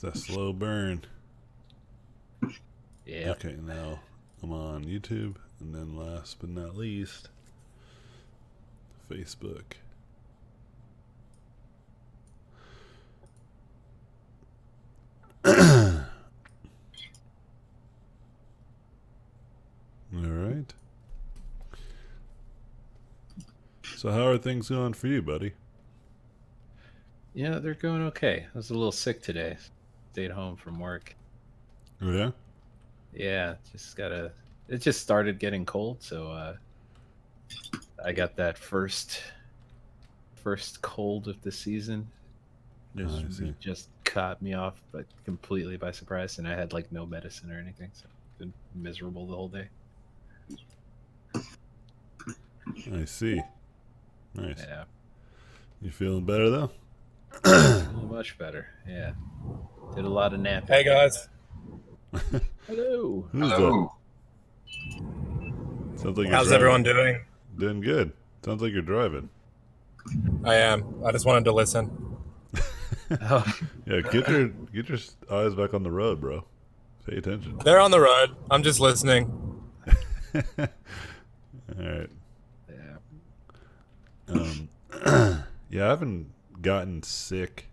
that slow burn. Yeah. Okay, now I'm on YouTube, and then last but not least, Facebook. All right. So how are things going for you, buddy? Yeah, they're going okay. I was a little sick today. Stayed home from work. Oh, yeah? Yeah, it just started getting cold, so I got that first cold of the season. I see. It just caught me off but completely by surprise, and I had like no medicine or anything, so I've been miserable the whole day. I see. Nice. Yeah. You feeling better though? Much better. Yeah. Did a lot of napping. Hey guys. Hello. Who's Hello. that? Sounds like How's everyone doing? Doing good. Sounds like you're driving. I am. I just wanted to listen. Oh, Yeah, get your eyes back on the road, bro. Pay attention. They're on the road. I'm just listening. All right. yeah. Yeah, I haven't gotten sick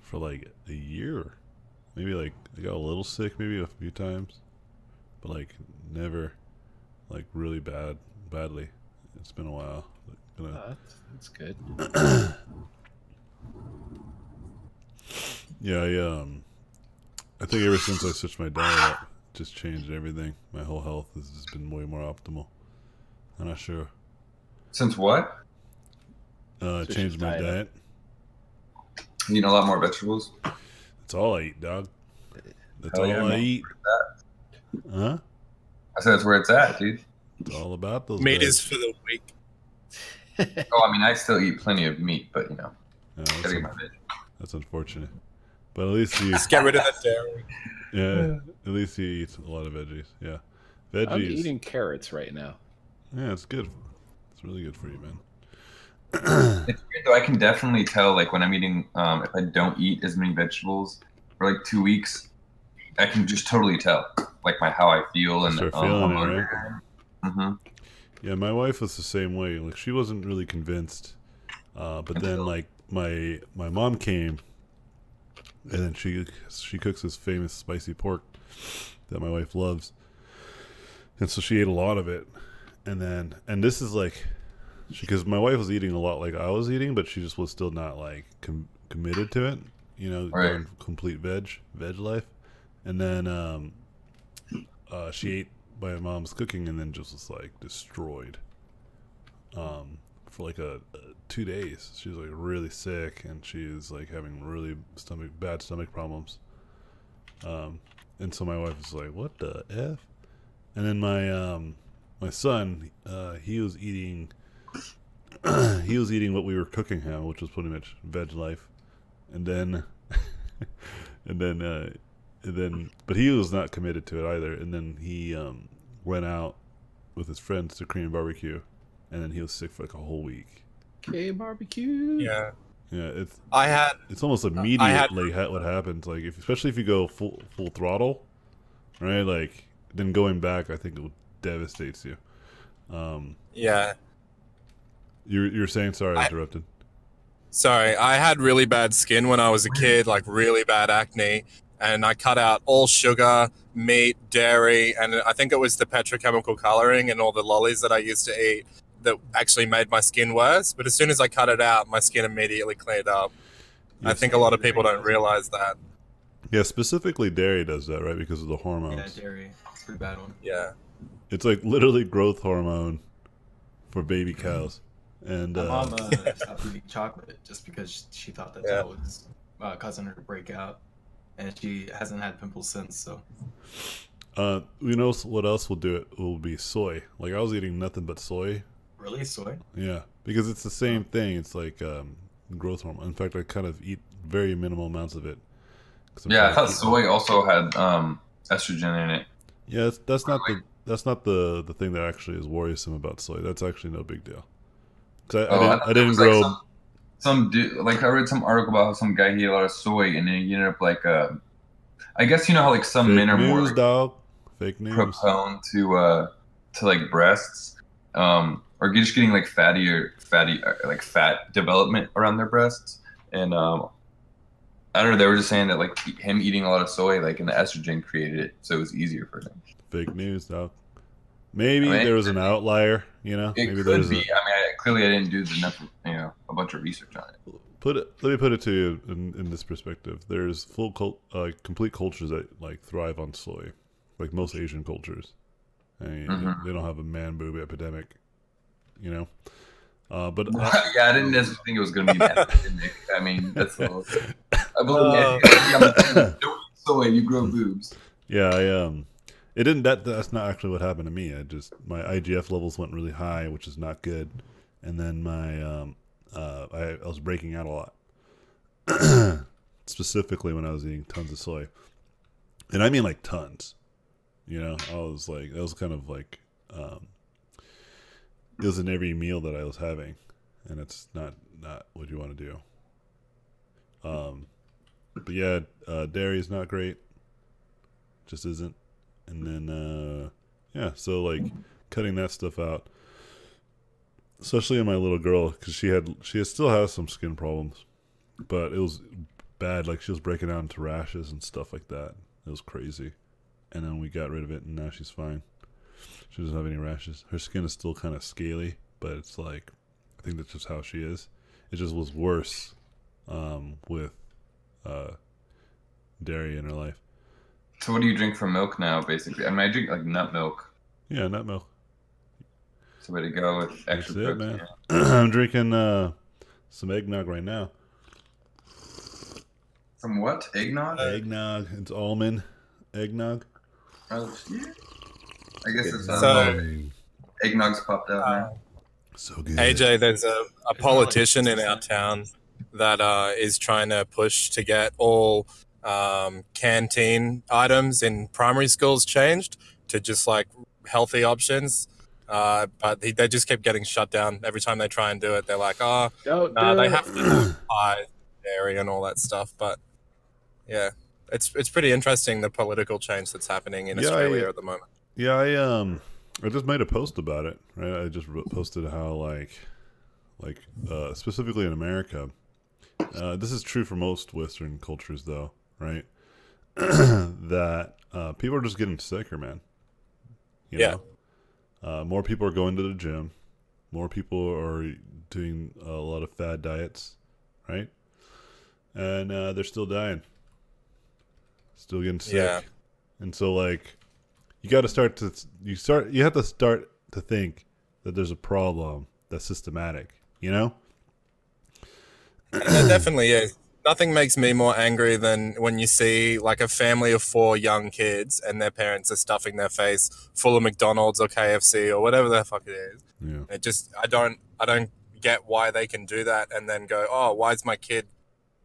for like a year. Maybe like I got a little sick maybe a few times, but like never like really badly. It's been a while. That's good. Yeah, I think ever since I switched my diet up, it just changed everything. My whole health has just been way more optimal. I'm not sure. Since what? Changed my diet. You eat a lot more vegetables? That's all I eat, dog. That's Hell yeah, all I man. eat. Huh? I said that's where it's at, dude. It's all about those. Meat veg. is for the weak. Oh, I mean, I still eat plenty of meat, but you know, Yeah, gotta get my veg. that's unfortunate. But at least you, Just get rid of the dairy. yeah, at least you eat a lot of veggies. Yeah, veggies. I'm eating carrots right now. Yeah, it's good. It's really good for you, man. It's weird though. I can definitely tell, like when I'm eating, if I don't eat as many vegetables for like 2 weeks, I can just totally tell, like how I feel and Start feeling how it, motivated right? I am. Mm-hmm. Yeah, my wife was the same way. Like she wasn't really convinced, but then like my mom came, and then she cooks this famous spicy pork that my wife loves, and so she ate a lot of it, and this is like, because my wife was eating a lot like I was eating, but she just was still not like committed to it, you know, Right. going complete veg life, and then she ate my mom's cooking and then just was like destroyed for like a 2 days. She was like really sick and she was like having really bad stomach problems, and so my wife was like, what the F? And then my son, he was eating what we were cooking him, which was pretty much veg life, and then but he was not committed to it either. And then he went out with his friends to Korean barbecue, and then he was sick for like a whole week. Okay, barbecue. Yeah. Yeah, it's almost immediately what happens. Like especially if you go full throttle, right? Like then going back, I think it devastates you. Yeah. You're saying? Sorry, I interrupted. Sorry, I had really bad skin when I was a kid, like really bad acne, and I cut out all sugar, meat, dairy, and I think it was the petrochemical coloring and all the lollies that I used to eat that actually made my skin worse. But as soon as I cut it out, my skin immediately cleared up. Yes. I think a lot of people don't realize that. Yeah, specifically dairy does that, right? Because of the hormones. Yeah, dairy. It's a pretty bad one. Yeah. It's like literally growth hormone for baby cows. And My mom stopped eating chocolate just because she thought that Yeah. that was causing her to break out, and she hasn't had pimples since. So you know what else will do it? Will be soy. Like I was eating nothing but soy. really, soy? Yeah, because it's the same thing. It's like growth hormone. In fact, I kind of eat very minimal amounts of it. Yeah, I thought soy also had estrogen in it. Yeah, that's not the thing that actually is worrisome about soy. That's actually no big deal. 'Cause I didn't it was like grow. some dude, like I read some article about how some guy he ate a lot of soy, and then he ended up like I guess you know how like some Fake men are more news, like dog. Fake news. prone to like breasts, or just getting like fatty like fat development around their breasts, and I don't know. They were just saying that like him eating a lot of soy, like, and the estrogen created it, so it was easier for him. Fake news, dog. I Maybe mean, there was an outlier, you know. it Maybe could there's be. a. I mean, clearly I didn't do a bunch of research on it. Let me put it to you in this perspective. There's complete cultures that like thrive on soy, like most Asian cultures. I mean, they don't have a man boob epidemic, you know. But Yeah, I didn't necessarily think it was going to be an epidemic. I mean, that's a little. I believe don't eat soy, you grow boobs. yeah, it didn't. That's not actually what happened to me. My IGF levels went really high, which is not good, and then I was breaking out a lot, specifically when I was eating tons of soy, and I mean like tons. You know, I was like, that was kind of like, it was in every meal that I was having, and it's not what you want to do. But yeah, dairy is not great, just isn't. And then yeah, so like cutting that stuff out, especially in my little girl, because she still has some skin problems, but it was bad. Like she was breaking out into rashes and stuff like that. It was crazy. And then we got rid of it, and now she's fine. She doesn't have any rashes. Her skin is still kind of scaly, but it's like, I think that's just how she is. It just was worse with dairy in her life. So what do you drink for milk now, basically? I mean, I drink like nut milk. Yeah, nut milk. It's the way to go with extra That's it, protein. man. I'm drinking some eggnog right now. From what? Eggnog? Eggnog. It's almond eggnog. Oh, yeah. I guess it's So- eggnog's popped out now. So good. AJ, there's a politician in our town that is trying to push to get all canteen items in primary schools changed to just like healthy options. But they just keep getting shut down every time they try and do it. They're like, oh, Don't no, do they it. have to have pie, dairy, and all that stuff. But yeah, it's pretty interesting the political change that's happening in Australia at the moment. Yeah, I just made a post about it. Right, I just posted how like specifically in America, this is true for most Western cultures, though, right? That people are just getting sicker, man. You know? More people are going to the gym. More people are doing a lot of fad diets, right? And they're still dying, still getting sick. Yeah. And so, like, you have to start to think that there's a problem that's systematic. You know? There definitely is. Nothing makes me more angry than when you see like a family of 4 young kids and their parents are stuffing their face full of McDonald's or KFC or whatever the fuck it is. Yeah. It just I don't get why they can do that and then go, oh, why is my kid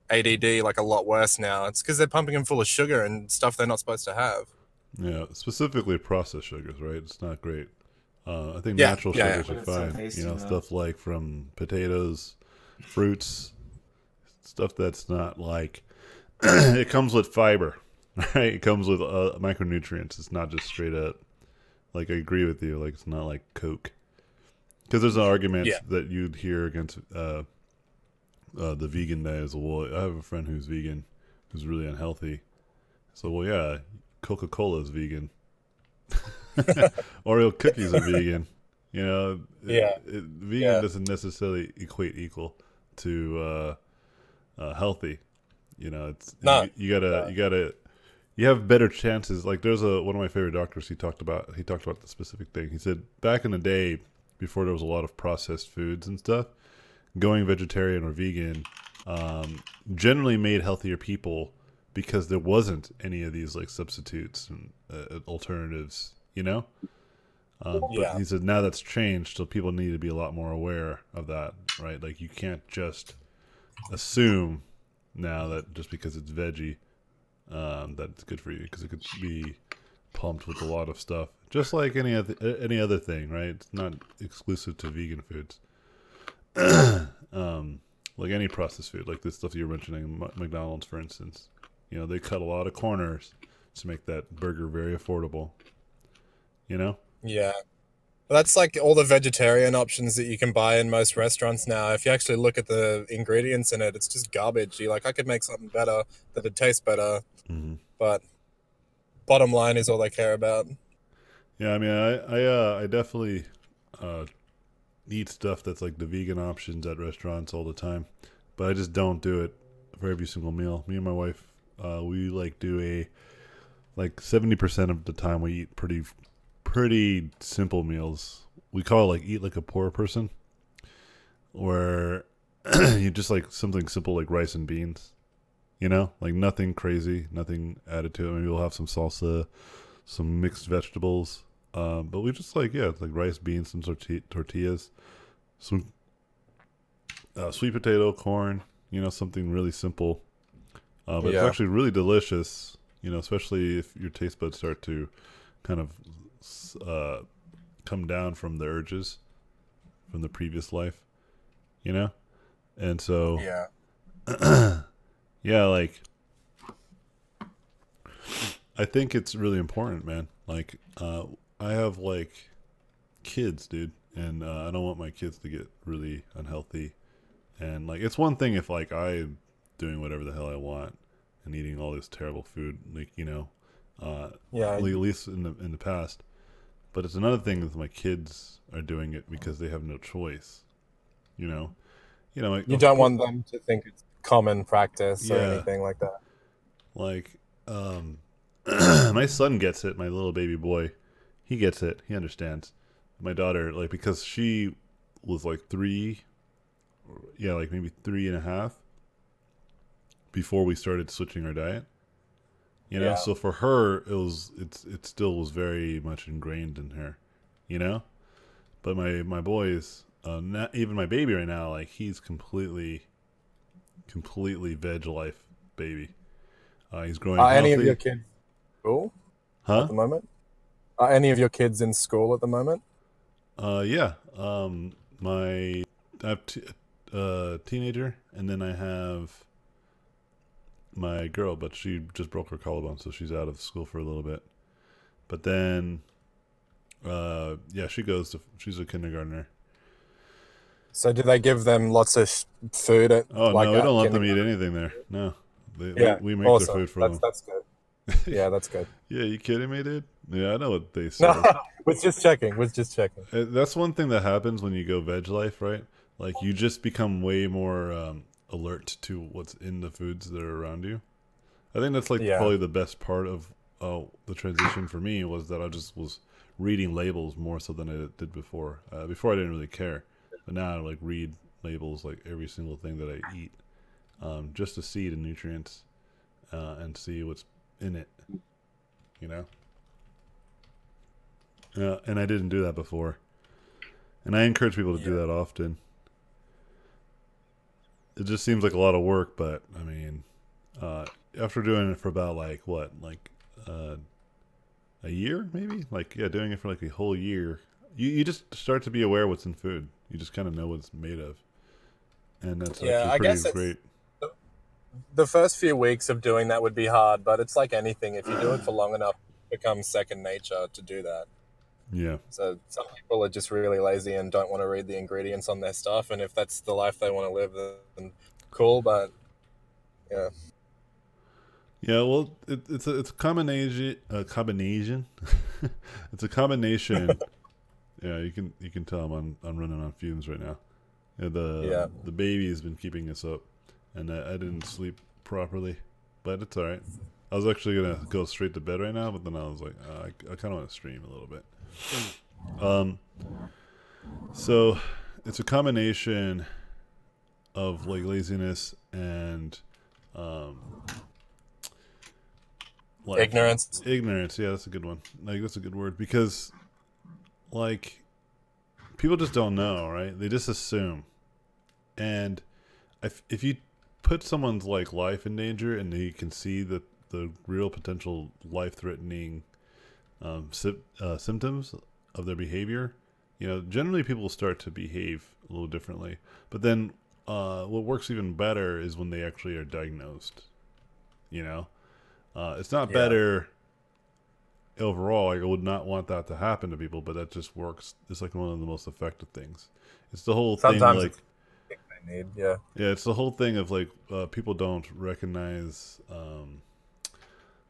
ADD like a lot worse now? It's because they're pumping him full of sugar and stuff they're not supposed to have. Yeah, specifically processed sugars, right? It's not great. I think Yeah, natural yeah, sugars yeah. are But it's so fine. tasty, You know, though. stuff like from potatoes, fruits, stuff that's not like it comes with fiber, right? It comes with micronutrients. It's not just straight up. Like I agree with you. Like it's not like Coke, because there's an argument that you'd hear against the vegan days. Well, I have a friend who's vegan, who's really unhealthy. So, well, yeah, Coca-Cola is vegan. Oreo cookies are vegan. You know, vegan doesn't necessarily equate equal to healthy. You know, it's No. you have better chances. Like there's one of my favorite doctors. He talked about the specific thing. He said back in the day, before there was a lot of processed foods and stuff, going vegetarian or vegan generally made healthier people because there wasn't any of these like substitutes and alternatives. You know. But he said now that's changed, so people need to be a lot more aware of that, right? Like you can't just assume now that just because it's veggie, that it's good for you, because it could be pumped with a lot of stuff, just like any other thing, right? It's not exclusive to vegan foods. like any processed food, like this stuff you're mentioning, McDonald's, for instance. You know, they cut a lot of corners to make that burger very affordable. You know? Yeah. That's like all the vegetarian options that you can buy in most restaurants now. If you actually look at the ingredients in it, it's just garbage. You like, I could make something better that would taste better, Mm-hmm. but bottom line is all they care about. Yeah, I mean, I definitely eat stuff that's like the vegan options at restaurants all the time, but I just don't do it for every single meal. Me and my wife, we like do a like 70% of the time we eat pretty simple meals. We call it like eat like a poor person, where you just like something simple like rice and beans. You know, like nothing crazy, nothing added to it. Maybe we'll have some salsa, some mixed vegetables. But we just like, yeah, it's like rice, beans, some tortillas, some sweet potato, corn, you know, something really simple. But it's Yeah. actually really delicious, you know, especially if your taste buds start to kind of come down from the urges from the previous life, you know? And so, Yeah. yeah, like, I think it's really important, man. Like, I have like kids, dude, and I don't want my kids to get really unhealthy. And like, it's one thing if like I'm doing whatever the hell I want and eating all this terrible food, like, you know, Yeah. at least in the past. But it's another thing if my kids are doing it because they have no choice. You know, like, You don't want them to think it's common practice or Yeah. anything like that. like, my son gets it. My little baby boy, he gets it. He understands. My daughter, like, because she was like 3, yeah, like maybe 3.5 before we started switching our diet. You know, Yeah. so for her, it still was very much ingrained in her. You know, but my boys, not even my baby right now, like he's completely veg life baby. He's growing Are healthy. any of your kids in school Huh? at the moment? Are any of your kids in school at the moment? Yeah. I have teenager, and then I have my girl, but she just broke her collarbone, so she's out of school for a little bit. But then, yeah, she's a kindergartner. So do they give them lots of food at Oh like no, we at don't let them eat kindergarten? anything there. No, Yeah, we make awesome. their food for them. That's good. Yeah, that's good. Yeah, you kidding me, dude? Yeah, I know what they say. No, was just checking. That's one thing that happens when you go veg life, right? Like you just become way more alert to what's in the foods that are around you. I think that's like Yeah. probably the best part of the transition for me was that I just was reading labels more so than I did before. Before I didn't really care, but now I like read labels like every single thing that I eat, just to see the nutrients and see what's in it. You know. And I didn't do that before. And I encourage people to do that often. It just seems like a lot of work, but I mean, after doing it for about like what, like a year maybe? Like, yeah, doing it for like a whole year, you just start to be aware what's in food. You just kind of know what it's made of. And that's Yeah, I actually guess pretty great. The first few weeks of doing that would be hard, but it's like anything. If you do it for long enough, it becomes second nature to do that. Yeah. So some people are just really lazy and don't want to read the ingredients on their stuff, and if that's the life they want to live, then cool. But yeah, Yeah, well, it's a combination. It's a combination. Yeah, you can tell I'm running on fumes right now. Yeah, the baby has been keeping us up, and I didn't sleep properly, but it's all right. I was actually gonna go straight to bed right now, but then I was like, I kind of want to stream a little bit. So it's a combination of like laziness and like ignorance. Ignorance, yeah, that's a good one. Like that's a good word because like people just don't know, right? They just assume. And if you put someone's like life in danger and they can see the real potential life-threatening symptoms of their behavior, you know, generally people start to behave a little differently. But then what works even better is when they actually are diagnosed. You know, it's not better overall. Like, I would not want that to happen to people, but that just works. It's like one of the most effective things. It's the whole Sometimes thing, like, it's they need. Yeah. yeah, it's the whole thing of like people don't recognize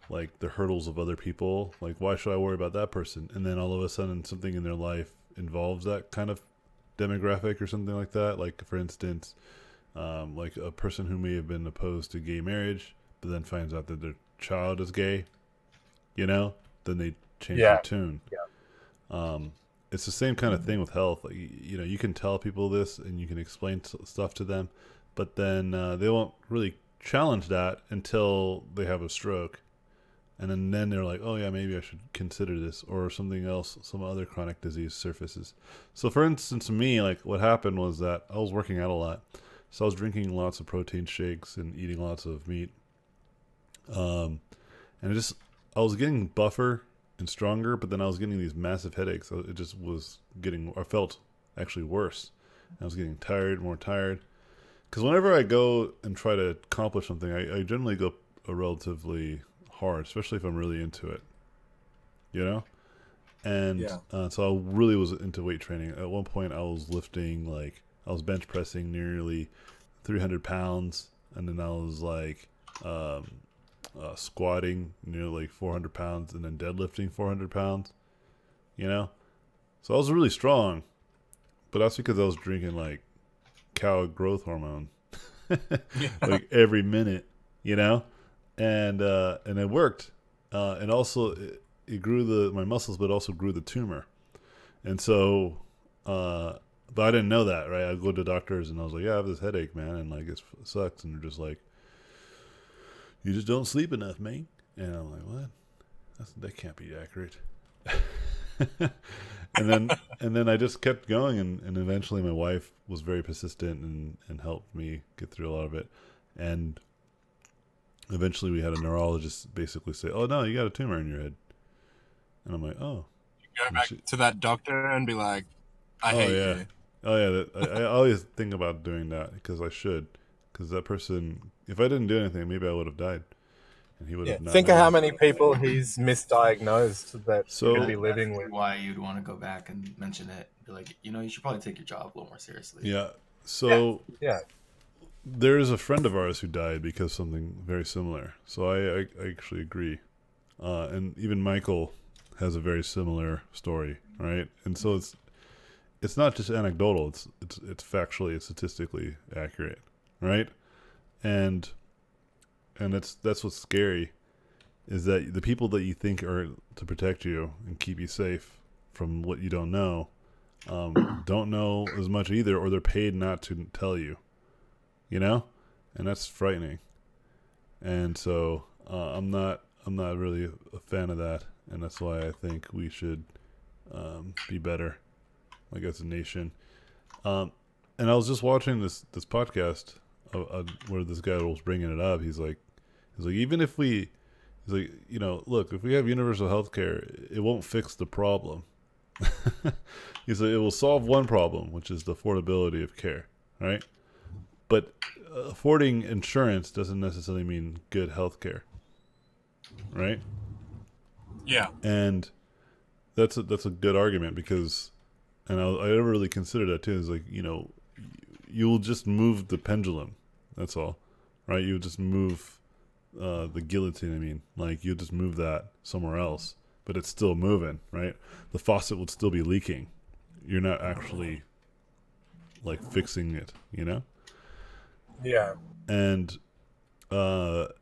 like the hurdles of other people. Like, why should I worry about that person? And then all of a sudden, something in their life involves that kind of demographic or something like that. Like, for instance, like a person who may have been opposed to gay marriage, but then finds out that their child is gay. You know, then they change their tune. Yeah. It's the same kind of thing with health. Like, you know, you can tell people this and you can explain stuff to them, but then they won't really challenge that until they have a stroke. And then they're like, oh yeah, maybe I should consider this, or something else, some other chronic disease surfaces. So for instance, me, like what happened was that I was working out a lot. So I was drinking lots of protein shakes and eating lots of meat. And I was getting buffer and stronger, but then I was getting these massive headaches. It just was I felt actually worse. I was getting tired, more tired. Because whenever I go and try to accomplish something, I generally go relatively hard, especially if I'm really into it, you know? And so I really was into weight training. At one point I was lifting, like, I was bench pressing nearly 300 pounds, and then I was like squatting nearly like 400 pounds, and then deadlifting 400 pounds, you know? So I was really strong, but that's because I was drinking like cow growth hormone like every minute, you know? And it worked, and also it grew my muscles, but also grew the tumor. And so, but I didn't know that, right? I go to doctors and I was like, yeah, I have this headache, man, and like it sucks. And they're just like, you just don't sleep enough, man. And I'm like, what? That can't be accurate. and then I just kept going, and eventually my wife was very persistent and helped me get through a lot of it. And eventually we had a neurologist basically say, oh no, you got a tumor in your head. And I'm like, oh. You go back to that doctor and be like, I hate you. Oh yeah, I always think about doing that because I should. Because that person, if I didn't do anything, maybe I would have died. And he would have not. Think of how many people he's misdiagnosed that could be living with. Why you'd want to go back and mention it. Be like, you know, you should probably take your job a little more seriously. Yeah. So yeah. There's a friend of ours who died because of something very similar. So I actually agree. And even Michael has a very similar story, right? And so it's not just anecdotal. It's factually, it's statistically accurate, right? And that's what's scary, is that the people that you think are to protect you and keep you safe from what you don't know as much either, or they're paid not to tell you, you know, and that's frightening. And so I'm not really a fan of that, and that's why I think we should be better, like as a nation. And I was just watching this podcast where this guy was bringing it up. He's like, even if he's like, you know, look, if we have universal health care, it won't fix the problem. He's like, it will solve one problem, which is the affordability of care, right? But affording insurance doesn't necessarily mean good health care, right? Yeah. And that's a good argument, because, and I never really considered that too. It's like, you know, you'll just move the pendulum. That's all, right? You'll just move the guillotine. I mean, like, you'll just move that somewhere else, but it's still moving, right? The faucet would still be leaking. You're not actually like fixing it, you know? Yeah. And the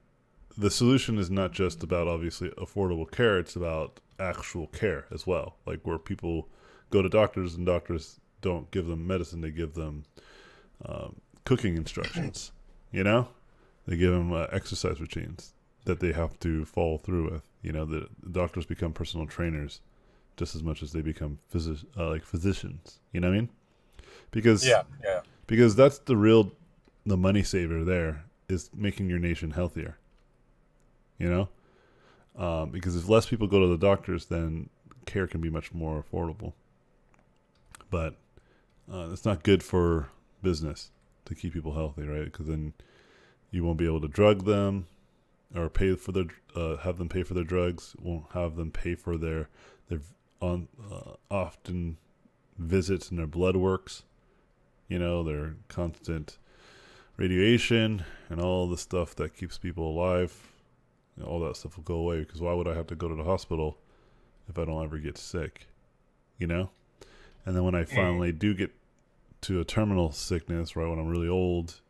solution is not just about obviously affordable care. It's about actual care as well. Like, where people go to doctors and doctors don't give them medicine. They give them cooking instructions, you know? They give them exercise routines that they have to follow through with. You know, the doctors become personal trainers just as much as they become physicians. You know what I mean? Because that's the money saver there, is making your nation healthier. You know? Because if less people go to the doctors, then care can be much more affordable. But it's not good for business to keep people healthy, right? Because then you won't be able to drug them or pay for their have them pay for their drugs. Won't have them pay for their on often visits and their blood works. You know, their constant radiation and all the stuff that keeps people alive. You know, all that stuff will go away, because why would I have to go to the hospital if I don't ever get sick? You know? And then when I finally do get to a terminal sickness, right, when I'm really old,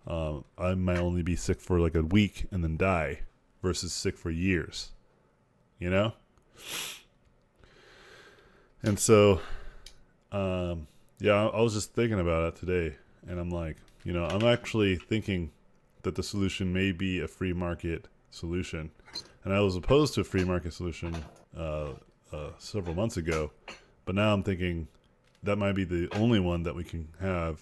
I might only be sick for like a week and then die, versus sick for years. You know? And so, yeah, I was just thinking about it today, and I'm like, you know, I'm actually thinking that the solution may be a free market solution. And I was opposed to a free market solution several months ago, but now I'm thinking that might be the only one that we can have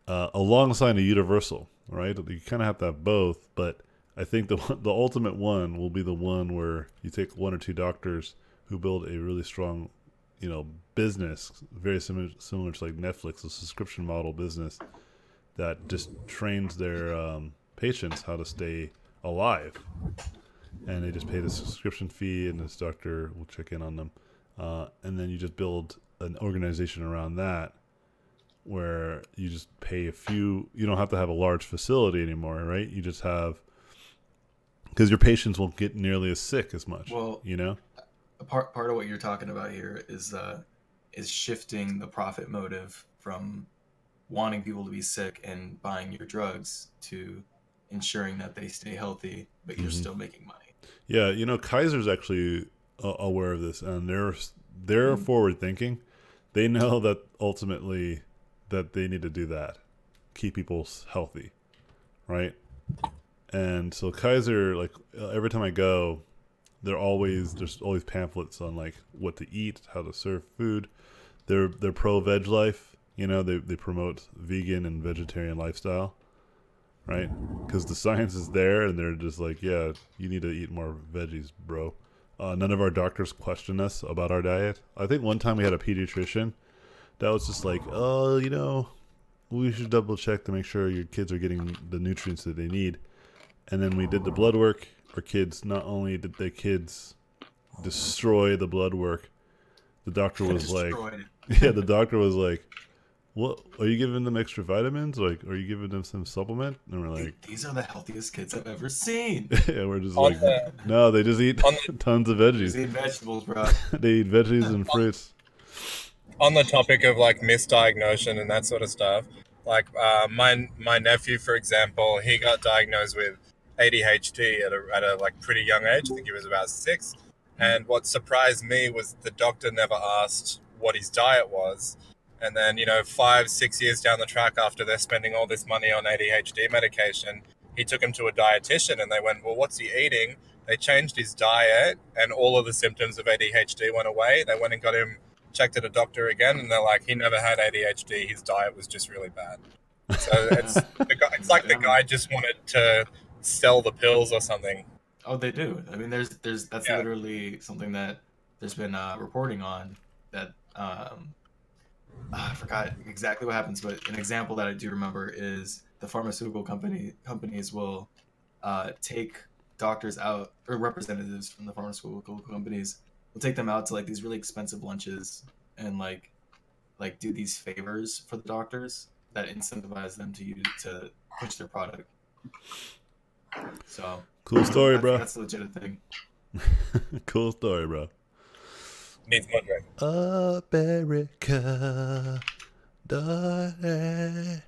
alongside a universal, right? You kind of have to have both, but I think the ultimate one will be the one where you take one or two doctors who build a really strong, you know, business, very similar to like Netflix, a subscription model business that just trains their patients how to stay alive, and they just pay the subscription fee, and this doctor will check in on them, and then you just build an organization around that, where you just pay a few. You don't have to have a large facility anymore, right? You just have, because your patients won't get nearly as sick as much. Well, you know, part of what you're talking about here is shifting the profit motive from wanting people to be sick and buying your drugs to ensuring that they stay healthy, but you're still making money. Yeah, you know, Kaiser's actually aware of this, and they're forward thinking. They know that ultimately that they need to do that, keep people healthy, right? And so Kaiser, like every time I go, there's always pamphlets on like what to eat, how to serve food. They're pro veg life. You know, they promote vegan and vegetarian lifestyle, right? Because the science is there, and they're just like, yeah, you need to eat more veggies, bro. None of our doctors question us about our diet. I think one time we had a pediatrician that was just like, oh, you know, we should double check to make sure your kids are getting the nutrients that they need. And then we did the blood work. Our kids, not only did the kids destroy the blood work, the doctor was like, yeah, the doctor was like, what, are you giving them extra vitamins? Like, are you giving them some supplement? And we're like, these are the healthiest kids I've ever seen. Yeah, we're just like, no, they just eat tons of veggies. They eat vegetables, bro. They eat veggies and fruits. On the topic of like misdiagnosis and that sort of stuff, like my nephew, for example, he got diagnosed with ADHD at a like pretty young age. I think he was about 6. And what surprised me was the doctor never asked what his diet was. And then, you know, 5-6 years down the track, after they're spending all this money on ADHD medication, he took him to a dietitian, and they went, well, what's he eating? They changed his diet, and all of the symptoms of ADHD went away. They went and got him checked at a doctor again, and they're like, he never had ADHD. His diet was just really bad. So it's like the guy just wanted to sell the pills or something. Oh, they do. I mean, that's literally something that there's been reporting on that. I forgot exactly what happens, but an example that I do remember is the pharmaceutical companies will take doctors out, or representatives from the pharmaceutical companies will take them out to like these really expensive lunches and like do these favors for the doctors that incentivize them to push their product. So cool story, bro. That's a legit thing. Cool story, bro. Needs more drink. America, daughter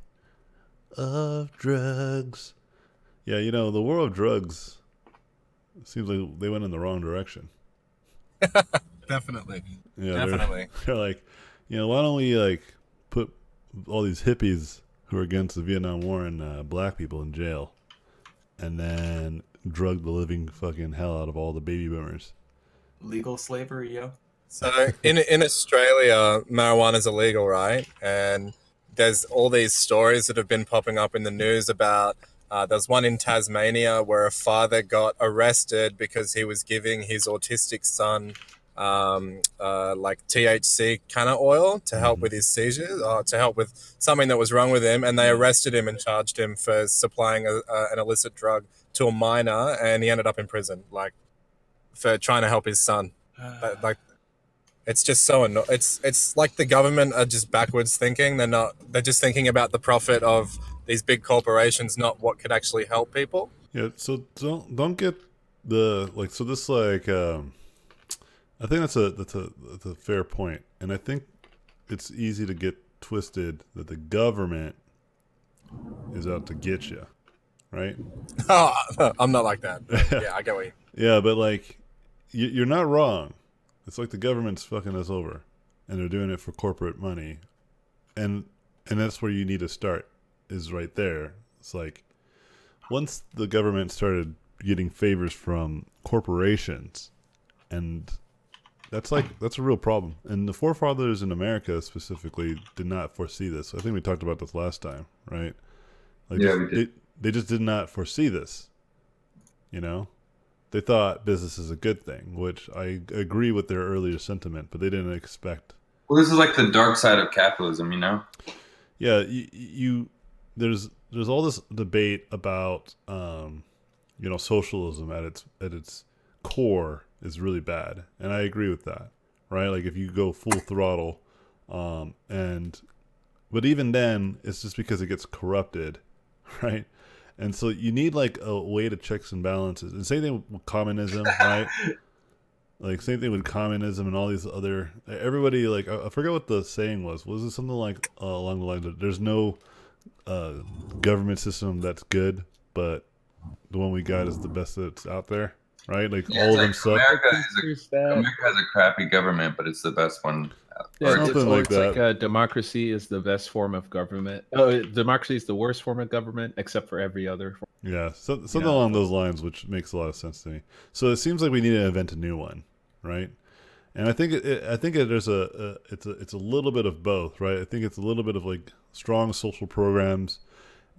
of drugs. Yeah, you know, the war of drugs, it seems like they went in the wrong direction. Definitely. Yeah, Definitely. They're like, you know, why don't we like put all these hippies who are against the Vietnam War and black people in jail, and then drug the living fucking hell out of all the baby boomers. Legal slavery, yo. So in Australia, marijuana is illegal, right? And there's all these stories that have been popping up in the news about, there's one in Tasmania where a father got arrested because he was giving his autistic son like THC kind of oil to help with his seizures, or to help with something that was wrong with him, and they arrested him and charged him for supplying an illicit drug to a minor, and he ended up in prison, like for trying to help his son. Like, it's just so annoying. It's like the government are just backwards thinking. They're just thinking about the profit of these big corporations, not what could actually help people. Yeah, so don't get the like. So this like, I think that's a fair point, and I think it's easy to get twisted that the government is out to get you, right? Oh, I'm not like that. Yeah, I get what you. Yeah, but like, you're not wrong. It's like the government's fucking us over, and they're doing it for corporate money, and that's where you need to start. Is right there. It's like once the government started getting favors from corporations, and that's a real problem. And the forefathers in America specifically did not foresee this. I think we talked about this last time, right? Like Yeah, we did. they just did not foresee this. You know, they thought business is a good thing, which I agree with their earlier sentiment, but they didn't expect. Well, this is like the dark side of capitalism, you know? Yeah, you there's all this debate about you know, socialism at its core is really bad, and I agree with that, right? Like if you go full throttle, but even then, it's just because it gets corrupted, right? And so you need like a way to checks and balances. And same thing with communism, right? Like same thing with communism and all these other everybody like I forget what the saying was. Was it something like along the lines of there's no government system that's good, but the one we got is the best that's out there, right? Like Yeah, all of it's them like suck. America has a crappy government, but it's the best one. Yeah, Something like that. Like democracy is the best form of government. Democracy is the worst form of government, except for every other form. Yeah, something along those lines, which makes a lot of sense to me. So it seems like we need to invent a new one, right? And I think there's it's a little bit of both, right? I think it's a little bit of like strong social programs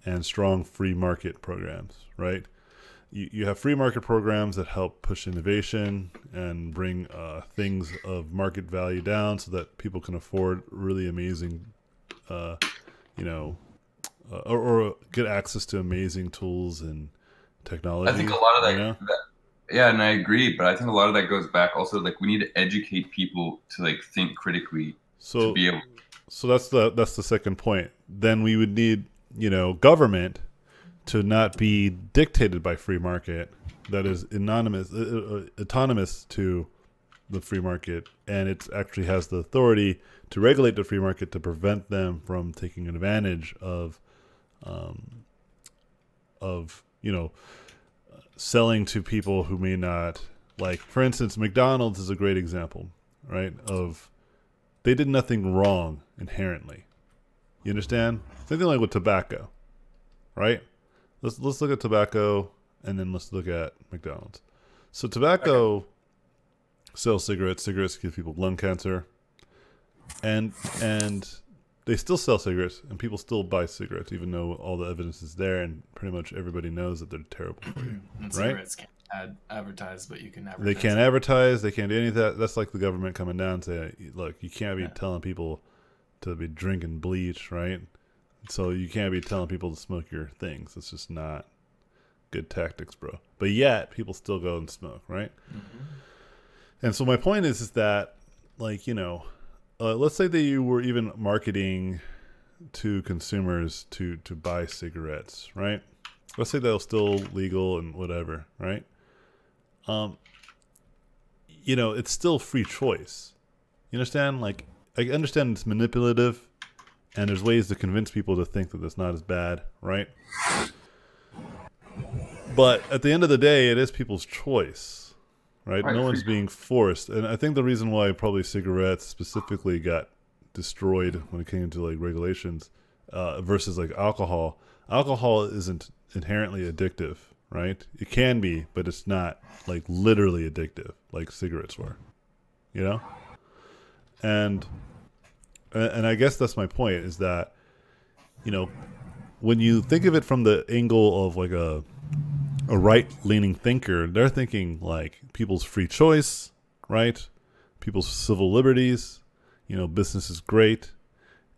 and strong free market programs, right? You have free market programs that help push innovation and bring things of market value down so that people can afford really amazing, you know, or get access to amazing tools and technology. I think a lot of that, you know? yeah, and I agree, but I think a lot of that goes back also like we need to educate people to like think critically to be able. So that's the second point. Then we would need, you know, government to not be dictated by free market, that is autonomous to the free market, and it actually has the authority to regulate the free market to prevent them from taking advantage of you know, selling to people who may not like. For instance, McDonald's is a great example, right? Of they did nothing wrong inherently. You understand? Same thing like with tobacco, right? Let's look at tobacco, and then let's look at McDonald's. So tobacco sells cigarettes. Cigarettes give people lung cancer, and they still sell cigarettes, and people still buy cigarettes, even though all the evidence is there, and pretty much everybody knows that they're terrible for you. And right? cigarettes can't advertise, but you can advertise. They can't advertise. They can't do any of that. That's like the government coming down and say, look, you can't be telling people to be drinking bleach, right? So you can't be telling people to smoke your things. It's just not good tactics, bro. But yet, people still go and smoke, right? Mm-hmm. And so my point is that, like, you know, let's say that you were even marketing to consumers to buy cigarettes, right? Let's say they're still legal and whatever, right? You know, it's still free choice. You understand? Like, I understand it's manipulative, and there's ways to convince people to think that it's not as bad, right? But at the end of the day, it is people's choice, right? No one's being forced. And I think the reason why probably cigarettes specifically got destroyed when it came to like regulations versus like alcohol. Alcohol isn't inherently addictive, right? It can be, but it's not like literally addictive like cigarettes were, you know? And I guess that's my point, is that, you know, when you think of it from the angle of like a right-leaning thinker, they're thinking like people's free choice, right? people's civil liberties. You know, business is great.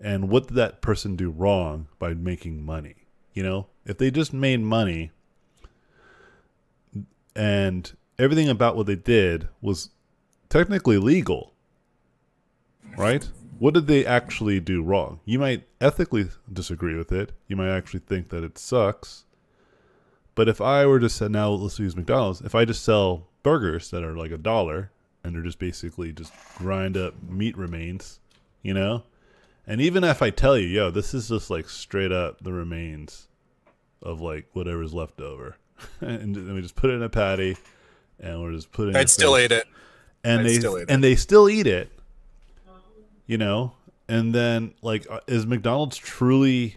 And what did that person do wrong by making money? You know, if they just made money and everything about what they did was technically legal, right? What did they actually do wrong? You might ethically disagree with it. You might actually think that it sucks. But if I were to say, now let's use McDonald's, if I just sell burgers that are like $1 and they're just basically just grind up meat remains, you know? And even if I tell you, yo, this is just like straight up the remains of like whatever's left over. And we just put it in a patty and we're just putting They'd still eat it. And they still eat it. You know? And then like is McDonald's truly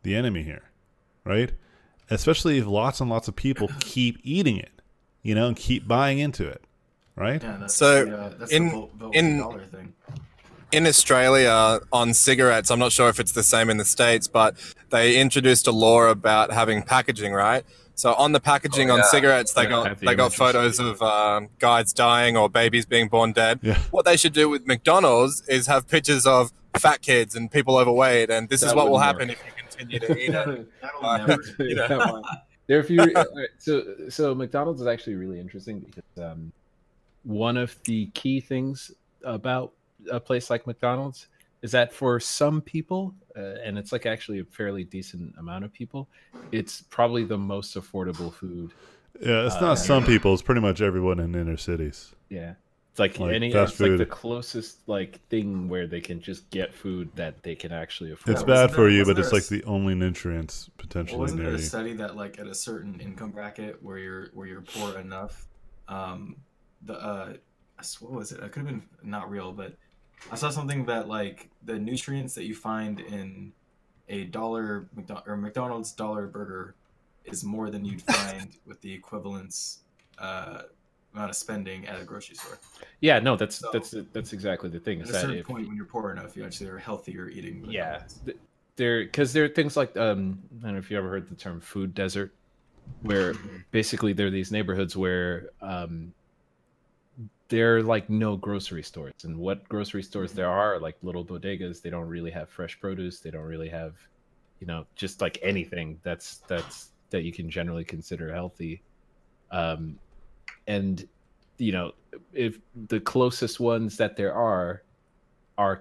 the enemy here? Right? Especially if lots and lots of people keep eating it, you know, and keep buying into it, right? Yeah, that's that's the dollar thing. In Australia, on cigarettes, I'm not sure if it's the same in the States, but they introduced a law about having packaging, right? So on the packaging on cigarettes, they got photos of guys dying or babies being born dead. Yeah. What they should do with McDonald's is have pictures of fat kids and people overweight, and this is what will happen if you continue to eat it. That'll never. There are a few. So McDonald's is actually really interesting because one of the key things about a place like McDonald's is that for some people, and it's like actually a fairly decent amount of people, it's probably the most affordable food. Yeah, it's not some people; it's pretty much everyone in inner cities. Yeah, it's like fast it's food. like the closest like thing where they can just get food that they can actually afford. It's bad for you, but it's like the only nutrients potentially Wasn't near there a you. study that like at a certain income bracket where you're poor enough, what was it? It could have been not real, but I saw something that like the nutrients that you find in a McDonald's dollar burger is more than you'd find with the equivalence amount of spending at a grocery store. Yeah, no, that's exactly the thing. At Is a that certain point, when you're poor enough, you actually are healthier eating. Yeah, because there are things like I don't know if you ever heard the term food desert, where basically there are these neighborhoods where there are like no grocery stores, and what grocery stores there are like little bodegas. They don't really have fresh produce. They don't really have, you know, just like anything that you can generally consider healthy. And you know, if the closest ones that there are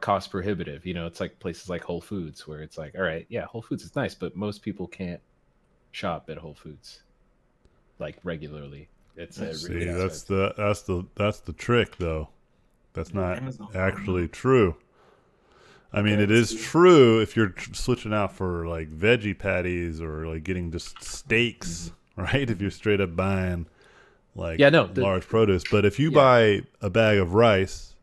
cost prohibitive, you know, it's like places like Whole Foods where it's like, all right, yeah, Whole Foods is nice, but most people can't shop at Whole Foods like regularly. It's really that's the trick though. That's not actually true. I mean, it is true if you're switching out for like veggie patties or like getting just steaks, right? If you're straight up buying like large produce, but if you buy a bag of rice,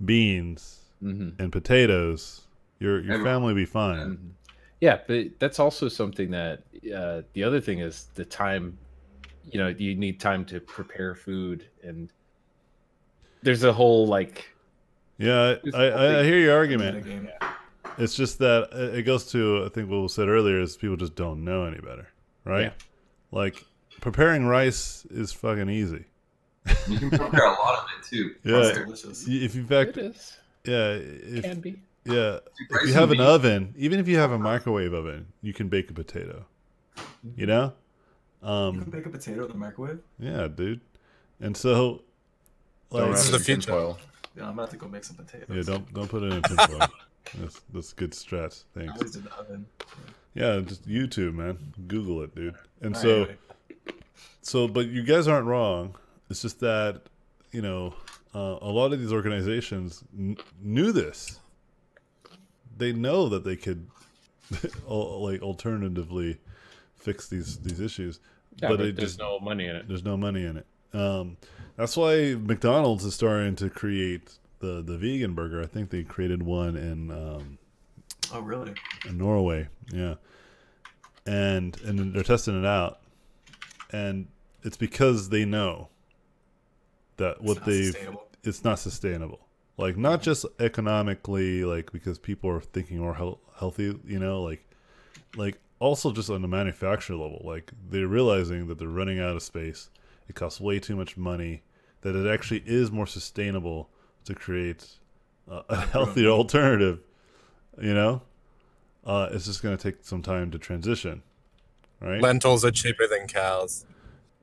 beans, and potatoes, your family will be fine. Yeah, but that's also something that the other thing is the time. You know, you need time to prepare food, and there's a whole like. Yeah, I hear your argument. It's just that it goes to, I think what was said earlier is people just don't know any better, right? Yeah. Like preparing rice is fucking easy. You can prepare a lot of it too. Yeah, if in fact, it is. Yeah, it can be. Yeah, if you have an oven, even if you have a microwave oven, you can bake a potato. You know. You can bake a potato in the microwave? Yeah, dude. And so, like, this is the future. Yeah, I'm about to go make some potatoes. Yeah, don't put it in tinfoil. That's good strats. Thanks. I always did the oven. Yeah, just YouTube, man. Google it, dude. And anyway. But you guys aren't wrong. It's just that, you know, a lot of these organizations knew this. They know that they could, like, alternatively fix these issues, but there's no money in it. There's no money in it. That's why McDonald's is starting to create the vegan burger. I think they created one in oh really? In Norway, yeah. And they're testing it out, and it's because they know that it's not sustainable. Like not just economically, like because people are thinking more healthy, you know, like also just on the manufacturer level, like they're realizing that they're running out of space. It costs way too much money. That it actually is more sustainable to create a healthier alternative. You know, it's just going to take some time to transition, right? Lentils are cheaper than cows.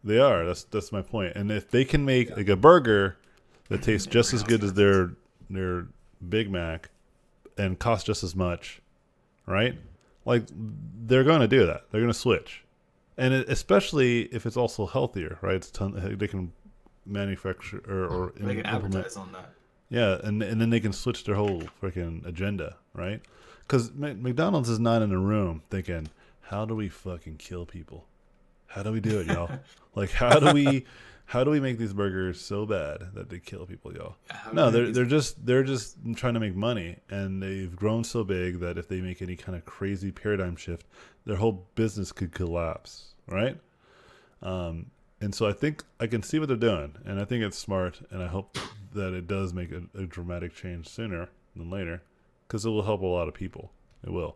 They are. That's my point. And if they can make like a burger that tastes just as good as their Big Mac and costs just as much, right? Like they're going to do that. They're going to switch, and especially if it's also healthier, right? They can manufacture or they can advertise on that. Yeah, and then they can switch their whole freaking agenda, right? Because McDonald's is not in a room thinking, how do we fucking kill people? How do we do it, y'all? Like, how do we make these burgers so bad that they kill people, y'all? No, they're just trying to make money, and they've grown so big that if they make any kind of crazy paradigm shift, their whole business could collapse, right? And so I think I can see what they're doing, and I think it's smart, and I hope that it does make a dramatic change sooner than later, because it will help a lot of people. It will,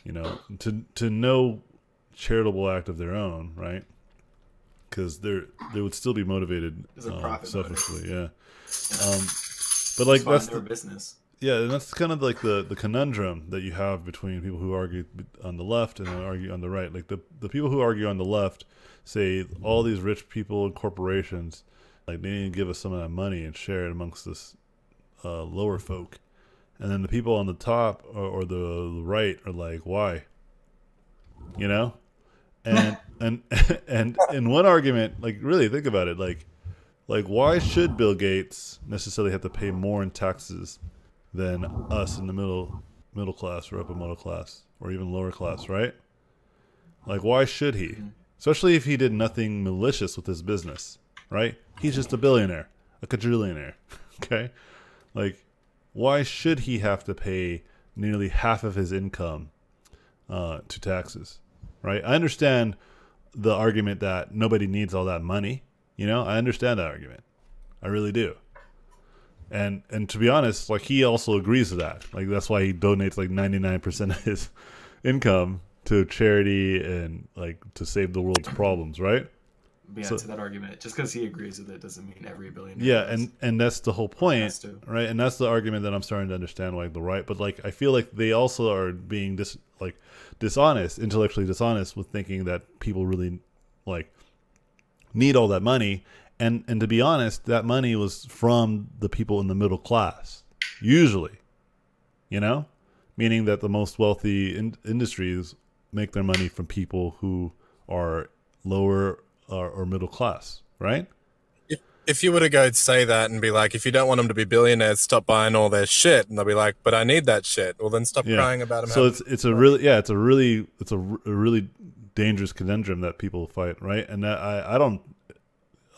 you know, to no charitable act of their own, right? Because they would still be motivated selfishly, yeah. But like that's their business. Yeah, and that's kind of like the conundrum that you have between people who argue on the left and argue on the right. Like the people who argue on the left say all these rich people and corporations, like they need to give us some of that money and share it amongst this lower folk. And then the people on the top or the right are like, why? You know? And and in one argument, like really think about it, like why should Bill Gates necessarily have to pay more in taxes than us in the middle class or upper middle class or even lower class, right? Like why should he? Especially if he did nothing malicious with his business, right? He's just a billionaire, a quadrillionaire, okay? Like why should he have to pay nearly half of his income to taxes? Right? I understand the argument that nobody needs all that money. You know, I understand that argument. I really do. And to be honest, like he also agrees to that. Like that's why he donates like 99% of his income to charity and like to save the world's problems, right? Yeah, to that argument. Just because he agrees with it doesn't mean every billionaire. Yeah, does. and that's the whole point, right? And that's the argument that I'm starting to understand, like the right. But like, I feel like they also are being dishonest, intellectually dishonest, with thinking that people really like need all that money. And to be honest, that money was from the people in the middle class, usually. You know, meaning that the most wealthy industries make their money from people who are lower or middle class, right? If you were to go say that and be like, if you don't want them to be billionaires, stop buying all their shit, and they'll be like, but I need that shit. Well, then stop crying about them. So it's a really dangerous conundrum that people fight, right? And that I don't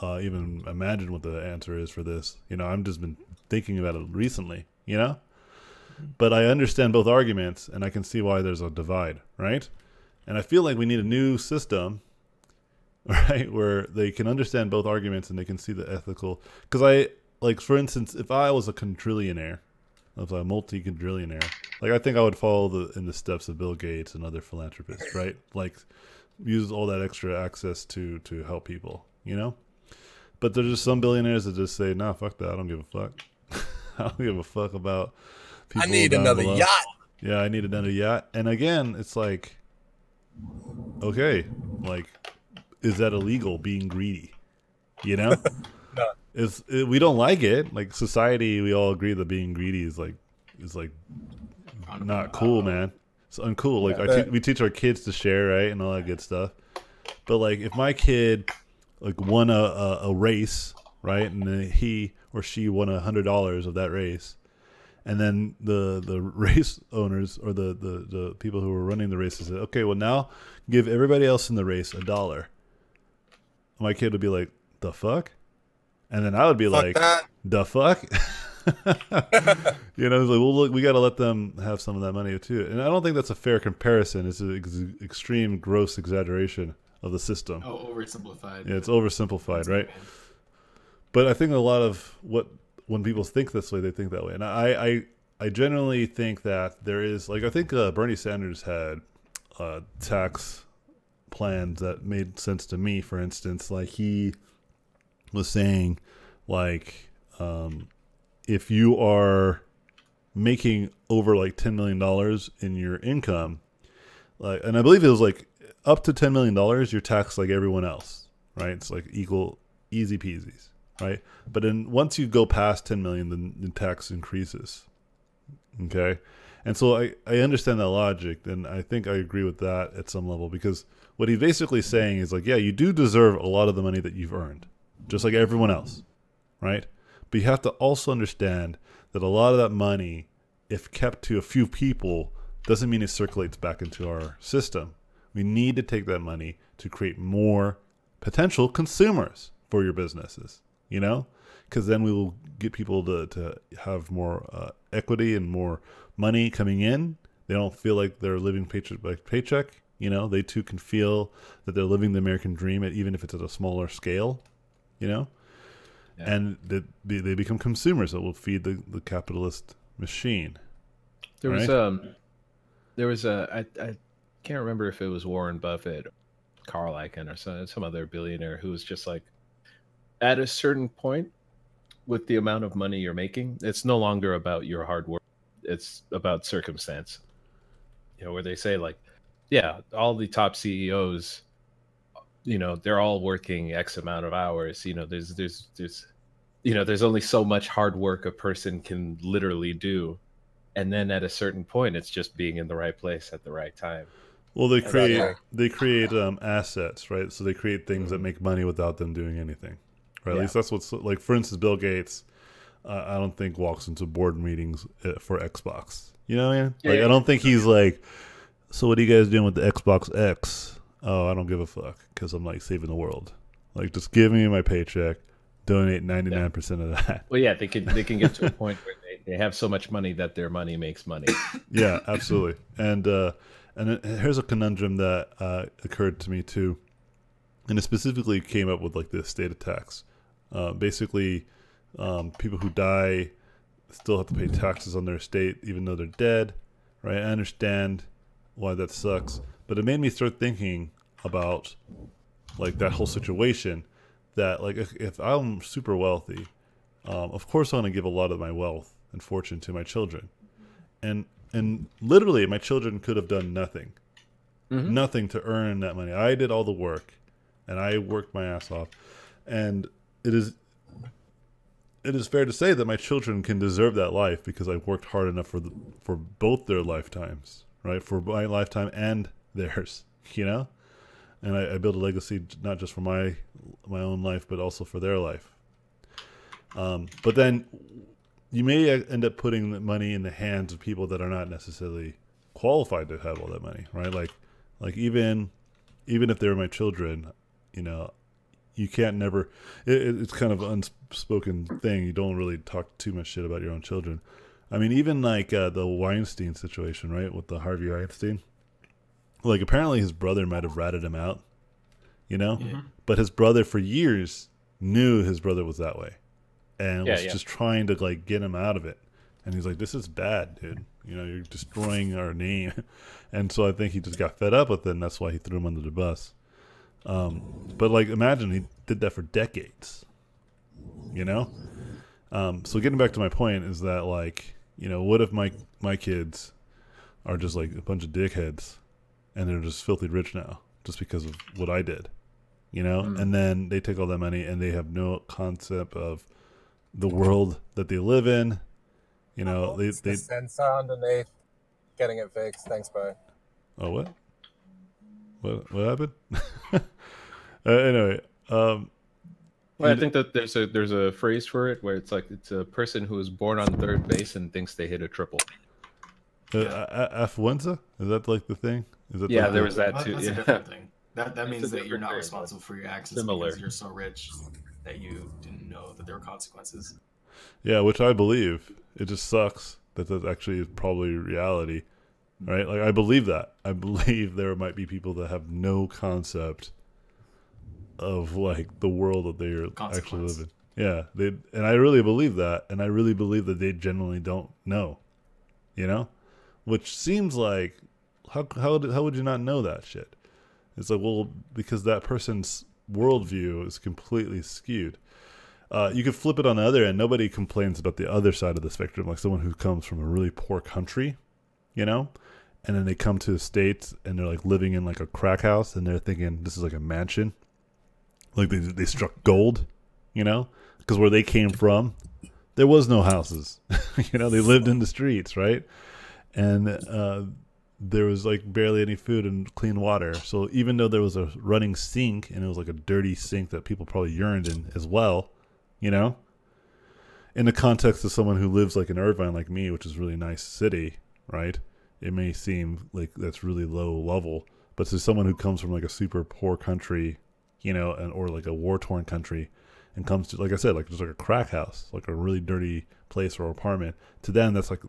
even imagine what the answer is for this. You know, I've just been thinking about it recently. You know, but I understand both arguments, and I can see why there's a divide, right? And I feel like we need a new system. Right, where they can understand both arguments and they can see the ethical. Because for instance, if I was a quadrillionaire, if a multi-quadrillionaire, like I think I would follow in the steps of Bill Gates and other philanthropists, right? Like use all that extra access to help people, you know. But there's just some billionaires that just say, "Nah, fuck that. I don't give a fuck. I don't give a fuck about people." I need another yacht. Yeah, I need another yacht. And again, it's like, okay, like. Is that illegal, being greedy? You know? No. We don't like it. Like society, we all agree that being greedy is like not cool, man. It's uncool. Like we teach our kids to share, right, and all that good stuff. But like if my kid like won a race, right, and then he or she won $100 of that race, and then the race owners or the people who were running the race said, okay, well now give everybody else in the race $1. My kid would be like, the fuck? And then I would be fuck like, that. The fuck? You know, it's like, well, look, we got to let them have some of that money too. And I don't think that's a fair comparison. It's an extreme, gross exaggeration of the system. Oh, oversimplified. Yeah, it's oversimplified, right? But I think a lot of when people think this way, they think that way. And I generally think that there is, like, I think Bernie Sanders had tax plans that made sense to me. For instance, like he was saying, like if you are making over like $10 million in your income, like, and I believe it was like up to $10 million, you're taxed like everyone else, right? It's like equal, easy peasies, right? But then once you go past 10 million, then the tax increases. Okay. And so I understand that logic, and I think I agree with that at some level, because what he's basically saying is like, yeah, you do deserve a lot of the money that you've earned, just like everyone else, right? But you have to also understand that a lot of that money, if kept to a few people, doesn't mean it circulates back into our system. We need to take that money to create more potential consumers for your businesses, you know? Because then we will get people to have more equity and more money coming in. They don't feel like they're living paycheck by paycheck. You know, they too can feel that they're living the American dream, even if it's at a smaller scale, you know? Yeah. And they become consumers that will feed the capitalist machine. There was I can't remember if it was Warren Buffett, Carl Icahn, or some other billionaire who was just like, at a certain point, with the amount of money you're making, it's no longer about your hard work. It's about circumstance. You know, where they say like, yeah, all the top CEOs, you know, they're all working X amount of hours. You know, there's only so much hard work a person can literally do. And then at a certain point, it's just being in the right place at the right time. Well, they create assets, right? So they create things that make money without them doing anything. Right? At least that's what's like. For instance, Bill Gates, I don't think walks into board meetings for Xbox. You know what I mean? Like, I don't think he's like, so what are you guys doing with the Xbox X? Oh, I don't give a fuck because I'm like saving the world. Like, just give me my paycheck, donate 99% of that. Well, yeah, they can get to a point where they have so much money that their money makes money. Yeah, absolutely. And here's a conundrum that occurred to me too, and it specifically came up with like the estate tax. Basically, people who die still have to pay taxes on their estate even though they're dead, right? I understand why that sucks, but it made me start thinking about like that whole situation. That like if I'm super wealthy, of course I want to give a lot of my wealth and fortune to my children, and literally my children could have done nothing, nothing to earn that money. I did all the work, and I worked my ass off, and it is fair to say that my children can deserve that life because I worked hard enough for both their lifetimes, right? For my lifetime and theirs, you know? And I built a legacy not just for my own life, but also for their life. But then you may end up putting the money in the hands of people that are not necessarily qualified to have all that money, right? Like even if they're my children, you know, you can't never. It's kind of an unspoken thing. You don't really talk too much shit about your own children. I mean, even like the Weinstein situation, right, with the Harvey Weinstein. Like apparently his brother might have ratted him out, you know, but his brother for years knew his brother was that way, and was just trying to like get him out of it. And he's like, "This is bad, dude. You know, you're destroying our name." And so I think he just got fed up with it, and that's why he threw him under the bus. But like, imagine he did that for decades, you know? So getting back to my point is that like, you know, what if my kids are just like a bunch of dickheads and they're just filthy rich now just because of what I did, you know? And then they take all that money and they have no concept of the world that they live in. You know, they sensor underneath, getting it fixed. Thanks, bro. Oh, what happened? Anyway, well, I think that there's a phrase for it where it's like it's a person who is born on third base and thinks they hit a triple. Affluenza? Is that like the thing? Is that there was that too. That's a different thing. That means that you're not responsible for your actions because you're so rich that you didn't know that there were consequences. Yeah, which I believe. It just sucks that actually is probably reality, right? Like I believe that. I believe there might be people that have no concept of like the world that they're actually living. Yeah, and I really believe that, and I really believe that they genuinely don't know, you know, which seems like how would you not know that shit? It's like, well, because that person's worldview is completely skewed. You could flip it on the other end. Nobody complains about the other side of the spectrum, like someone who comes from a really poor country, you know, and then they come to the States and they're like living in like a crack house and they're thinking this is like a mansion, like they struck gold, you know, because where they came from, there was no houses, you know, they lived in the streets, right, and there was like barely any food and clean water. So even though there was a running sink and it was like a dirty sink that people probably urined in as well, you know, in the context of someone who lives like in Irvine, like me, which is a really nice city, right? It may seem like that's really low level, but to someone who comes from like a super poor country, you know, and or like a war-torn country, and comes to, like I said, like just like a crack house, like a really dirty place or apartment, to them that's like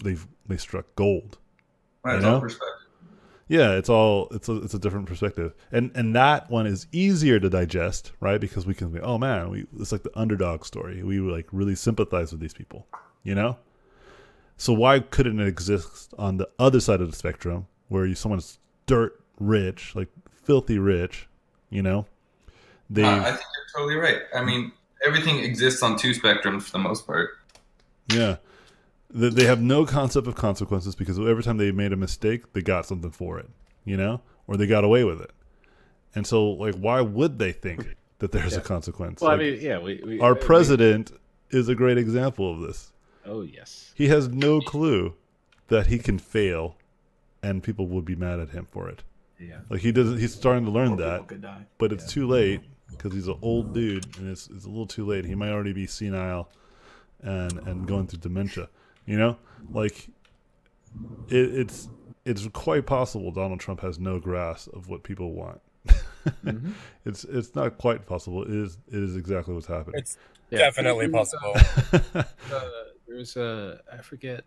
they struck gold. Right, You it's all know? perspective. Yeah, it's a different perspective, and that one is easier to digest, right? Because we can be, oh man, it's like the underdog story. We like really sympathize with these people, you know. So why couldn't it exist on the other side of the spectrum, where someone's dirt rich, like filthy rich, you know? I think you're totally right. I mean, everything exists on two spectrums for the most part. Yeah. They have no concept of consequences because every time they made a mistake, they got something for it, you know, or they got away with it. And so, like, why would they think that there's a consequence? Well, Like, I mean, yeah, we our president is a great example of this. Oh yes. He has no clue that he can fail, and people would be mad at him for it. Yeah. Like he doesn't. He's starting to learn Or that, people could die. but it's too late because he's an old dude, and it's a little too late. He might already be senile, and going through dementia. You know, like it's quite possible Donald Trump has no grasp of what people want. Mm-hmm. It's not quite possible. It is exactly what's happening. It's definitely possible. There's a I forget,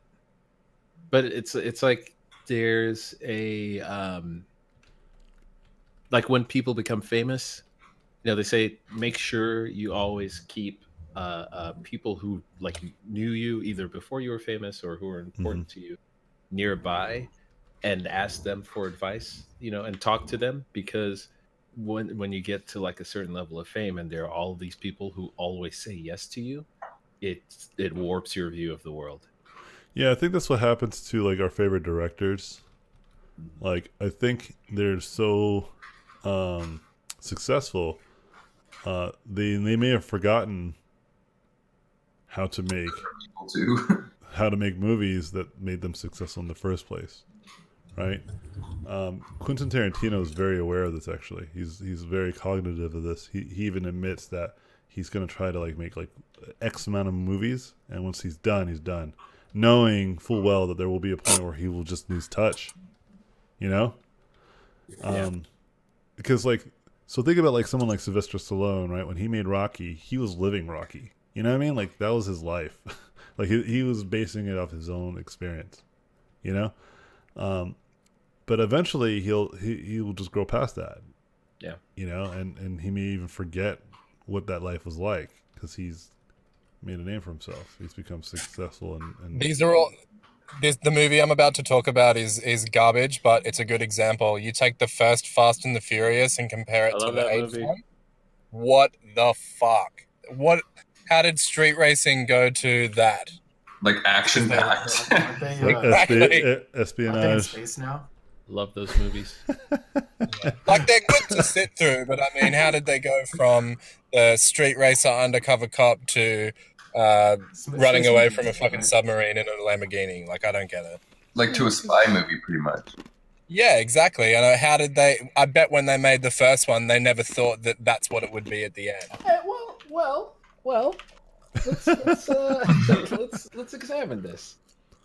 but it's like there's a like when people become famous, you know, they say make sure you always keep people who like knew you either before you were famous or who were important to you nearby, and ask them for advice, you know, and talk to them, because when you get to like a certain level of fame and there are all these people who always say yes to you, it warps your view of the world. Yeah, I think that's what happens to like our favorite directors. Like I think they're so successful, they may have forgotten how to make People too. how to make movies that made them successful in the first place, right? Quentin Tarantino is very aware of this. Actually, he's very cognitive of this. He even admits that he's going to try to like make like X amount of movies, and once he's done, knowing full well that there will be a point where he will just lose touch, you know. Because like, so think about like someone like Sylvester Stallone, right? When he made Rocky, he was living Rocky. You know what I mean? Like that was his life. Like he was basing it off his own experience, you know. But eventually he will just grow past that. Yeah. You know, and he may even forget what that life was like because he's made a name for himself. He's become successful and These are all. The movie I'm about to talk about is garbage, but it's a good example. You take the first Fast and the Furious and compare it I to love the that eighth movie. one. What the fuck? How did street racing go to that? Like action packed. Aren't they, Exactly. aren't they in espionage. space now? Love those movies. Like they're good to sit through, but I mean, how did they go from the street racer undercover cop to running away from a fucking submarine in a Lamborghini? Like, I don't get it. Like to a spy movie, pretty much. Yeah, exactly. And how did they? I bet when they made the first one, they never thought that that's what it would be at the end. Well. Let's examine this,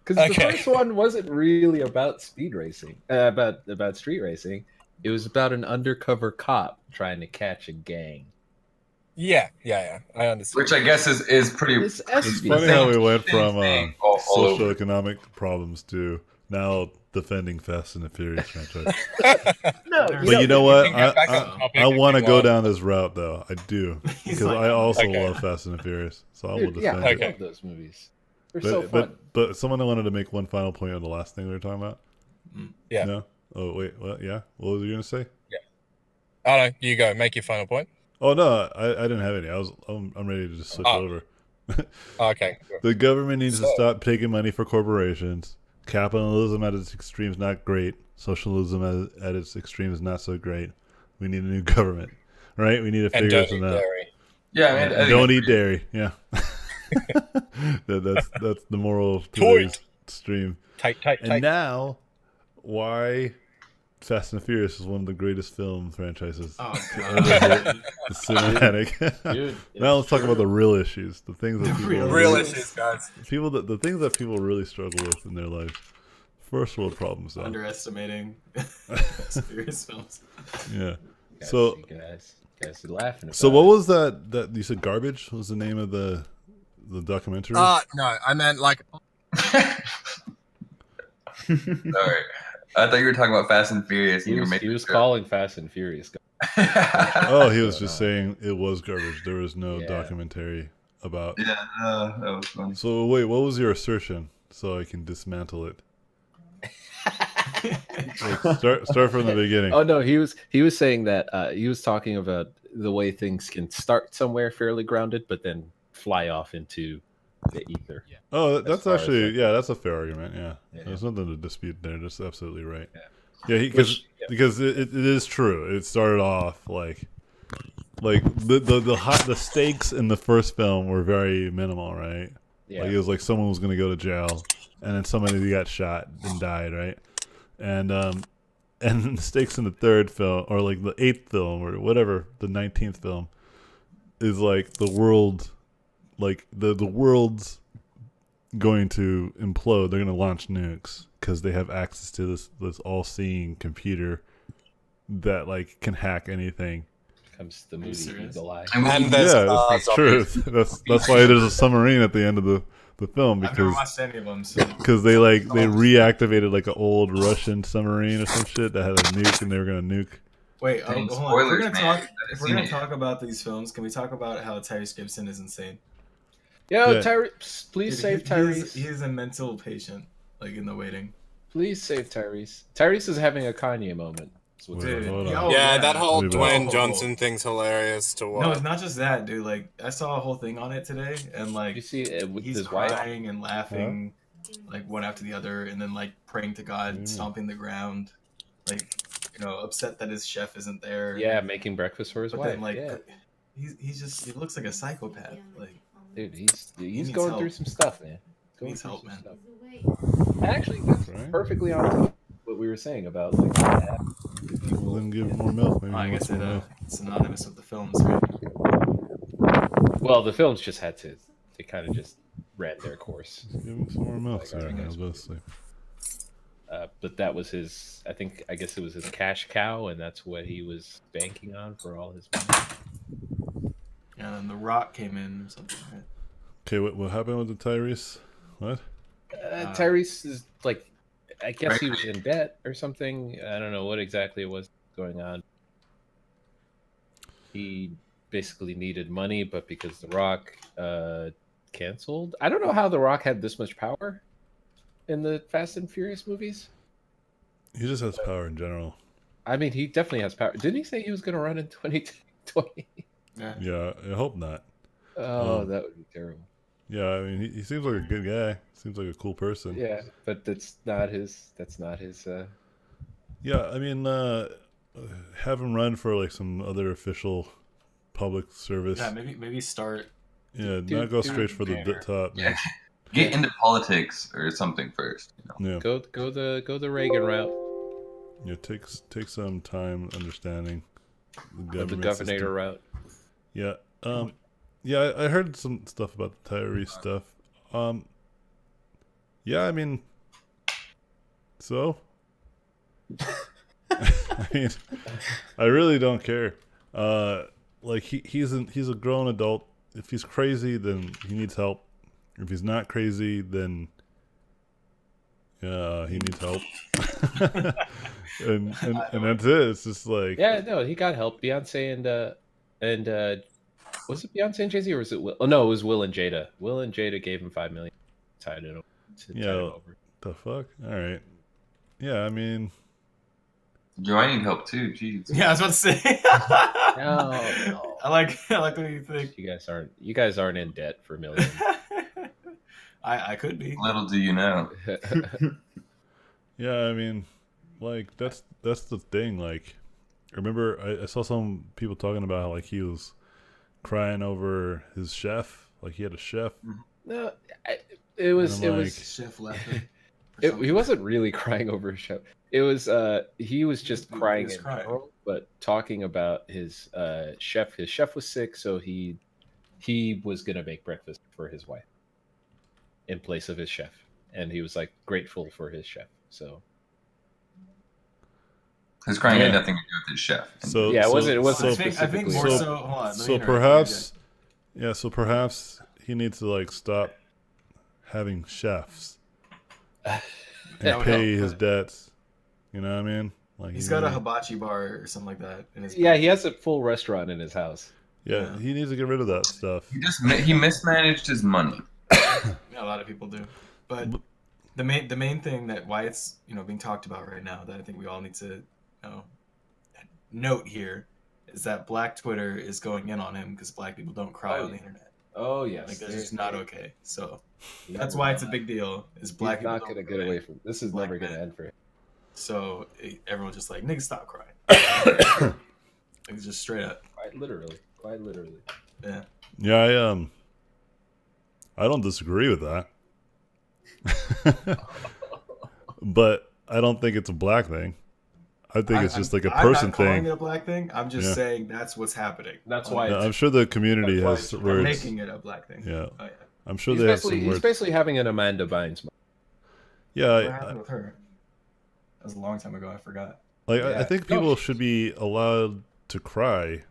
because the first one wasn't really about speed racing, about street racing. It was about an undercover cop trying to catch a gang. Yeah. I understand. Which I guess is pretty. It's It's espionage. funny how we went from thing all over. socioeconomic problems to now defending Fast and the Furious franchise. No, But you know what? can get back on topic I if want to you go want. down this route, though. I do. He's Because like, I also Okay. love Fast and the Furious. So I will Dude, yeah, defend I it. love those movies. They're so fun. But someone wanted to make one final point on the last thing we were talking about? Yeah. No? Oh, wait. What? Yeah? What was you going to say? Oh no, you go. Make your final point. Oh no, I didn't have any. I'm ready to just switch Oh. over. Okay. The government needs to So- stop taking money for corporations. Capitalism at its extreme is not great. Socialism at its extreme is not so great. We need a new government, right? We need to And figure don't eat something out. dairy. Yeah, I mean, I And think don't it's eat dairy. Yeah, that's the moral of Toys. today's stream. Tight. And now, why Fast and Furious is one of the greatest film franchises Oh to god. ever hit the cinematic. Dude, Now let's talk about the real issues, the things that people real Real really, issues, guys. the things that people really struggle with in their life. First world problems, though. Underestimating Fast and Furious films. Yeah. Guys, So, you guys are laughing. so about what it. was that you said? Garbage was the name of the documentary. No, I meant like Sorry. I thought you were talking about Fast and Furious. And He was calling Fast and Furious. Oh, he was just saying it was garbage. There was no Yeah. documentary about. Yeah, that was funny. So wait, what was your assertion? So I can dismantle it. Like, start from the beginning. Oh no, he was saying that he was talking about the way things can start somewhere fairly grounded, but then fly off into the ether. Oh, as that's far as actually like- that's a fair argument. Yeah, Yeah. there's nothing to dispute there. That's absolutely right. Yeah. Yeah, Which- because it is true. It started off like the stakes in the first film were very minimal, right? Yeah. Like it was like someone was gonna go to jail, and then somebody got shot and died, right? And the stakes in the third film, or like the 8th film, or whatever, the 19th film, is like the world, like the world's going to implode. They're going to launch nukes because they have access to this all-seeing computer that like can hack anything. Comes the Are you movie serious? Eagle Eye. And there's Yeah, it's true. That's why there's a submarine at the end of the film, I've never because watched any of them. So. they reactivated like an old Russian submarine or some shit that had a nuke, and they were gonna nuke. Wait, Dang, hold on. If we're spoilers, gonna man. talk. I've If we're seen gonna it. talk about these films, can we talk about how Tyrese Gibson is insane? Yo, Yeah. Tyrese, please Dude, save Tyrese. He is a mental patient, like in the waiting. Please save Tyrese. Tyrese is having a Kanye moment. That's what's Wait, going Dude, on. hold on. yo, yeah, that whole Leave it Dwayne out. Johnson thing's hilarious to No, watch. it's not just that, dude. Like I saw a whole thing on it today, and You like see it with he's his wife. crying and laughing, like one after the other, and then like praying to God, Mm. stomping the ground, like upset that his chef isn't there. Yeah, making breakfast for his but wife. then like yeah. he looks like a psychopath. Like Dude, he's needs going help. through some stuff, man. Going Needs through help, some man. stuff. Actually, that's Right. perfectly on top of what we were saying about like that. Well, then give more milk. Maybe I he guess wants more milk. it's synonymous with the films, right? Well, the films just had to. They kind of just ran their course. Give him some more milk. Like, Sorry, I I was about to say. But that was his. I guess it was his cash cow, and that's what he was banking on for all his money. Yeah, and The Rock came in or something, right? Okay, what happened with the Tyrese? What? Tyrese is like, I guess he was in debt or something. I don't know what exactly it was going on. He basically needed money, but because The Rock canceled, I don't know how The Rock had this much power in the Fast and Furious movies. He just has power in general. I mean, he definitely has power. Didn't he say he was going to run in 2020? Yeah. Yeah, I hope not. Oh, that would be terrible. Yeah, I mean, he seems like a good guy. Seems like a cool person. Yeah, but that's not his. That's not his. Yeah, I mean, have him run for like some other official public service. Yeah, maybe start. Yeah, Dude, not go dude, straight for the banner. top. Yeah. Man. Get into politics or something first. Yeah, Go the Reagan route. yeah. Take some time understanding the The government governor system. route. Yeah. Yeah, I heard some stuff about the Tyrese stuff. Yeah, I mean, so. I mean, I really don't care. Like he's a grown adult. If he's crazy, then he needs help. If he's not crazy, then he needs help. and that's it. It's just like Yeah, no, he got help. Beyonce and was it Beyonce and Jay-Z, or was it Will? Oh no, it was Will and Jada. Will and Jada gave him $5 million. Tied it over. Yeah. The fuck? All right. Yeah, I mean, Yo, I need help too. Jeez. Yeah, I was about to say. No. I like what you think. You guys aren't in debt for millions. I could be. Little do you know. Yeah, I mean, like that's the thing. Like, I remember I saw some people talking about how like he was crying over his chef. Like he had a chef. No, it was And I'm it like- was Chef left him. he wasn't really crying over his chef. It was he was just He crying was in crying. general, but talking about his chef. His chef was sick, so he was gonna make breakfast for his wife in place of his chef, and he was like grateful for his chef. So His crying Yeah. had nothing to do with his chef. So yeah, it so- wasn't so- I think more So- so. Hold on. let me So interrupt. perhaps, yeah. So perhaps he needs to like stop having chefs That and would pay help, his but- debts. You know what I mean? Like He's he got a needs- hibachi bar or something like that in his. yeah, he has a full restaurant in his house. Yeah, he needs to get rid of that stuff. He mismanaged his money. Yeah, a lot of people do. But the main thing that why it's being talked about right now that I think we all need to note here is that Black Twitter is going in on him because Black people don't cry Oh, on the yeah. internet. Oh yes, Like that's just not okay. So Never that's why it's a mind. big deal. Is He's Black people not don't gonna cry. get away from this. Is Black never gonna men. end for him. So everyone's just like, nigga, stop crying. It's just straight up. Quite literally. Yeah. Yeah, I don't disagree with that, but I don't think it's a black thing. I think it's just like a person I'm not calling thing. it a black thing. I'm just Yeah. saying that's what's happening. That's On why the Yeah, it's- I'm sure the community That's why has it's- We're words. making it a black thing. Yeah, Oh, yeah. I'm sure He's they have some basically, he's words. basically having an Amanda Bynes moment. Yeah, What happened with her? That was a long time ago. I forgot. I Yeah. think No, people she- should be allowed to cry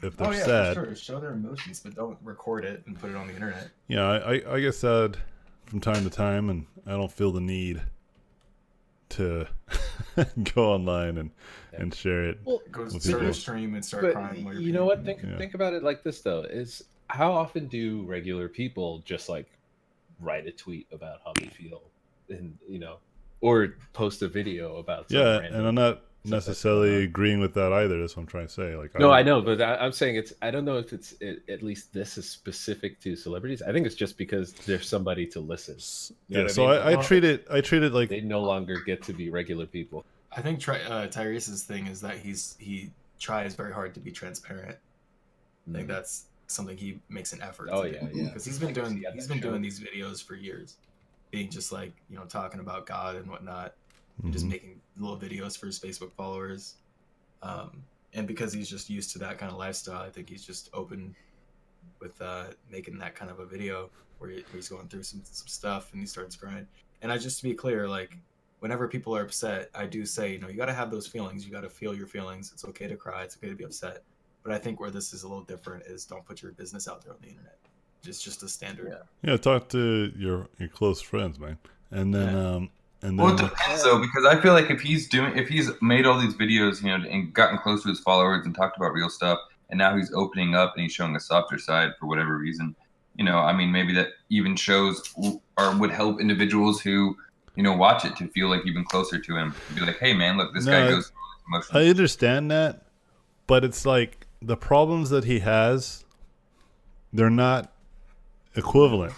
if they're Oh yeah, sad. for sure. Show their emotions, but don't record it and put it on the internet. Yeah, I get sad from time to time, and I don't feel the need to go online and share it. Well, Go With start people. a stream and start but crying. While you're you know what? peeing. Think about it like this though: is how often do regular people just like write a tweet about how they feel, and or post a video about some Yeah, random- and I'm not stuff that's necessarily going on. agreeing with that either. That's what I'm trying to say. Like, No, I know, but I'm saying I don't know if at least this is specific to celebrities. I think it's just because there's somebody to listen. You know Yeah, what I so mean? I treat it like They no longer get to be regular people. I think Tyrese's thing is that he tries very hard to be transparent. I think that's something he makes an effort. Oh, to yeah, do. yeah. Because he's been doing He had he's that been show. doing these videos for years, being just like talking about God and whatnot, and just Mhm. making little videos for his Facebook followers. And because he's just used to that kind of lifestyle, I think he's just open with making that kind of a video where he's going through some stuff and he starts crying. And just to be clear, like whenever people are upset, I do say, you got to have those feelings. You got to feel your feelings. It's okay to cry. It's okay to be upset. But I think where this is a little different is don't put your business out there on the internet. It's just a standard. Yeah. yeah, talk to your close friends, man, and then Yeah. and Well, it then depends though, because I feel like if he's made all these videos, and gotten close to his followers and talked about real stuff, and now he's opening up and he's showing a softer side for whatever reason, I mean, maybe that even shows or would help individuals who, watch it to feel like even closer to him. Be like, hey, man, look, this No, guy goes through all this emotion. I understand that, but it's like the problems that he has, they're not equivalent.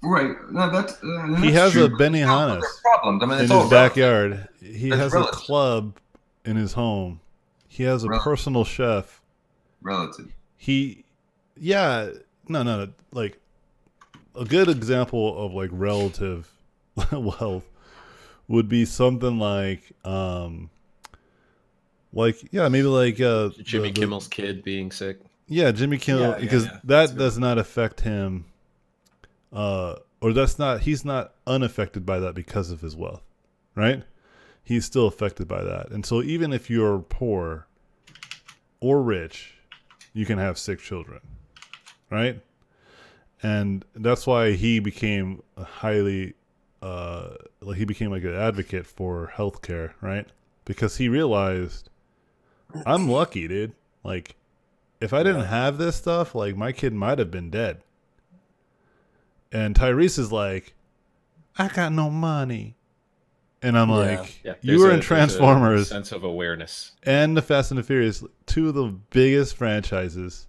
Right? No, that's He has true, a but it's not Benihana's their problems. I mean, in it's all his relative. backyard. He That's has relative. a club in his home. He has a Relative. personal chef. Relative. No, like a good example of like relative wealth would be something like maybe like Jimmy Kimmel's kid being sick. Yeah, Jimmy Kimmel, Yeah, because yeah. that That's does not affect him, or he's not unaffected by that because of his wealth, right? He's still affected by that. And so even if you're poor or rich, you can have sick children, right? And that's why he became he became like an advocate for healthcare, right? Because he realized, I'm lucky, dude. Like, if I didn't have this stuff, like my kid might have been dead. And Tyrese is like, I got no money. And I'm Yeah. like, Yeah, you were in there's a Transformers sense of awareness. and the Fast and the Furious, two of the biggest franchises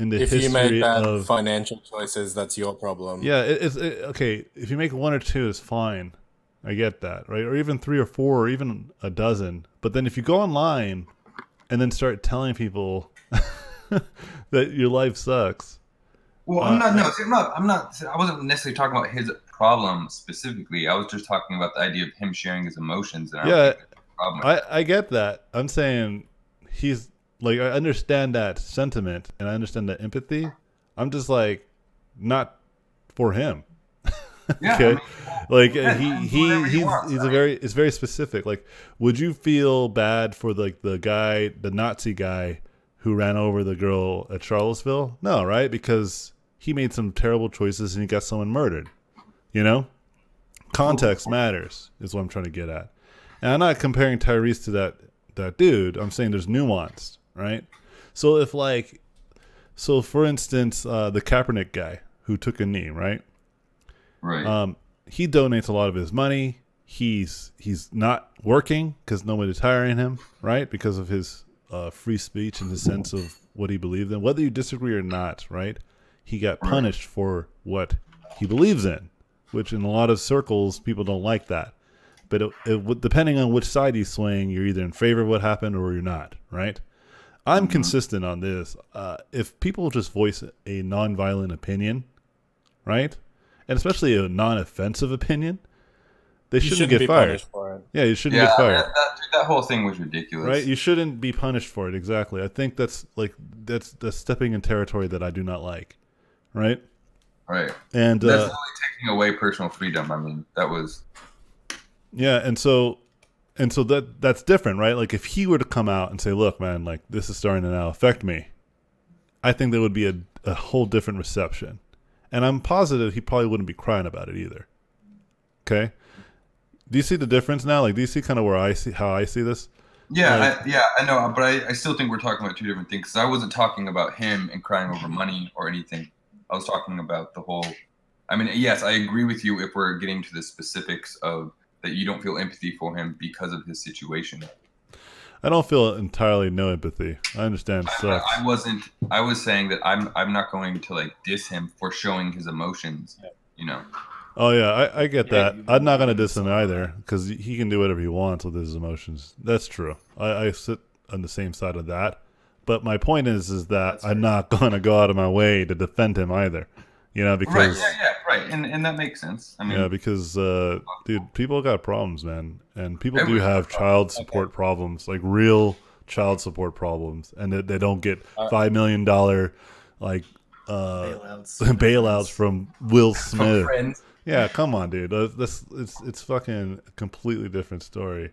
in the If you history made bad of. financial choices, that's your problem. Yeah, okay. If you make one or two, it's fine. I get that, right? Or even 3 or 4, or even a dozen. But then if you go online and then start telling people that your life sucks. Well, I'm not. No, see, I'm not. I wasn't necessarily talking about his problem specifically. I was just talking about the idea of him sharing his emotions. And I don't think there's a problem with that. I get that. I'm saying he's like, I understand that sentiment and I understand that empathy. I'm just like, not for him. Yeah, Okay. Like it's very specific. Like, would you feel bad for like the Nazi guy who ran over the girl at Charlottesville? No, right? Because he made some terrible choices and he got someone murdered. You know? Context matters is what I'm trying to get at. And I'm not comparing Tyrese to that dude. I'm saying there's nuance, right? So for instance, the Kaepernick guy who took a knee, right? Right. He donates a lot of his money. He's not working because nobody's hiring him, right? Because of his free speech and his sense of what he believed in. Whether you disagree or not, right? He got punished for what he believes in, which in a lot of circles, people don't like that. But depending on which side you swing, you're either in favor of what happened or you're not, right? I'm consistent on this. If people just voice a nonviolent opinion, right? And especially a non-offensive opinion, they shouldn't get fired. Punished for it. Yeah, you shouldn't get fired. That whole thing was ridiculous. Right? You shouldn't be punished for it. Exactly. I think that's stepping in territory that I do not like. Right? Right. And that's only taking away personal freedom. I mean, that was. Yeah, and so that's different, right? Like if he were to come out and say, "Look, man, like this is starting to now affect me," I think there would be a whole different reception. And I'm positive he probably wouldn't be crying about it either. Okay? Do you see the difference now? Like, do you see kind of how I see this? Yeah, I know, but I still think we're talking about two different things. Because I wasn't talking about him and crying over money or anything. I was talking about the whole. I mean, yes, I agree with you if we're getting to the specifics of that you don't feel empathy for him because of his situation. I don't feel entirely no empathy. I understand. I wasn't. I was saying that I'm not going to like diss him for showing his emotions. You know. Oh yeah, I get that. I'm not gonna diss him either because he can do whatever he wants with his emotions. That's true. I sit on the same side of that. But my point is that I'm not gonna go out of my way to defend him either. You know, because right, and that makes sense. I mean, yeah, because dude, people got problems, man, and people do have child support problems, like real child support problems, and they don't get $5 million like bailouts from Will Smith. Yeah, come on, dude. It's fucking a completely different story.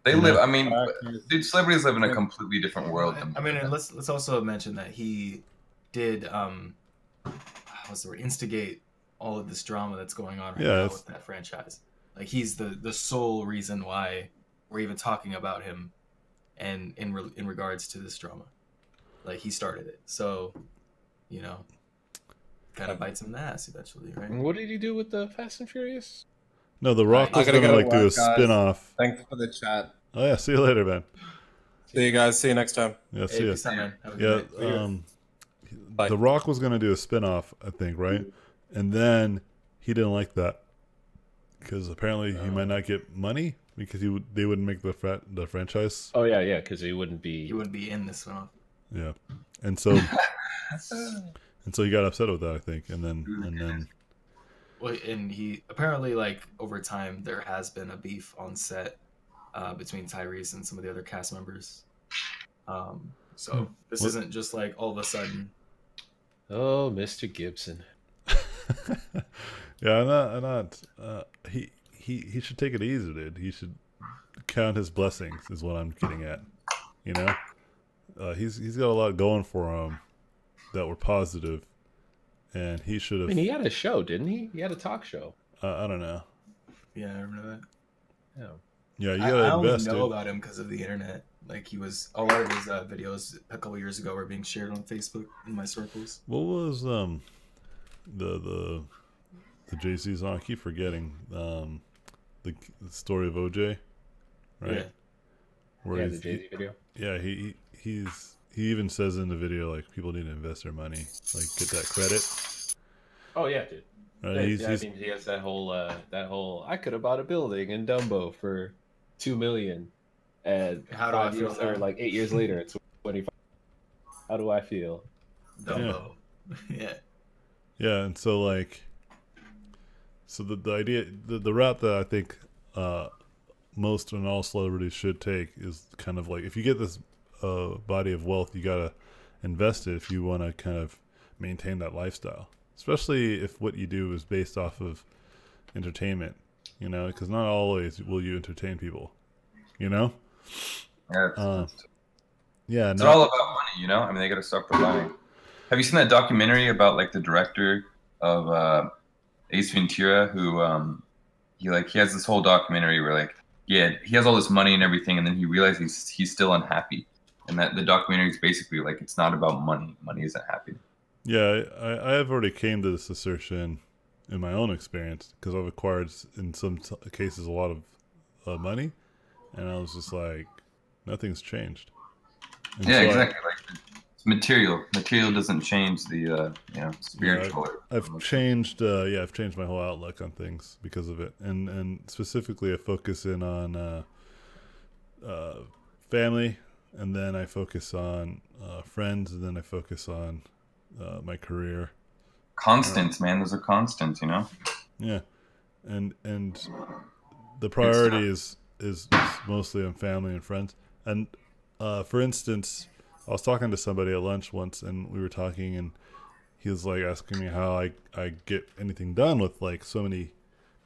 They live. I mean, dude, celebrities live in a completely different world. I mean, and let's also mention that he did what's the word? Instigate all of this drama that's going on right now with that franchise. Like he's the sole reason why we're even talking about him, and in regards to this drama, like he started it. So, you know, kind of bites him in the ass eventually, right? And what did he do with the Fast and Furious? No, The Rock was gonna like do a spin-off. Thanks for the chat. Oh yeah, see you later, man. See you guys. See you next time. Yeah, see you. Yeah. The Rock was gonna do a spin-off, I think, right? And then he didn't like that because apparently he might not get money because they wouldn't make the franchise. Oh yeah, because he wouldn't be in this one. Yeah, and so he got upset with that, I think, and then. Well, and he apparently, like, over time there has been a beef on set between Tyrese and some of the other cast members. So this isn't just like all of a sudden. Oh, Mr. Gibson. Yeah, I'm not. He should take it easy, dude. He should count his blessings. Is what I'm getting at. You know, he's got a lot going for him that were positive, and he should have. I mean, he had a show, didn't he? He had a talk show. I don't know. Yeah, I remember that. Yeah. Yeah, you gotta I invest. only know about him because of the internet. Like a lot of his videos a couple years ago were being shared on Facebook in my circles. What was the Jay-Z song? I keep forgetting. the story of OJ, right? Yeah. Where Yeah, he's, the Jay-Z video. yeah, he even says in the video like people need to invest their money, like get that credit. Oh yeah, dude. Right? I mean, he has that whole I could have bought a building in Dumbo for $2 million, and How do I 5 feel years or now? like 8 years later, it's 25. How do I feel? Dumbo. Yeah. Yeah, and so like, so the idea, the route that I think most and all celebrities should take is kind of like, if you get this body of wealth, you gotta invest it if you want to kind of maintain that lifestyle, especially if what you do is based off of entertainment, you know, because not always will you entertain people, you know. Yeah, Yeah, it's no, all about money, you know. I mean, they got to start providing. Have you seen that documentary about like the director of Ace Ventura, who he has this whole documentary where like he has all this money and everything, and then he realizes he's still unhappy, and that the documentary is basically like it's not about money. Money isn't happy. yeah, I have already came to this assertion in my own experience because I've acquired in some cases a lot of money, and I was just like, nothing's changed. And Yeah, so exactly. Like it's material. Material doesn't change the spiritual. I've changed. I've changed my whole outlook on things because of it, and specifically, I focus in on family, and then I focus on friends, and then I focus on my career. Constants, man. Those are constants, you know. Yeah, and the priority is mostly on family and friends. And for instance, I was talking to somebody at lunch once, and we were talking, and he was like asking me how I get anything done with like so many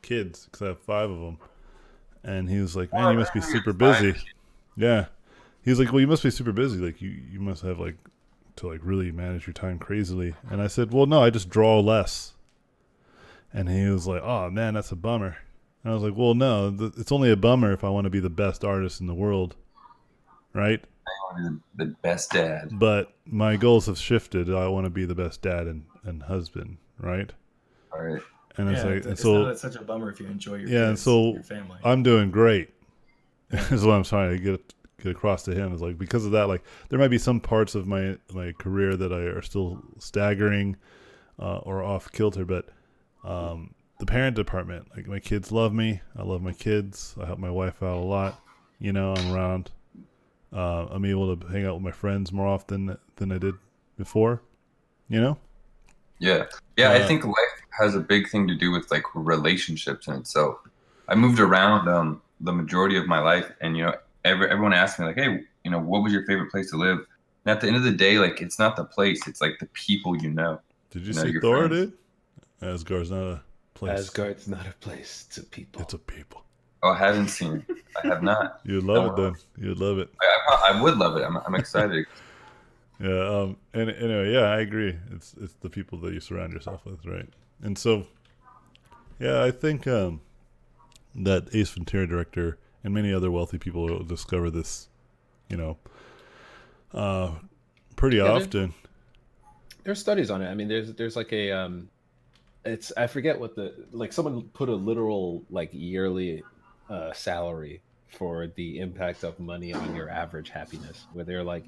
kids, because I have 5 of them. And he was like, man, you must be super busy. Yeah, he was like, well, you must be super busy. Like you must have like to like really manage your time crazily. And I said, well, no, I just draw less. And he was like, oh man, that's a bummer. And I was like, well, no, it's only a bummer if I want to be the best artist in the world, right? I want to be the best dad. But my goals have shifted. I want to be the best dad and husband, right? All right. And Yeah, it's like, it's and so not such a bummer if you enjoy your yeah, and kids, so your family. I'm doing great. Is what I'm trying to get across to him. Is like, because of that, like there might be some parts of my career that are still staggering or off kilter, but the parent department, like my kids love me. I love my kids. I help my wife out a lot. You know, I'm around. I'm able to hang out with my friends more often than I did before. You know? Yeah. Yeah, I think life has a big thing to do with like relationships in itself. I moved around the majority of my life, and you know, everyone asked me like, hey, you know, what was your favorite place to live? And at the end of the day, like it's not the place, it's like the people you know. Did you You know, see your Thor, friends. dude? Asgard's not a place. Asgard's not a place to people. It's a people. Oh, I haven't seen it. I have not. You'd love it then. You'd love it. I would love it. I'm excited. Yeah. And anyway, yeah, I agree. It's the people that you surround yourself with, right? And so, yeah, I think that Ace Ventura director and many other wealthy people will discover this, you know, pretty often. There's studies on it. I mean, there's like a it's I forget what someone put a literal like yearly salary for the impact of money on your average happiness, where they're like,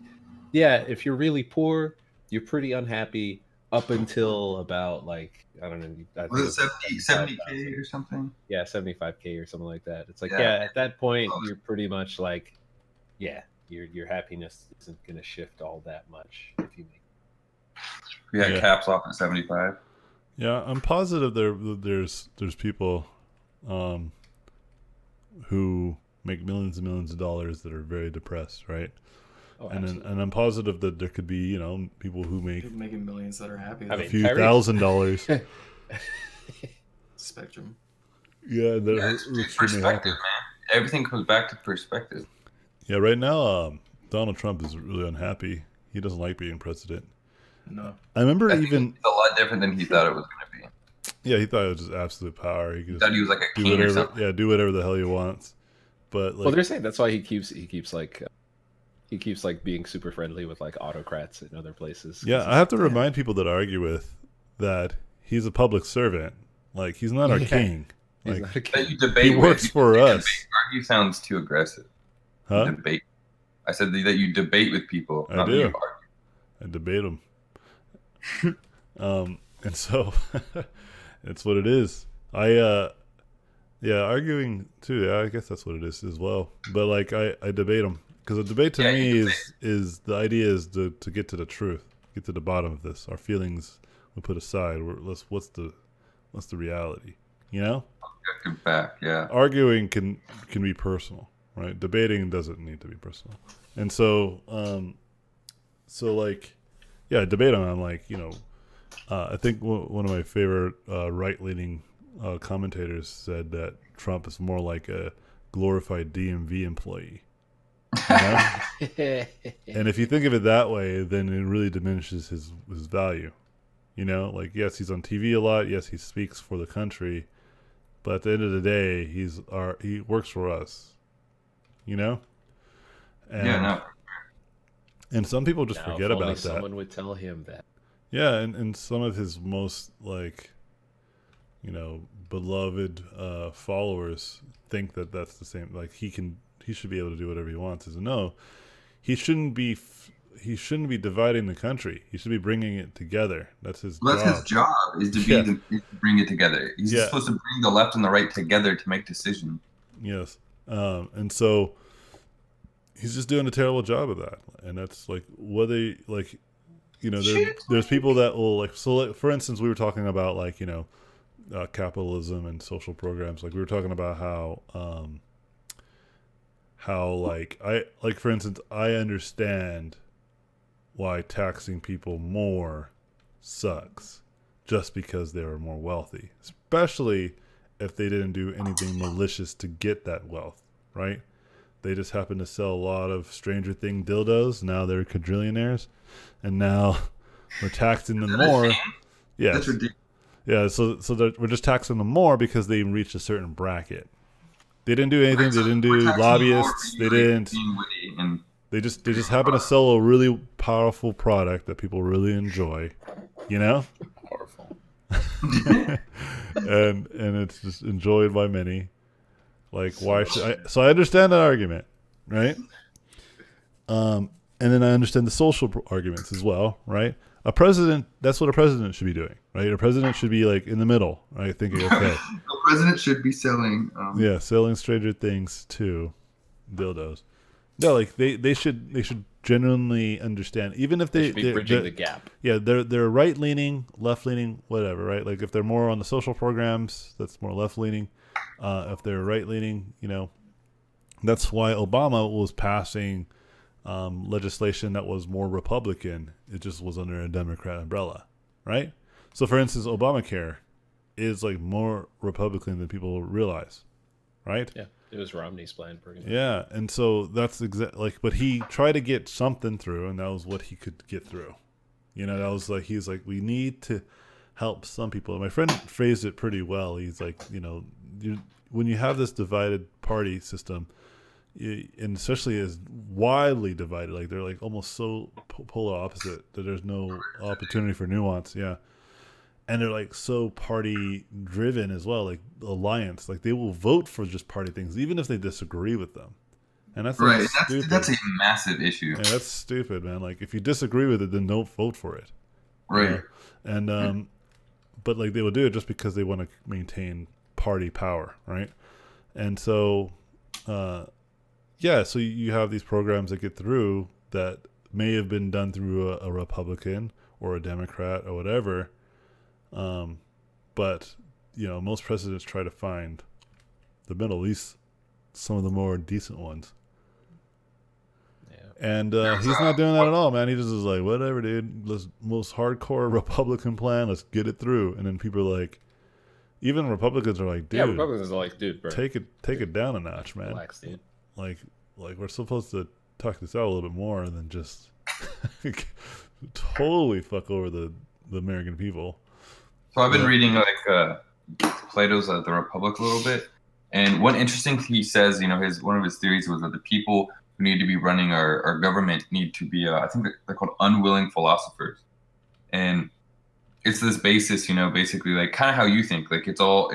yeah, if you're really poor, you're pretty unhappy up until about like, I don't know, I think Was it it's 70K or something? Yeah, 75K or something like that. It's like, Yeah. yeah, at that point you're pretty much like, yeah, your happiness isn't gonna shift all that much if you make. We had Yeah. caps off at 75. Yeah, I'm positive there's people who make millions and millions of dollars that are very depressed, right? Oh, And I'm positive that there could be, you know, people who make People making millions that are happy. I a mean, few Tyrese. $1,000. Spectrum. Yeah, that Yeah, are it's extremely perspective, happy. man. Everything comes back to perspective. Yeah, right now, Donald Trump is really unhappy. He doesn't like being president. No. I remember I think even, it's a lot different than he thought it was going to be. yeah, he thought it was just absolute power. He could He just thought he was like a do king or whatever, something. yeah, do whatever the hell he wants. But Well, like, they're saying that's why he keeps like being super friendly with like autocrats in other places. yeah, I have to remind people that I argue with that he's a public servant. Like, he's not our Yeah. king. He's Like, not a That king. you debate he works with. for us. Argue sounds too aggressive. Huh? Debate. I said that you debate with people. I not that do. you argue. I debate them. And so it's what it is. Yeah, arguing too. Yeah, I guess that's what it is as well. But like, I debate them because a debate to Yeah, me you is the idea is to get to the truth, get to the bottom of this. Our feelings we put aside. What's the reality? You know, Objective back. Yeah. arguing can be personal, right? Debating doesn't need to be personal. And so like, yeah, I debate on. I'm like, I think one of my favorite right-leaning commentators said that Trump is more like a glorified DMV employee. You know? And if you think of it that way, then it really diminishes his value. Like, yes, he's on TV a lot. Yes, he speaks for the country. But at the end of the day, he works for us. And, Yeah. No. And some people just Now, forget if only about that. someone would tell him that. Yeah, and some of his most beloved followers think that that's the same. Like he should be able to do whatever he wants. No, he shouldn't be dividing the country. He should be bringing it together. That's his job. That's his job is to bring it together. He's supposed to bring the left and the right together to make decisions. Yes, and so he's just doing a terrible job of that. And that's like whether like. There's people that will like. So, like, for instance, we were talking about like capitalism and social programs. Like we were talking about how like for instance, I understand why taxing people more sucks, just because they are more wealthy, especially if they didn't do anything malicious to get that wealth, right? They just happen to sell a lot of Stranger Thing dildos. Now they're quadrillionaires, and now we're taxing them more. Yeah, That's ridiculous. Yeah, so we're just taxing them more because they reached a certain bracket. They didn't do anything. They didn't do lobbyists. They didn't. They just happen to sell a really powerful product that people really enjoy. Powerful. and it's just enjoyed by many. Like, why should I? So I understand that argument, right? And then I understand the social arguments as well, right? A president, that's what a president should be doing, right? A president should be like in the middle, right? Thinking, okay. The president should be selling. Selling Stranger Things to dildos. No, like they should genuinely understand, even if They should be bridging the gap. Yeah, they're right leaning, left leaning, whatever, right? Like if they're more on the social programs, that's more left leaning. If they're right leaning, that's why Obama was passing legislation that was more Republican. It just was under a Democrat umbrella, right? So, for instance, Obamacare is like more Republican than people realize, right? Yeah, it was Romney's plan, pretty much. Yeah, and so that's but he tried to get something through, and that was what he could get through. That was like he's like, we need to help some people. My friend phrased it pretty well. He's like, when you have this divided party system, and especially as widely divided, like they're like almost so polar opposite that there's no opportunity for nuance. Yeah. And they're like so party driven as well, like alliance, like they will vote for just party things, even if they disagree with them. And that's right. Stupid. That's a massive issue. Yeah, that's stupid, man. Like if you disagree with it, then don't vote for it. Right. And but like they will do it just because they want to maintain party power, right? And so so you have these programs that get through that may have been done through a Republican or a Democrat or whatever, but most presidents try to find the middle, at least some of the more decent ones. And he's not doing that at all, man. He just is like, whatever, dude. Most hardcore Republican plan. Let's get it through. And then people are like, even Republicans are like, dude. Yeah, Republicans are like, dude, bro. Take it down a notch, man. Relax, dude. Like we're supposed to talk this out a little bit more than just totally fuck over the American people. So I've been reading like Plato's The Republic a little bit, and one interesting thing he says, one of his theories was that the people who need to be running our government need to be, I think they're called unwilling philosophers. And it's this basis, basically like kind of how you think. Like it's all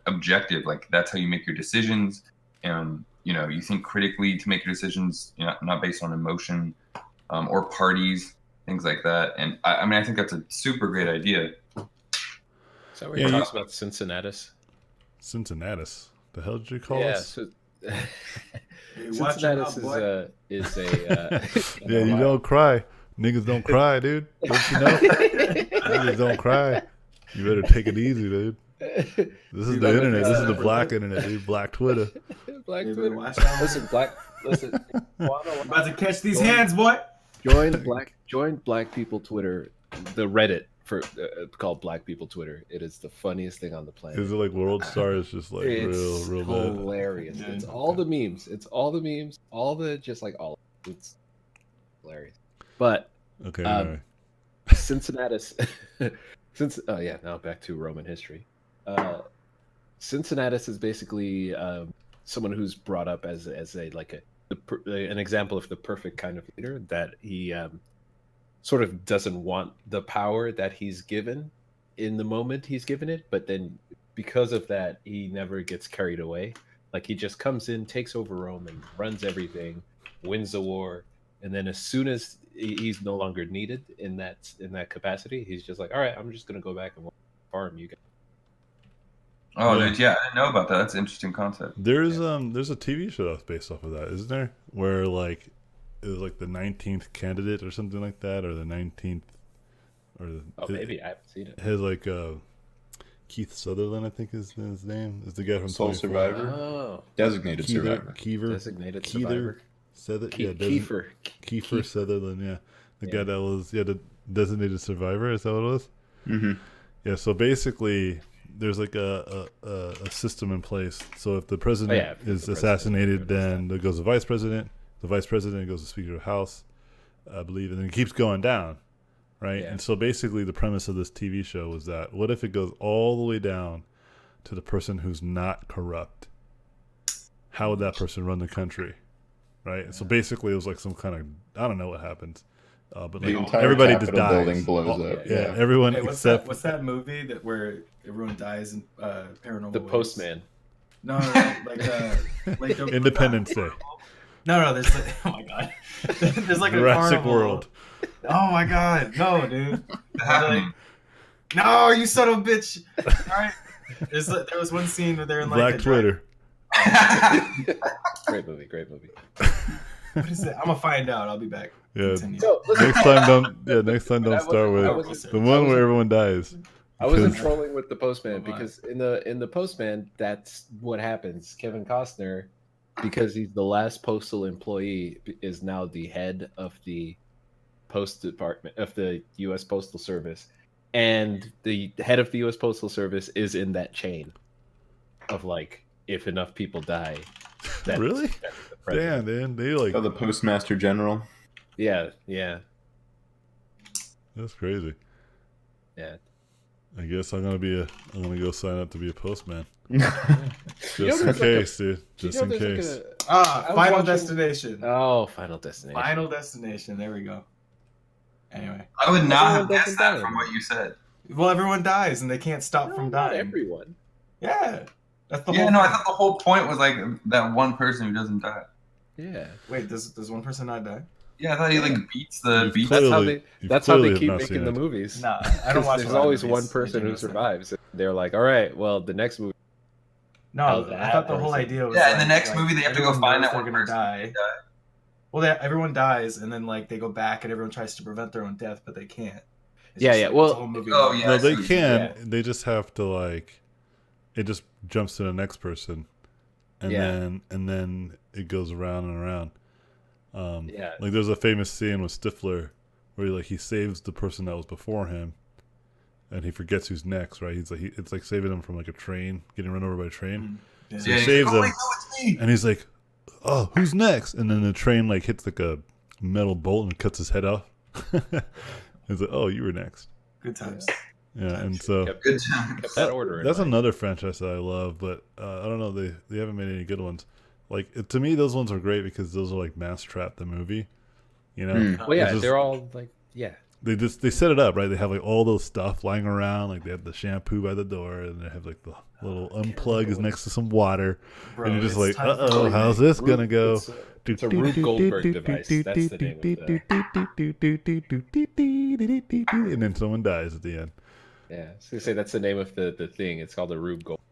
objective. Like that's how you make your decisions, and you think critically to make your decisions, not based on emotion, or parties, things like that. And I mean, I think that's a super great idea. So we talked about Cincinnatus. Cincinnatus. The hell did you call us? So, Cincinnatus is a yeah, you don't cry. Niggas don't cry, dude. Don't you know? Niggas don't cry. You better take it easy, dude. This is the internet. This is the black internet, dude. Black Twitter. Black Twitter. Listen. I'm about to catch these hands, boy. Join Black People Twitter, the Reddit for called Black People Twitter. It is the funniest thing on the planet. Is it like World Star? Is just like it's real hilarious. bad. It's all the memes. All the just like all. It's hilarious. But okay, anyway. Cincinnatus. Now back to Roman history. Cincinnatus is basically someone who's brought up as an example of the perfect kind of leader, that he sort of doesn't want the power that he's given in the moment he's given it, but then because of that, he never gets carried away. Like he just comes in, takes over Rome, and runs everything, wins the war, and then as soon as he's no longer needed in that capacity, he's just like, all right, I'm just gonna go back and farm you guys. Oh, dude, yeah, I didn't know about that. That's an interesting concept. There's a TV show that's based off of that, isn't there? Where like it was like the 19th candidate or something like that, or the 19th, maybe I haven't seen it. Has like Keith Sutherland, I think is his name. Is the guy from Soul 24. Survivor. Oh, Designated Survivor. Designated Survivor. Kiefer Sutherland, yeah. The guy that was the designated survivor, is that what it was? Mm-hmm. Yeah, so basically there's like a system in place. So if the president is assassinated, then there goes the vice president. The vice president goes to Speaker of the House, I believe, and then it keeps going down, right? Yeah. And so basically the premise of this TV show was that what if it goes all the way down to the person who's not corrupt? How would that person run the country? Right? So basically it was like some kind of, I don't know what happens. But The like, entire everybody just Capitol dies. building blows up. Yeah, everyone Hey, except what's that movie where everyone dies in paranormal The ways? Postman. No, like the Independence Day. No, there's like, oh my god, there's like Jurassic a carnival. World. Oh my god, no, dude. Like, no, you son of a bitch. All right, there was one scene where they're in like Black Twitter. Great movie. What is it? I'm gonna find out. I'll be back. Yeah. Continue. So listen, Next time don't start with the one I wasn't- where everyone dies. I wasn't Because- trolling with the Postman Oh, my. because in the Postman, that's what happens. Kevin Costner, because he's the last postal employee, is now the head of the post department of the U.S. Postal Service, and the head of the U.S. Postal Service is in that chain of like, if enough people die. Really? that's the president. Damn, man, they like Oh, the Postmaster General. Yeah. that's crazy. Yeah. I guess I'm gonna go sign up to be a postman. You know, Just in there's like case, dude. Just in there's like case. I was Final watching- Destination. Oh, Final Destination. Final Destination. There we go. Anyway, I would not have Everyone guessed doesn't that die. from what you said. well, everyone dies and they can't stop No, from not dying. everyone. Yeah, that's the Yeah, whole. no, I thing. thought the whole point was like that one person who doesn't die. Yeah. Wait, does one person not die? Yeah, I thought he like beats the You've beats. That's how Clearly- they. That's how clearly they have keep not making seen the it. movies. Nah, I don't watch. There's a lot of always movies, one person who continuously. survives. They're like, all right, well, the next movie. No, How's I that thought the whole person? idea was Yeah, in the like- next like, movie they have to go everyone find knows that they're one gonna person die. who died. Well, everyone dies, and then like they go back, and everyone tries to prevent their own death, but they can't. It's Yeah, just, yeah, like, well- it's a whole movie Oh, about- yeah. No, I they see what can. Yeah. They just have to like. It just jumps to the next person, and Yeah. then it goes around and around. Yeah. Like there's a famous scene with Stifler where he saves the person that was before him, and he forgets who's next. Right? He's like it's like saving him from like a train, getting run over by a train. Yeah. So Yeah, he he's saves like, oh, him, wait, no, it's me. and he's like, "Oh, who's next?" And then the train like hits like a metal bolt and cuts his head off. He's like, "Oh, you were next." Good times. Yeah, and so Kept- Good time. kept that order. in that's mind. another franchise that I love, but I don't know, they haven't made any good ones. Like to me, those ones are great because those are like Mousetrap the movie. You know, Hmm. Well, yeah, It's just- they're all like, yeah. they set it up right. They have like all those stuff lying around. Like they have the shampoo by the door, and they have like the little unplug is next to some water, Bro, and you're just it's like, time for oh, how's this gonna go? It's a Rube Goldberg device. That's the name of and then someone dies at the end. Yeah, I was gonna say that's the name of the thing. It's called the Rube Goldberg,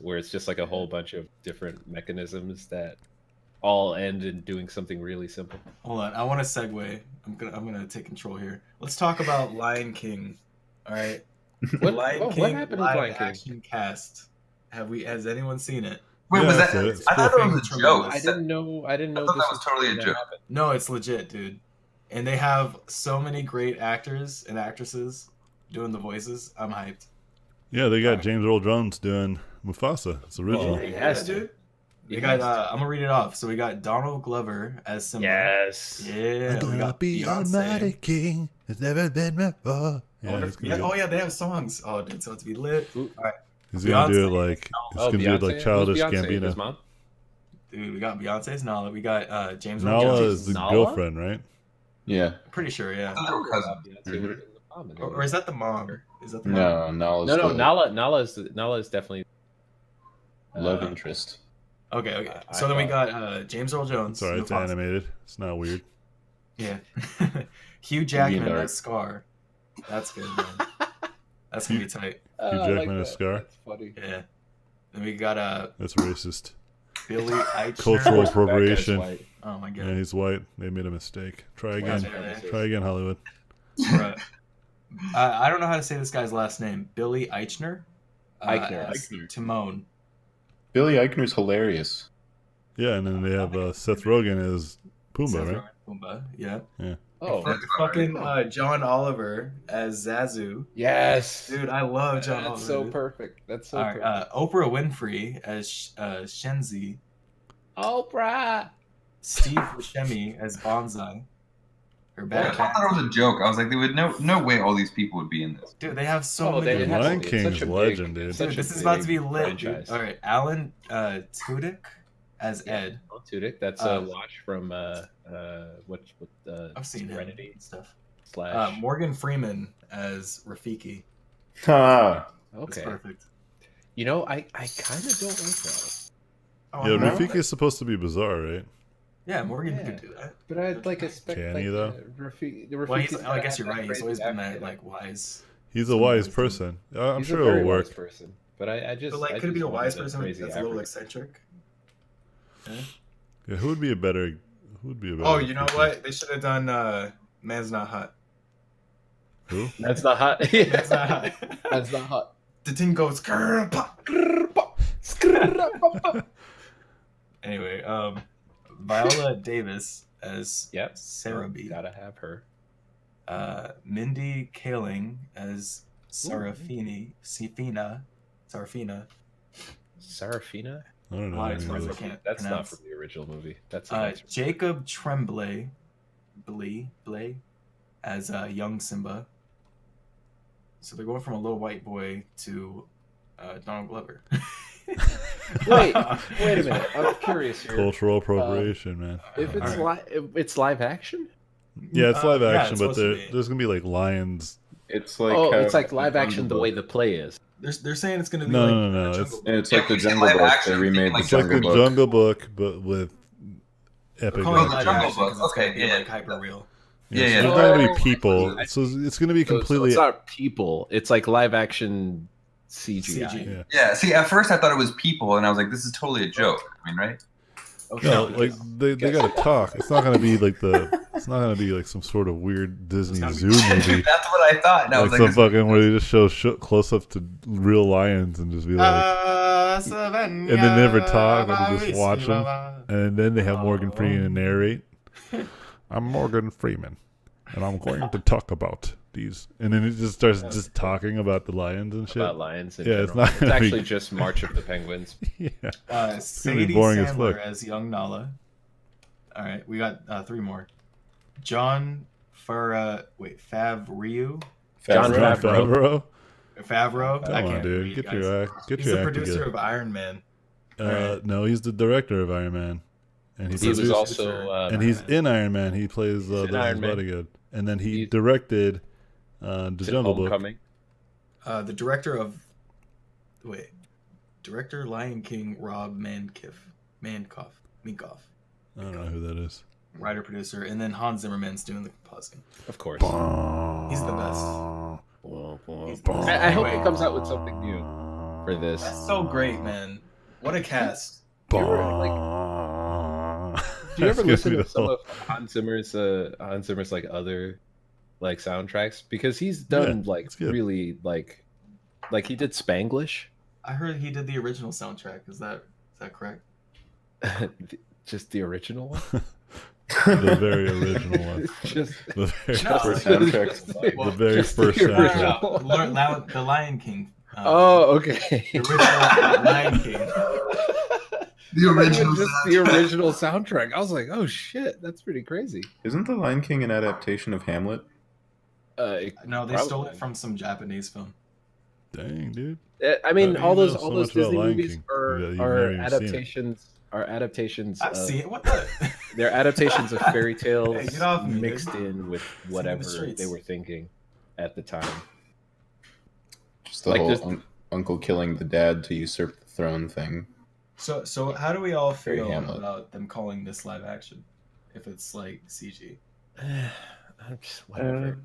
where it's just like a whole bunch of different mechanisms that all end in doing something really simple. Hold on, I want to segue. I'm gonna take control here. Let's talk about Lion King. All right, Lion King what happened with live Lion King? action cast. Has anyone seen it? Wait, Yeah, was that's that? it. It's I thought it was a perfect. joke. I didn't know. I didn't know thought this that was totally a gonna joke. happen. No, it's legit, dude. And they have so many great actors and actresses doing the voices. I'm hyped. Yeah, they got James Earl Jones doing Mufasa. It's original. He has to. dude. We got. I'm gonna read it off. So we got Donald Glover as Simba. Yes. Yeah. We got Beyonce. king. It's never been before. Yeah, it's gonna be- Oh yeah, they have songs. Oh, dude, so it's be lit. Ooh. All right, he's gonna do it Beyonce. like it's gonna be like childish Who's Beyonce? His Gambino. mom? dude. We got Beyonce's Nala. We got James Earl Nala Jones. is the Nala? girlfriend, right? Yeah. Pretty sure, yeah. I thought they were cousins. Beyonce would've been the mom in Or is that the mom? Is that the mom? No, Nala's No, the Nala is definitely love interest. Okay. I So then we thought- got James Earl Jones. Sorry, it's Mufasa. animated. It's not weird. Yeah. Hugh Jackman dark. as Scar. That's good, man. That's gonna be tight. Hugh Jackman as Scar. That's funny. Yeah. Then we got That's racist. Billy Eichner. Cultural That guy's appropriation. white. Oh my Yeah, god. he's white. They made a mistake. Try again. Yeah. Try again, Hollywood. Bruh. I don't know how to say this guy's last name. Billy Eichner. Eichner. As Timon. Billy Eichner's hilarious. Yeah, and then they have Seth Rogen as Pumbaa, Seth right? Rogen, Pumbaa, yeah. Oh, Fucking John Oliver as Zazu. yes. Dude, I love John That's Oliver. so dude. perfect. That's so All right, perfect. Oprah Winfrey as Shenzi. Oprah. Steve Buscemi as Bonsai. Or I bad thought it was a joke. I was like, they would no way all these people would be in this. Dude, they have so Oh, they many. did have Lion to be. It's King's such a legend, big- dude. such Dude, a this is about to be big lit, dude. franchise. All right, Alan Tudyk as Ed. Tudyk. That's a watch from I've seen him Serenity and stuff. / Morgan Freeman as Rafiki. Ha! That's Okay. perfect. You know, I kind of don't like that. Oh, Yeah, no? Rafiki is supposed to be bizarre, right? Yeah, Morgan Yeah. could do that. But I'd like expect Can like he, though? Rafiki's Well, I gotta guess you're have right. He's crazy always been accent. that like wise. He's a Some wise wisdom. person. I'm He's sure a very it'll work. wise person. But I just But like, I could it be just a wanted wise the person crazy that's a little African. eccentric? Yeah, who would be a better? Who would be a better? Oh, you know Rafiki? what? They should have done Man's Not Hot. Who? That's not hot. Man's Not Hot. That's not hot. The thing goes grrr, pop. Anyway, Viola Davis as Yep. Sarah B. Gotta have her. Mindy Kaling as Sarafina. Sarafina? I don't know. Why any it's of not those. can't That's not pronounce. from the original movie. That's a nice Jacob Tremblay as young Simba. So they're going from a little white boy to Donald Glover. Wait a minute. I'm curious here. Cultural appropriation, man. If it's Alright. it's live action? Yeah, it's live yeah, action, it's but supposed to be. there's gonna be like lions. It's like Oh, how it's like live action the Jungle way Book. the play is. They're saying it's going to be No, like no, no, Jungle it's- Book. And it's Yeah, like the we see Jungle live Book. action, They remade the like It's like the Jungle Book. Jungle Book, but with epic. They're calling it the live Jungle action Book. 'cause it's gonna Okay, be yeah. like hyper real. Yeah, Yeah, so yeah. there's not gonna Oh. be people, so it's gonna be completely. So it's not people. It's like live action CGI. CG. Yeah. Yeah. See, at first I thought it was people, and I was like, this is totally a joke. I mean, right? Okay. No, like they gotta talk. It's not gonna be like it's not gonna be like some sort of weird Disney It's zoo gotta be- movie. That's what I thought. And I Like was some like, fucking where they just show close up to real lions and just be like, And they never talk, and you just watch them. and then they have Morgan Freeman narrate. I'm Morgan Freeman, and I'm going to talk about these. And then it just starts just talking about the lions and shit. About lions in Yeah, it's general. not gonna be- actually just March of the Penguins. Yeah. gonna be Sadie boring as Sandler fuck. as young Nala. All right, we got 3 more. John Favreau. John Jon Favreau. Favreau. Come I on, can't dude. read, Get guys. your act He's the together. producer of Iron Man. No, he's the director of Iron Man, and He was produced- also and he's in Iron Man. He plays the in Iron Man. bodyguard. and then he directed the Jungle Book. Homecoming. The director Lion King, Rob Minkoff. I don't know who that is. Writer, producer, and then Hans Zimmerman's doing the compositing. Of course. He's the best. I hope he comes out with something new for this. That's so great, man. What a cast. Do you ever listen to some of Hans Zimmer's like other like soundtracks? Because he's done like really like he did Spanglish. I heard he did the original soundtrack. Is that correct? Just the original one? The very original one. Just the very first soundtrack. The very first soundtrack. The Lion King. Okay. The original Lion King. The original. Just the original soundtrack. I was like, oh shit, that's pretty crazy. Isn't The Lion King an adaptation of Hamlet? No, they stole it from some Japanese film. Dang, dude. I mean, all those so those much about Disney Lion movies King. are Yeah, you've never even seen it. are adaptations. I've seen it. What the? They're adaptations of fairy tales Hey, get off me, mixed dude. in with whatever they were thinking at the time. Just the whole uncle killing the dad to usurp the throne thing. So how do we all feel Hamlet. about them calling this live action? If it's like CG. Whatever.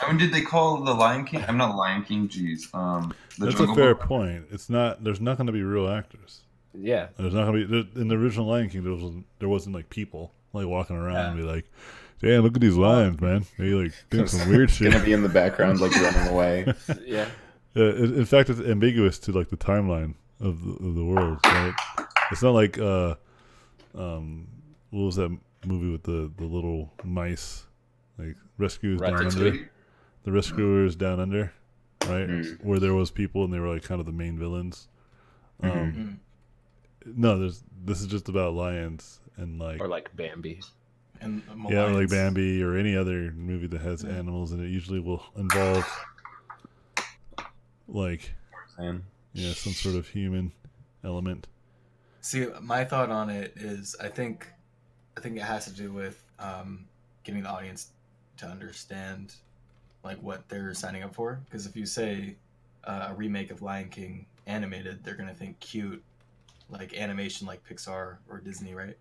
I mean, did they call the Lion King? I'm not Lion King. Jeez. That's a fair point. It's not. There's not going to be real actors. Yeah. There's not going to be in the original Lion King. There wasn't like people like walking around and be like, "Damn, look at these lions, man. They like doing some weird shit." Gonna be in the background like running away. Yeah. In fact, it's ambiguous to like the timeline of the world. Right? It's not like what was that movie with the little mice, like rescuers down under? The rescuers down under, right? Where there was people and they were like kind of the main villains. No, this is just about lions and like or like Bambi. And yeah, like Bambi or any other movie that has animals, and it usually will involve like some sort of human element. See, my thought on it is, I think it has to do with getting the audience to understand like what they're signing up for. Because if you say a remake of Lion King animated, they're gonna think cute, like animation, like Pixar or Disney, right?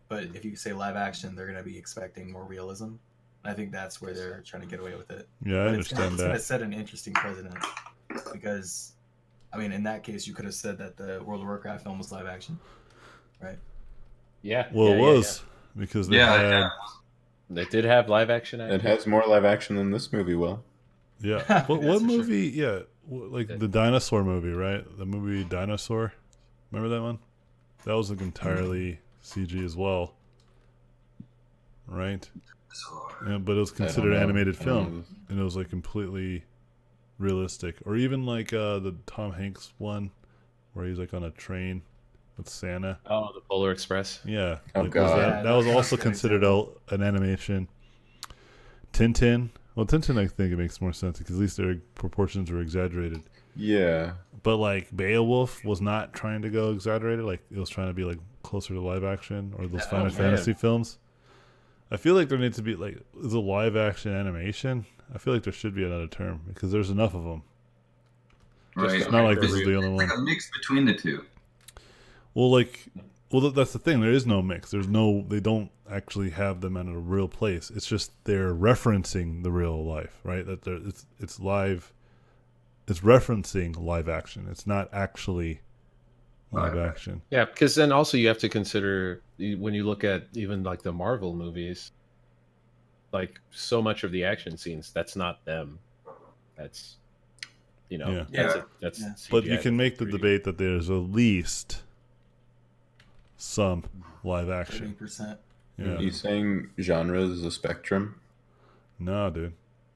But if you say live action, they're gonna be expecting more realism. And I think that's where they're trying to get away with it. Yeah, I understand it's that. gonna set an interesting precedent because. I mean, in that case, you could have said that the World of Warcraft film was live action, right? Yeah. Well, it was because they had. They did have live action. It has more live action than this movie will. Yeah. What movie? Sure. Yeah, like the dinosaur movie, right? The movie Dinosaur. Remember that one? That was like entirely CG as well, right? Yeah, but it was considered animated film, and it was like completely realistic. Or even like the Tom Hanks one where he's like on a train with Santa. Oh, the Polar Express. Yeah. Oh, like, God. That was also considered an animation. Tintin. Well, Tintin, I think it makes more sense because at least their proportions were exaggerated. Yeah. But like Beowulf was not trying to go exaggerated. Like it was trying to be like closer to live action or those Final Fantasy films. I feel like there needs to be like is a live action animation. I feel like there should be another term because there's enough of them. Right. It's not like this is the only one. Like a mix between the two. Well, that's the thing. There is no mix. They don't actually have them in a real place. It's just they're referencing the real life, right? That it's live. It's referencing live action. It's not actually live action. Yeah, because then also you have to consider when you look at even like the Marvel movies, like so much of the action scenes, that's not them. That's that's But you can make the debate that there's at least some live action. 30%. Yeah. Are you saying genre is a spectrum? No, dude.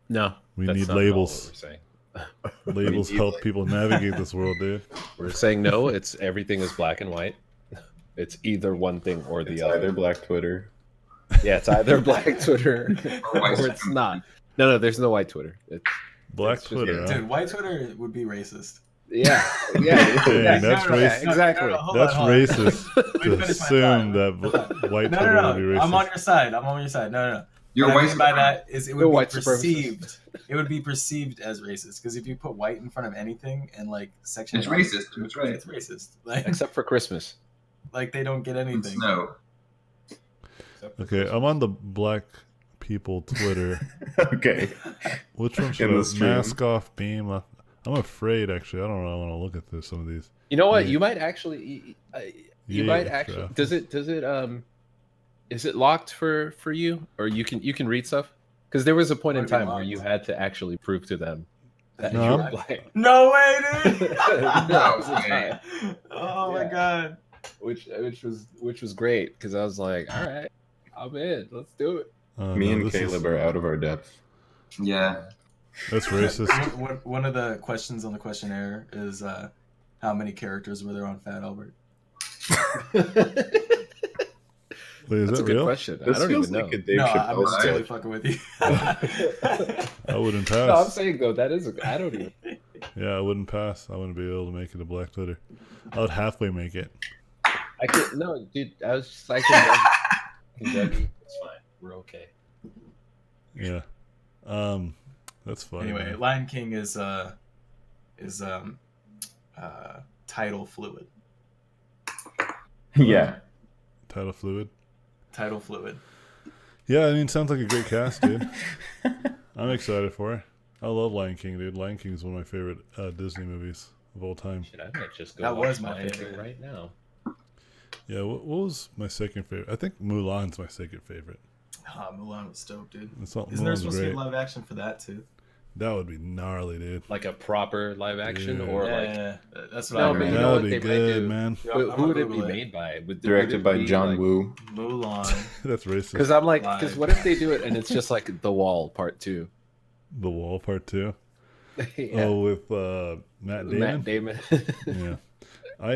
No, we that's need not labels. what we're saying. Labels help people navigate this world, dude. We're saying no. It's everything is black and white. It's either one thing or the other. Either Black Twitter. Yeah, it's either Black Twitter or it's not. No, there's no white Twitter. Black Twitter, huh? Dude, white Twitter would be racist. Yeah. Dang, that's racist. Exactly. That's racist to assume that white Twitter would be racist. I'm on your side. No. You're what I white. mean by that is it would You're be white perceived. supremacist. It would be perceived as racist because if you put white in front of anything and like section, It's racist. That's right. It's racist. Like, Except for Christmas. like they don't get And anything. snow. Okay, I'm on the black people Twitter. Okay. Which one should In the I stream. mask off beam? I'm afraid actually. I don't really want to look at some of these. You know what? Yeah. You might actually. You Yeah, might actually. yeah. Does it? Is it locked for you, or you can read stuff? Because there was a point in Might be time where locked. you had to actually prove to them that No, you were I'm- black. No way, dude. That was the time. Oh my Yeah. god. which was great because I was like, all right, I'm in. Let's do it. Me no, and this is- Caleb are out of our depth. Yeah. That's racist. One of the questions on the questionnaire is how many characters were there on Fat Albert? Wait, is That's that a good real? question. This I don't feels even know. like a Dave No, Chappelle I'm totally sketch. fucking with you. I wouldn't No, I'm pass. saying though that is. I don't even. Yeah, I wouldn't pass. I wouldn't be able to make it a black Twitter. I would halfway make it. I could no, dude. I was just like, Kentucky. It's fine. We're okay. Yeah. That's funny. Anyway, man. Lion King is title fluid. Yeah. Title fluid. Title fluid. Yeah, I mean, sounds like a great cast, dude. I'm excited for it. I love Lion King, dude. Lion King is one of my favorite Disney movies of all time. Shit, I might just go. That watch was my Lion favorite. King right now. Yeah, what was my second favorite? I think Mulan's my second favorite. Mulan was dope, dude. It's not, Isn't there Mulan's supposed to be great. live action for that too? That would be gnarly, dude. Like a proper live action, Yeah. or like. yeah, that's what No, I but heard. you That know would what be they might good, do? man. Yeah, Who I'm would it Google be made by? Directed by John Woo. Mulan. That's racist. Because I'm like, Live. because what if they do it and it's just like The Wall Part 2? The Wall Part 2. Yeah. Oh, with Matt Damon? Matt Damon. Yeah. I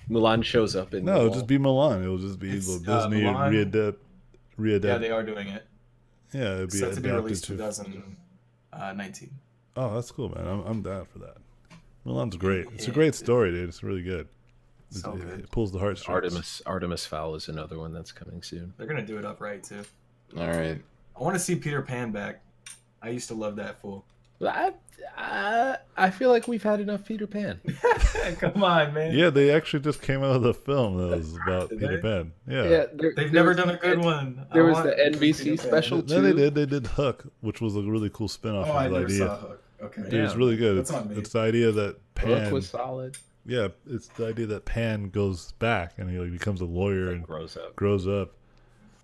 Mulan shows up in. no, The it'll Wall. just be Milan. It'll just be It's, the Disney Mulan. readapt. Yeah, they are doing it. Yeah, it'd be Set to be adapted released to. 2019. Oh, that's cool, man. I'm down for that. Milan's great. It's a great story, dude. It's really good. So it, good. it pulls the heartstrings. Artemis Fowl is another one that's coming soon. They're gonna do it upright too. All right. I want to see Peter Pan back. I used to love that fool. But I feel like we've had enough Peter Pan. Come on, man. Yeah, they actually just came out with a film that was about Did Peter they? Pan. Yeah. They've never done a good one. There I was want the NBC Peter Pan. special No, they too. did. They did Hook, which was a really cool spin-off Oh, I of the never idea. saw Hook. Okay. Dude, it's Yeah. really good. That's It's, on me. it's the idea that Pan. Hook was solid. Yeah, it's the idea that Pan goes back and he like becomes a lawyer and Grows up.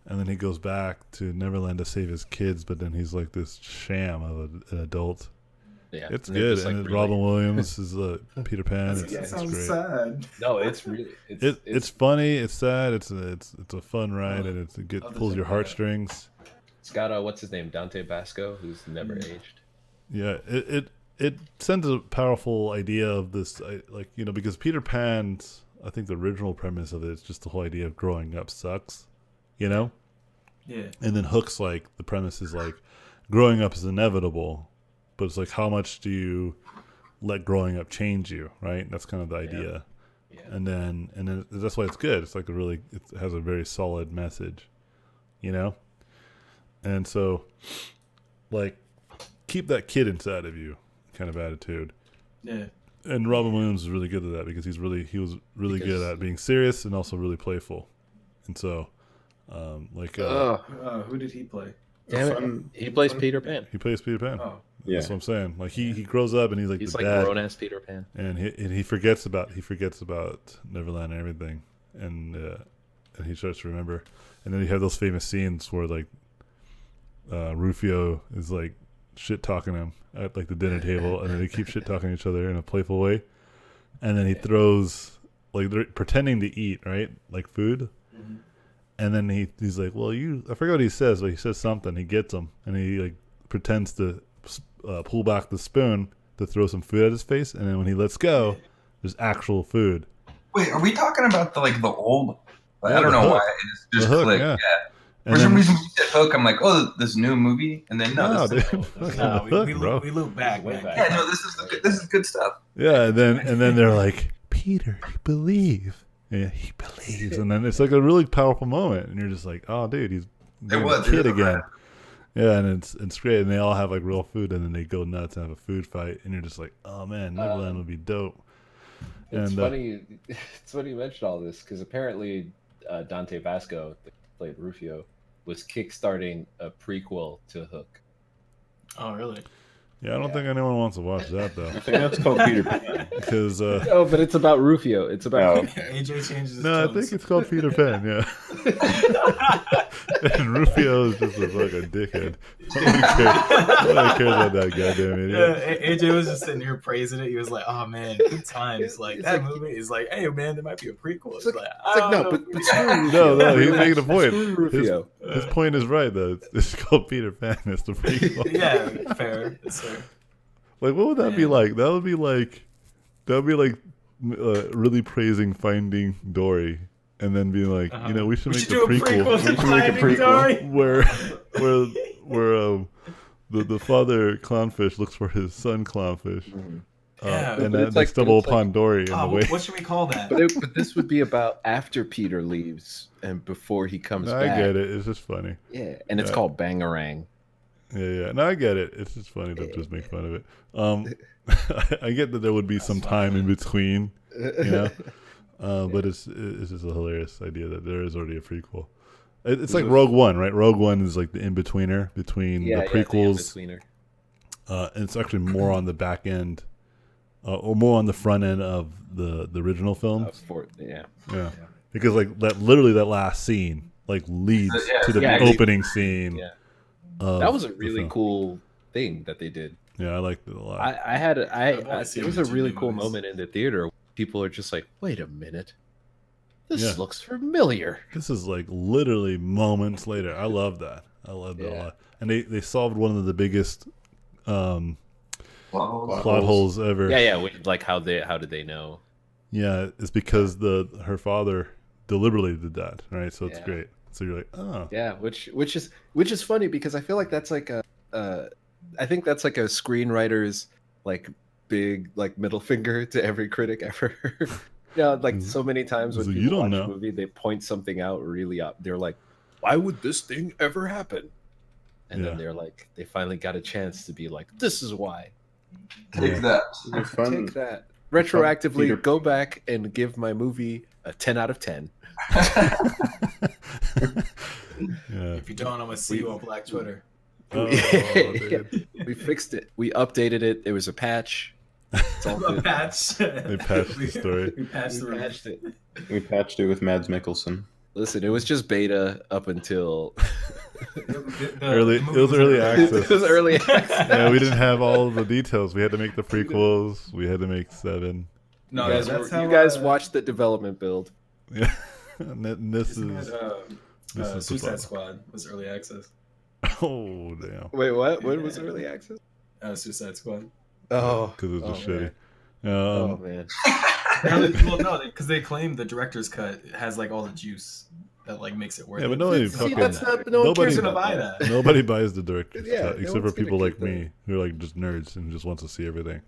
and then he goes back to Neverland to save his kids, but then he's like this sham of an adult. Yeah, It's and they're good, just, like, and really- Robin Williams is Peter Pan. That It's sounds great. sad. No, it's really It's funny. It's sad. It's a fun ride, and it I'll pulls your check that out. heartstrings. It's got what's his name, Dante Basco, who's never aged. Yeah, it sends a powerful idea of this, because Peter Pan's, I think the original premise of it is just the whole idea of growing up sucks, Yeah. and then Hook's like the premise is like growing up is inevitable, but it's like how much do you let growing up change you, right? That's kind of the idea, Yeah. and then that's why it's good. It's like it has a very solid message, and so like keep that kid inside of you kind of attitude. Yeah. And Robin Williams is really good at that because he was really good at being serious and also really playful. And so, Who did he play? Damn it. He plays Peter Pan. he plays Peter Pan. Oh. Yeah. That's what I'm saying. Like he grows up and he's like He's the like dad, grown ass Peter Pan. and he forgets about Neverland and everything, and he starts to remember. And then you have those famous scenes where like Rufio is like shit talking him at like the dinner table, and then they keep shit talking each other in a playful way, and then he throws like they're pretending to eat like food, and then he's like, well, I forget what he says, but he says something. He gets him, and he like pretends to pull back the spoon to throw some food at his face, and then when he lets go, there's actual food. Wait, are we talking about the old? Yeah, I don't the know Hook. why it just The Hook, clicked. yeah. For And some then- reason, when you said Hook, I'm like, oh, this new movie, and then no, No, this dude. is Look No, at the Hook, bro. we loop back. Way man. back. yeah, no, this is good stuff. Yeah, and then they're like, Peter, you believe. Yeah, he believes. And then it's like a really powerful moment. And you're just like, oh, dude, being a kid again. Yeah, and it's great, and they all have like real food, and then they go nuts and have a food fight, and you're just like, oh man, Neverland would be dope. It's funny. It's funny you mentioned all this because apparently Dante Vasco, that played Rufio, was kickstarting a prequel to Hook. Oh, really? Yeah, I don't think anyone wants to watch that though. I think that's called Peter Pan. Because No, but it's about Rufio. It's about AJ changes his no, I tones. think it's called Peter Pan. Yeah. And Rufio is just a fucking dickhead. Nobody cares about that goddamn idiot. Yeah, AJ was just sitting here praising it. He was like, "Oh man, good times!" Like that movie is like, "Hey man, there might be a prequel." It's like, no, but screw Rufio. No, he's making a point. Screw Rufio. His point is right though. It's called Peter Pan. It's the prequel. yeah, fair. It's fair. Like, what would that be like? That would be like really praising Finding Dory, and then being like, you know, we should make a prequel. We should make a prequel where the father clownfish looks for his son clownfish, and then they stumble upon Dory in the way. What should we call that? But this would be about after Peter leaves and before he comes back. I get it. It's just funny. Yeah, and it's called Bangarang. Yeah. No, I get it. It's just funny to just make fun of it. I get that there would be some time in between, you know, but it's just a hilarious idea that there is already a prequel. It's like Rogue One, right? Rogue One is like the in-betweener between the prequels. And it's actually more on the back end, or more on the front end of the original films. Yeah. Because like that last scene like leads to the opening scene. Yeah. That was a really cool thing that they did. Yeah, I liked it a lot. It was a really cool moment in the theater. People are just like, wait a minute. This looks familiar. This is like literally moments later. I love that. I love that a lot. And they solved one of the biggest plot holes ever. Yeah. Like how did they know? Yeah, it's because her father deliberately did that, right? So it's great. So you're like, oh. Yeah, which is funny because I feel like that's like I think that's like a screenwriter's like big like middle finger to every critic ever. Like so many times when people watch a movie, they point something out really up. They're like, why would this thing ever happen? And then they're like, they finally got a chance to be like, this is why. Take that. Take that. Retroactively, go back and give my movie a 10 out of 10. If you don't, I'm gonna see you on Black Twitter. We fixed it. We updated it. There was a patch. It's all good. A patch. They patched the story. We patched it. We patched it with Mads Mikkelsen. Listen, it was just beta up until it was early access. It was early access. Yeah, we didn't have all of the details. We had to make the prequels. We had to make 7. No, you guys watched the development build. Yeah, and this is Suicide Squad was early access. Oh damn! Wait, what? When was early access? Suicide Squad. Oh, because it was just shitty. Oh man. Well, no, because they claim the director's cut has like all the juice that like makes it worth it. Yeah, but nobody cares to buy that. Nobody buys the director's cut except no for people like that. me who are like just nerds and just wants to see everything.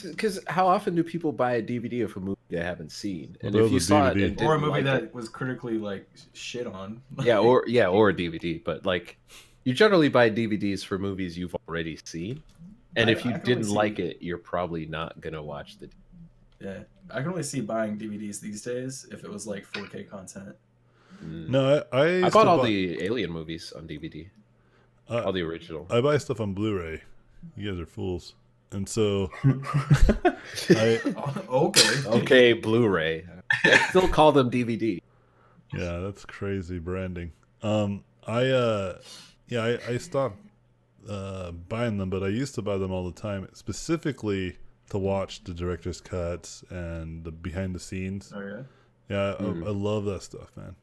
Because how often do people buy a DVD of a movie they haven't seen? And Well, if you saw it DVD. and Or a didn't movie like that was critically like shit on. or a DVD, but like you generally buy DVDs for movies you've already seen, and if you didn't like it, you're probably not gonna watch the. Yeah, I can only see buying DVDs these days if it was like 4K content. No, I bought all the Alien movies on DVD, all the original. I buy stuff on Blu-ray. You guys are fools, and so okay, Blu-ray. I still call them DVD. Yeah, that's crazy branding. I stopped buying them, but I used to buy them all the time, specifically to watch the director's cuts and the behind the scenes. Oh yeah. Yeah, I love that stuff, man.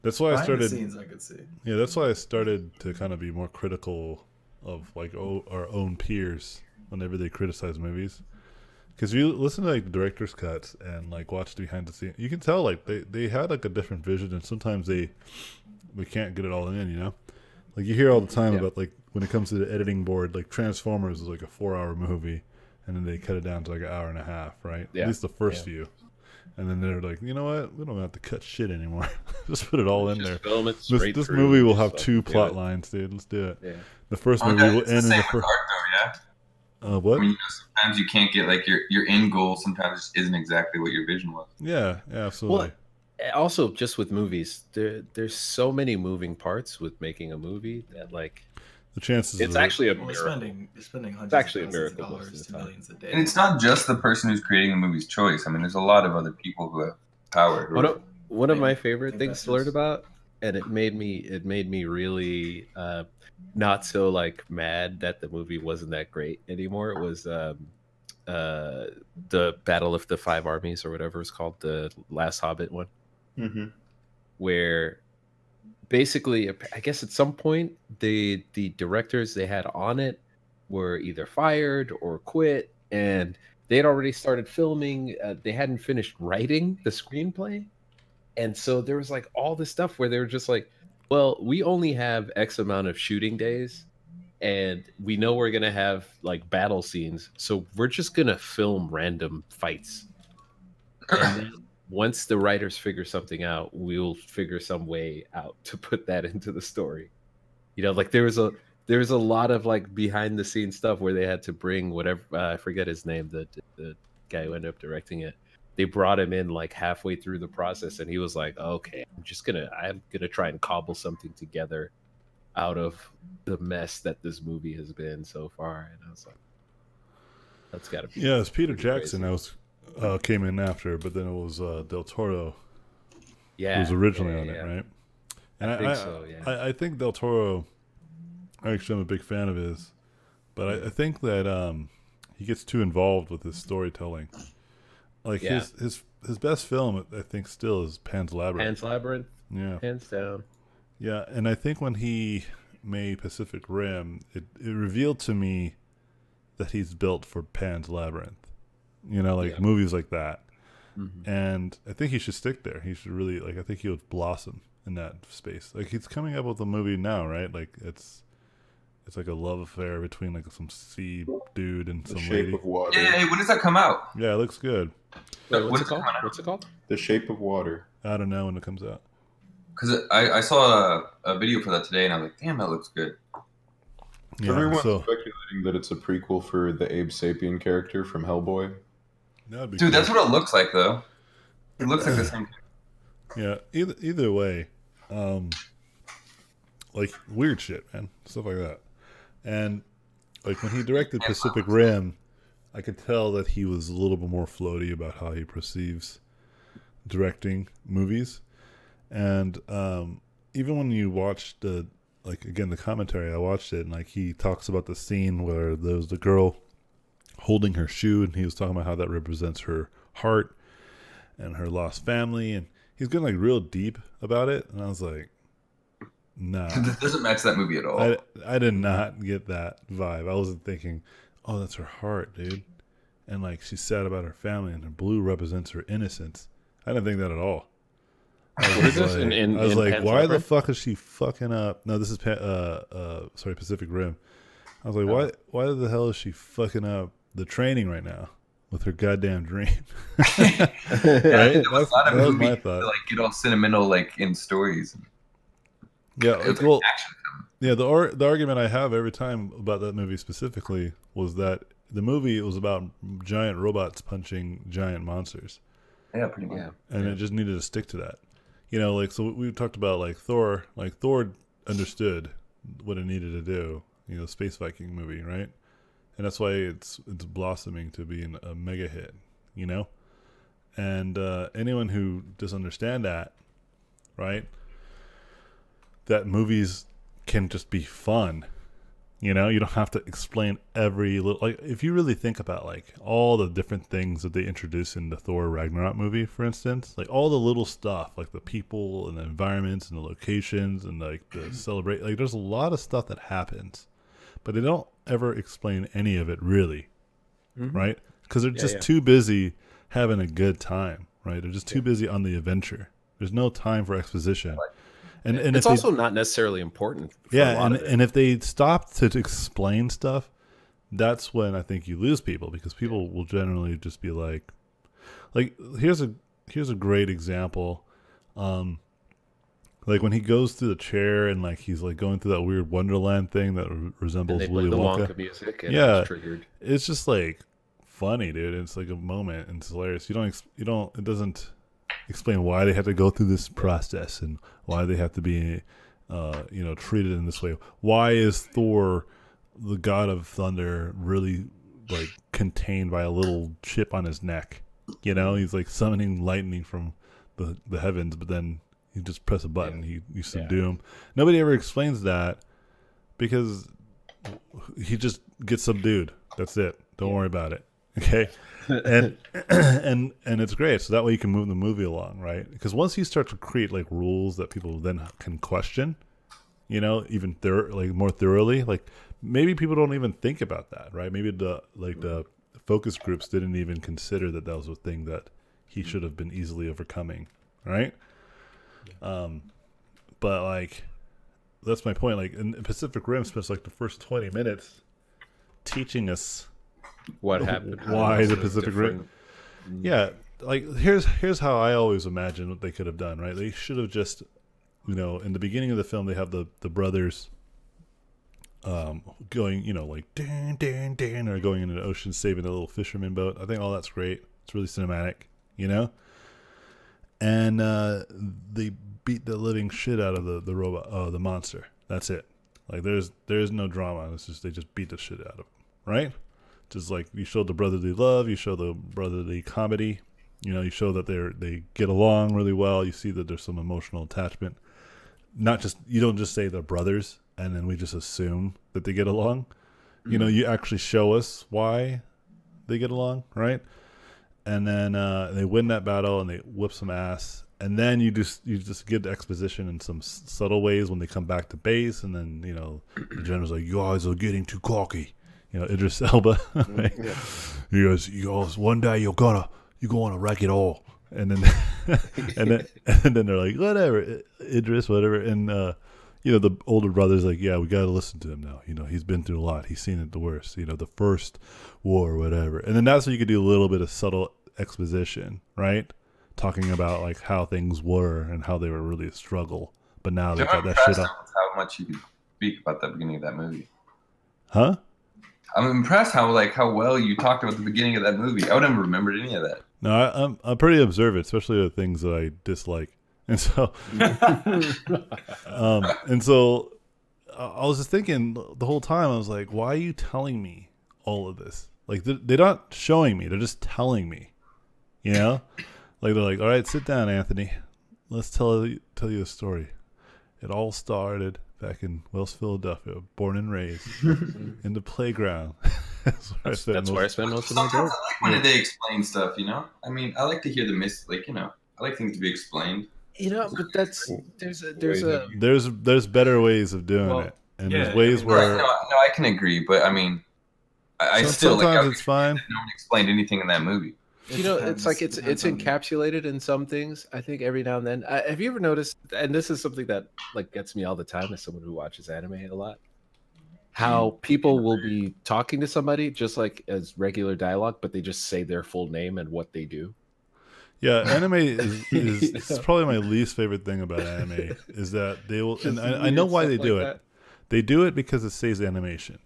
That's why I started. The scenes I could see. Yeah, that's why I started to kind of be more critical of like our own peers whenever they criticize movies. Because you listen to like the director's cuts and like watch the behind the scenes, you can tell like they had like a different vision, and sometimes we can't get it all in, you know. Like you hear all the time about like when it comes to the editing board, like Transformers is like a 4-hour movie, and then they cut it down to like an hour and a half, right? Yeah. At least the first few. And then they're like, you know what? We don't have to cut shit anymore. Just put it all in there. Film it This straight through, movie will just have 2 fucking do plot it. lines, dude. Let's do it. Yeah. The first Oh, movie will it's the end in same the with first. art, though, yeah. What? I mean, sometimes you can't get like your end goal. Sometimes just isn't exactly what your vision was. Yeah, absolutely. Also, just with movies, there's so many moving parts with making a movie that like The chances it's of it- actually a Well, miracle. they're spending hundreds actually a of thousands of miracle most dollars of to the time. millions a day. And it's not just the person who's creating the movie's choice. I mean, there's a lot of other people who have power. One of my I favorite think things that's to learn just- about, and it made me really not so like mad that the movie wasn't that great anymore. It was the Battle of the Five Armies or whatever it's called, the Last Hobbit one, Mm-hmm. where basically I guess at some point the directors they had on it were either fired or quit, and they had already started filming. They hadn't finished writing the screenplay. And so there was like all this stuff where they were just like, well, we only have X amount of shooting days and we know we're going to have like battle scenes. So we're just going to film random fights. And then once the writers figure something out, we'll figure some way out to put that into the story. You know, like there was a lot of like behind the scenes stuff where they had to bring whatever, I forget his name, the guy who ended up directing it. They brought him in like halfway through the process and he was like, okay, I'm gonna try and cobble something together out of the mess that this movie has been so far. And I was like, that's gotta be Yeah, it's Peter pretty Jackson crazy. that was came in after, but then it was Del Toro Yeah, who was originally yeah, on it, yeah. right? I think so, yeah. I think Del Toro, actually I'm a big fan of his, but I think that he gets too involved with his storytelling. Like Yeah. his best film, I think, still is Pan's Labyrinth. Pan's Labyrinth, Yeah, hands down. yeah, and I think when he made Pacific Rim, it revealed to me that he's built for Pan's Labyrinth. You know, like Yeah. movies like that. Mhm. And I think he should stick there. He should really I think he would blossom in that space. Like he's coming up with a movie now, right? Like it's like a love affair between like some sea dude and The some Shape lady. of Water. Yeah, hey, when does that come out? Yeah, it looks good. Wait, When what's is it called? coming out? What's it called? The Shape of Water. I don't know when it comes out. Because I saw a video for that today, and I was like, damn, that looks good. Yeah, Everyone's so speculating that it's a prequel for the Abe Sapien character from Hellboy. that'd be Dude, cool. that's what it looks like, though. It looks like the same. Yeah, either way, like weird shit, man, stuff like that. And like when he directed Pacific Rim, I could tell that he was a little bit more floaty about how he perceives directing movies. And even when you watch the commentary, I watched it, and like he talks about the scene where there's the girl holding her shoe, and he was talking about how that represents her heart and her lost family, and he's getting like real deep about it, and I was like, nah. This doesn't match that movie at all. I did not get that vibe. I wasn't thinking, oh, that's her heart, dude, and like she's sad about her family, and her blue represents her innocence. I didn't think that at all. I What is this? like, In I was like, Pan's why the Labyrinth? fuck is she fucking up? No, this is Pacific Rim. I was like, why the hell is she fucking up the training right now with her goddamn dream? Yeah, there was a lot of That was my movies thought. that like get all sentimental, like in stories. Yeah, It was well, like action film. yeah. The argument I have every time about that movie specifically was that the movie was about giant robots punching giant monsters, Yeah, pretty much. Yeah. and it just needed to stick to that. You know, like so we talked about like Thor. Like Thor understood what it needed to do. You know, space Viking movie, right? And that's why it's blossoming to be a mega hit. You know, and anyone who doesn't understand that, right? That movies can just be fun. You know, you don't have to explain every little, like if you really think about like all the different things that they introduce in the Thor Ragnarok movie, for instance, like all the little stuff, like the people and the environments and the locations and like the celebrate, like there's a lot of stuff that happens, but they don't ever explain any of it really, right? Because they're just too busy having a good time, right? They're just too busy on the adventure. There's no time for exposition. And It's if they- also not necessarily important. For a yeah, lot of it. and if they stop to explain stuff, that's when I think you lose people, because people will generally just be like here's a here's a great example. Like when he goes through the chair and like he's like going through that weird Wonderland thing that resembles and they Willy play the Wonka. Wonka music, and Yeah. it's triggered. It's just like funny, dude. It's like a moment, and it's hilarious. It doesn't explain why they have to go through this process and why they have to be, treated in this way. Why is Thor, the god of thunder, really like contained by a little chip on his neck? You know, he's like summoning lightning from the heavens, but then you just press a button, you subdue him. Nobody ever explains that because he just gets subdued. That's it. Don't worry about it. Okay, and it's great. So that way you can move the movie along, right? Because once you start to create like rules that people then can question, even more thoroughly, like maybe people don't even think about that, right? Maybe the focus groups didn't even consider that was a thing that he should have been easily overcoming, right? But like that's my point. Like in Pacific Rim spends like the first 20 minutes teaching us what happened, why the Pacific Rim. Yeah, like here's how I always imagine what they could have done, right? They should have just, in the beginning of the film they have the brothers going, like dan dan dan, or going into the ocean saving a little fisherman boat. I think all that's great. It's really cinematic, and they beat the living shit out of the robot, the monster. That's it. Like there's no drama. It's just they just beat the shit out of him, right? Just like you show the brotherly love, you show the brotherly comedy. You show that they get along really well. You see that there's some emotional attachment. You don't just say they're brothers and then we just assume that they get along. You actually show us why they get along, right? And then they win that battle and they whip some ass. And then you just get the exposition in some subtle ways when they come back to base. And then the general's like, "You guys are getting too cocky." Idris Elba. Right? Yeah. He goes, "You guys, one day you're gonna wreck it all." And then and then they're like, "Whatever, Idris, whatever." And the older brother's like, "Yeah, we got to listen to him now. He's been through a lot. He's seen it the worst. The first war, or whatever." And then that's when you could do a little bit of subtle exposition, right? Talking about like how things were and how they were really a struggle, but now they got that shit up. How much you could speak about the beginning of that movie? Huh? I'm impressed how well you talked about the beginning of that movie. I would never remembered any of that. No, I'm pretty observant, especially the things that I dislike, and so I was just thinking the whole time. I was like, why are you telling me all of this? Like they're not showing me; they're just telling me. Like they're like, "All right, sit down, Anthony. Let's tell you a story. It all started back in West Philadelphia, born and raised in the playground." That's where I spend most of my day. I like when they explain stuff. I mean, I like to hear I like things to be explained. But that's there's better ways of doing it, and there's ways where no, I can agree, but I mean, I still sometimes it's fine. No one explained anything in that movie. It's like it's encapsulated in some things. I think every now and then. Have you ever noticed? And this is something that like gets me all the time as someone who watches anime a lot. How people will be talking to somebody just like as regular dialogue, but they just say their full name and what they do. Yeah, anime is probably my least favorite thing about anime is that they will, and I know why they do it. They do it because it saves animation.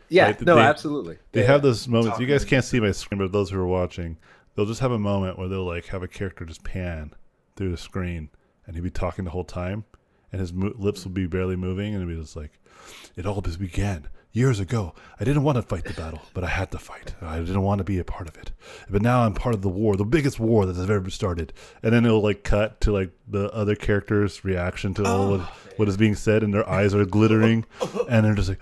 Yeah, right? Absolutely. They have those moments. You guys can't see my screen, but those who are watching, they'll just have a moment where they'll like have a character just pan through the screen, and he'll be talking the whole time, and his lips will be barely moving, and it'll be just like, "It all began years ago. I didn't want to fight the battle, but I had to fight. I didn't want to be a part of it. But now I'm part of the war, the biggest war that has ever started." And then it'll like cut to like the other character's reaction to all what is being said, and their eyes are glittering, and they're just like,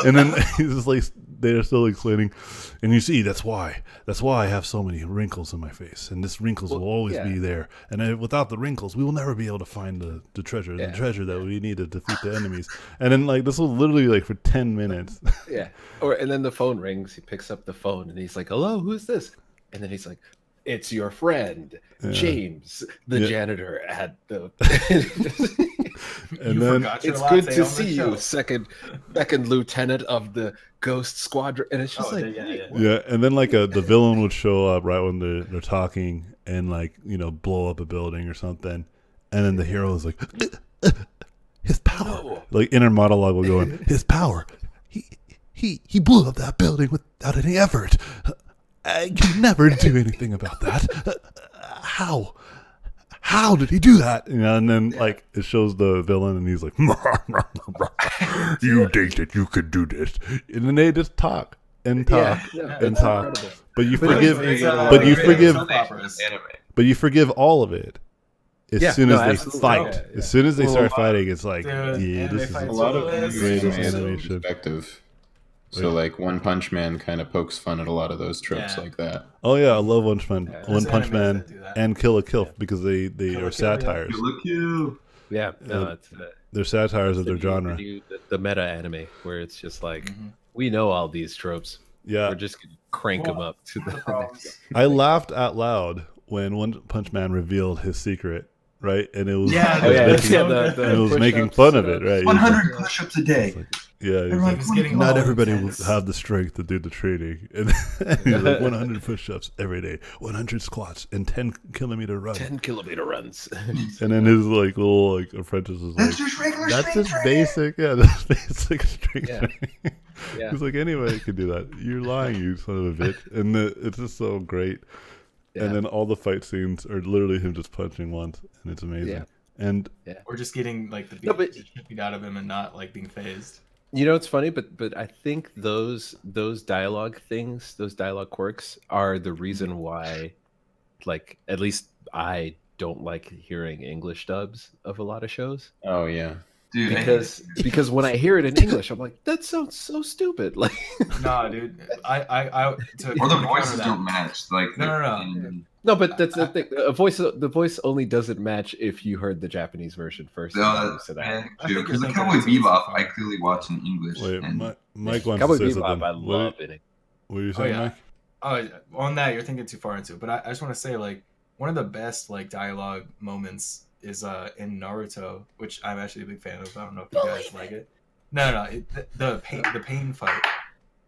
and then he's just like, they're still explaining, and you see that's why I have so many wrinkles in my face, and this wrinkles will always be there, and without the wrinkles we will never be able to find the treasure that we need to defeat the enemies. And then like this will literally like for 10 minutes. And then the phone rings, he picks up the phone and he's like, "Hello, who's this?" And then he's like, "It's your friend James, the janitor at the..." And You then forgot your It's good latte to on the see show. you, second lieutenant of the Ghost Squadron. And it's just Oh, like, yeah, wait, yeah. what? yeah, and then like the villain would show up right when they're talking and like blow up a building or something, and then the hero is like, his power, No. like inner monologue will go in. His power, he blew up that building without any effort. I can never do anything about that. How did he do that? And then like it shows the villain, and he's like, "You think that you could do this?" And then they just talk and talk Yeah, and it's talk. incredible. But you But forgive, it's, but you it's forgive, soap operas. Anime. but you forgive all of it as Yeah, soon no, as they absolutely. fight. Yeah, yeah. As soon as they Well, start fighting, it's like, Dude, yeah, anime this is fights A lot of It's animation so- is animation. perspective. So like One Punch Man kind of pokes fun at a lot of those tropes Yeah. like that. Oh yeah, I love One Punch Man, Yeah. One There's Punch animes Man, that do that. and Kill la Kill Yeah. because they Kill la are Kill, yeah. satires. Look you. Yeah, no, Uh, it's They're satires of their genre. the meta anime where it's just like Mhm. we know all these tropes. Yeah, We're just gonna crank them up to the next. I laughed out loud when One Punch Man revealed his secret, right? And it was Yeah, Oh it was yeah, making, the and it was push-ups, making fun of it, sit-ups. right? He was like- 100 push-ups a day. yeah, he was Everyone like, was getting not all everybody will intense. have the strength to do the training. And he's like 100 push-ups every day, 100 squats, and 10-kilometer run. 10-kilometer runs. And then his like little like apprentice is like, That's just regular that's strength just training. basic, yeah, that's basic strength Yeah. training. Yeah. He's like, anybody could do that. You're lying, you son of a bitch. And it's just so great. Yeah. And then all the fight scenes are literally him just punching once, and it's amazing. Yeah. And Or just getting like the No, but- beat out of him and not like being phased. You know, it's funny, but I think those dialogue things, those dialogue quirks, are the reason why, like, at least I don't like hearing English dubs of a lot of shows Oh yeah. Dude, because when I hear it in English, I'm like, that sounds so stupid. Like, Nah, dude. I to or the counter voices that- don't match. Like No, no, no. and- no, but that's the thing. The voice only doesn't match if you heard the Japanese version first. and then you said that. yeah, I true. think Because you're the thinking Cowboy it's easy Bebop, for I me. clearly watch in English. wait, and Mike wants Cowboy to say Bebop, something. I What love it. were you saying, yeah. Mike? Oh, on that you're thinking too far into it. But I just want to say like one of the best like dialogue moments is in Naruto, which I'm actually a big fan of. I don't know if you guys like it. No, the pain fight.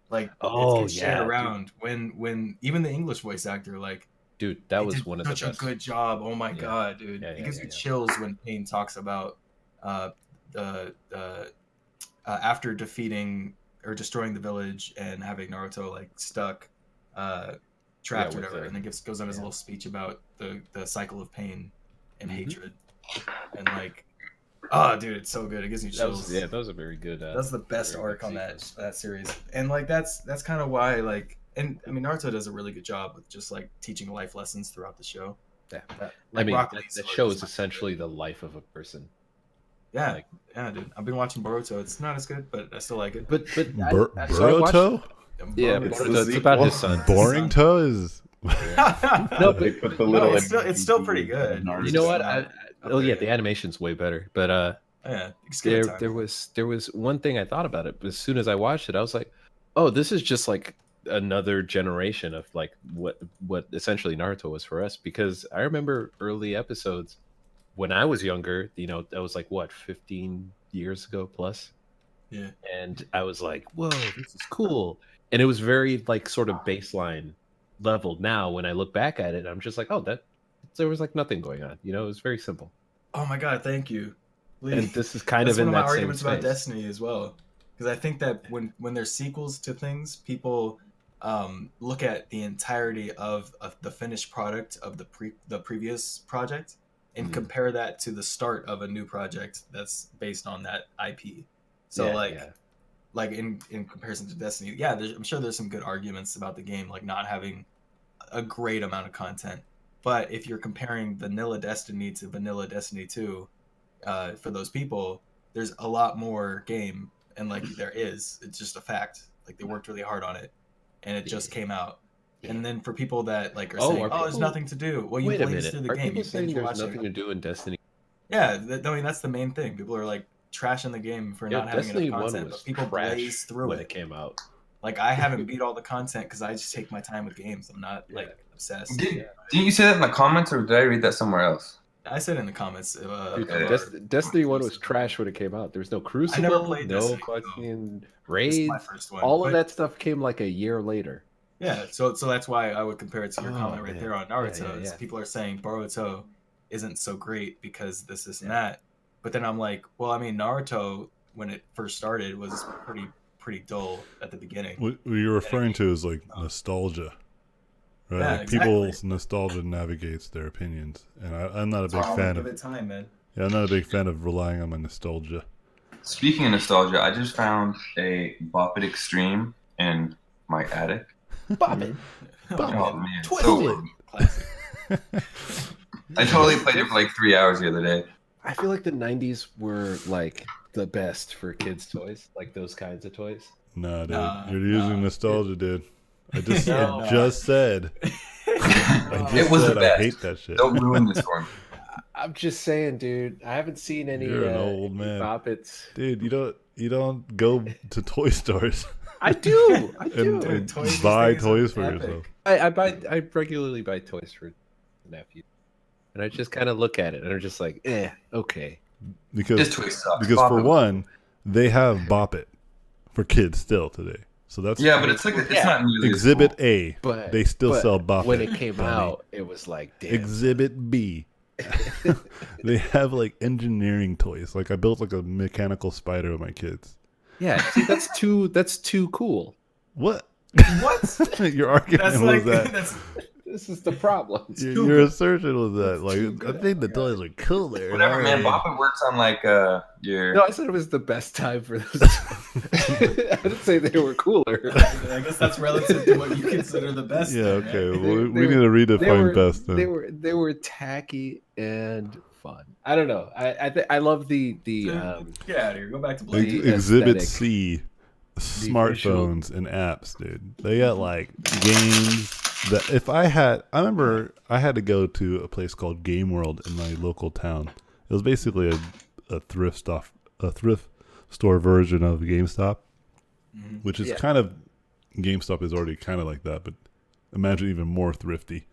Like Oh, it's yeah, shared dude. around when even the English voice actor like Dude, that they was did one of the such best. a good job. Oh my Yeah. god, dude! Yeah, It yeah, gives yeah, me yeah. chills when Pain talks about the after defeating or destroying the village and having Naruto like stuck, trapped Yeah, or with whatever, the- and then goes on his yeah. little speech about the cycle of pain and Mhm. hatred, and like, oh, dude, it's so good. It gives me That chills. was, yeah, that was a very good. That's the best very good arc on sequence. that series, and like that's kind of why like, and I mean Naruto does a really good job with just like teaching life lessons throughout the show. Yeah. That- I like mean, Rock that, Lee's that arc show is is my essentially the life of a person. Yeah, Like- yeah, dude. I've been watching Boruto. It's not as good, but I still like it. But so I watched- Boruto? Yeah, Boruto. Boruto, it's about his son. Boring toe is. No, They but put the no, little. it's still pretty good. Naruto. you know what? Up Oh yeah, there. the animation's way better. But Yeah, you just give it time. there was one thing I thought about it. But as soon as I watched it, I was like, oh, this is just like another generation of like what essentially Naruto was for us. Because I remember early episodes when I was younger. You know, that was like what 15 years ago plus. Yeah. And I was like, whoa, this is cool. And it was very like sort of baseline level. Now when I look back at it, I'm just like, oh, there was like nothing going on. You know, it was very simple. Oh my god, thank you. And this is kind That's of one in of my that same arguments about space. Destiny as well, because I think that when there's sequels to things, people look at the entirety of the finished product of the previous project and Mhm. compare that to the start of a new project that's based on that IP. So Yeah, like in comparison to Destiny, yeah, I'm sure there's some good arguments about the game, like not having a great amount of content. But if you're comparing vanilla Destiny to vanilla Destiny 2, for those people, there's a lot more game, and like it's just a fact. Like they worked really hard on it, and it just came out. And then for people that like are Oh, saying, are "Oh, there's people- nothing to do," well, you Wait a blaze minute. through the Are game. people You saying binge there's watch nothing it. to do in Destiny? Yeah, I mean that's the main thing. People are like trashing the game for Yeah, not having Destiny enough 1 content, was but people trash blaze through when it. it came out. Like I haven't beat all the content because I just take my time with games. I'm not like obsessed. Didn't you say that in the comments, or did I read that somewhere else? I said in the comments. Dude, Destiny 1 was trash when it came out. There was no Crucible, I never played no Destiny, fucking This is raids. my first one. All of But- that stuff came like a year later. Yeah, so that's why I would compare it to your Oh, comment right man. there on Naruto. Yeah, is yeah. People are saying Boruto isn't so great because this and that. But then I'm like, well, I mean, Naruto when it first started was pretty dull at the beginning. What you're referring to is like nostalgia, right? Yeah, Like people's nostalgia navigates their opinions, and I'm not a big fan Give of. it time, man. Yeah, I'm not a big fan of relying on my nostalgia. Speaking of nostalgia, I just found a Bop It Extreme in my attic. Bop it. Oh man, Twist so it. Classic. I totally played it for like 3 hours the other day. I feel like the 90s were like the best for kids' toys, like those kinds of toys. Nah, dude, Nah, you're using nah. nostalgia, dude. I just No. said. It was the I best. hate that shit. Don't ruin this for me. I'm just saying, dude. I haven't seen any. You're an old man. Bop Its. Dude, you don't go to toy stores I do. I do. and, and Toys these buy days are toys for epic. yourself. I regularly buy toys for nephew, and I just kind of look at it and I'm just like, okay. This Because toy sucks. because Bop for It. one, they have Bop It for kids still today. So that's Yeah, but it's like it's Yeah. not nearly as Exhibit cool. A. But They still but sell Bop when It. it came dummy. out, it was like, damn. Exhibit B. They have like engineering toys. Like I built like a mechanical spider with my kids. Yeah, see, that's too cool. What? What? Your argument That's was like that. that's This is the problem. Your assertion was that. Like I think the toys are cooler. Whatever, man. Alright. Bop It works on like your. No, I said it was the best time for those. I didn't say they were cooler. I guess that's relative to what you consider the best. Yeah. then, Okay. right? Well, we They need to redefine best. Then. They were tacky and fun. I don't know. I love the Get out of here. Go back to Ex- Blake. the Exhibit aesthetic. C, smartphones and apps, dude. They got like games that if I remember I had to go to a place called Game World in my local town. It was basically a thrift store version of GameStop, which is kind of GameStop is already kind of like that, but imagine even more thrifty.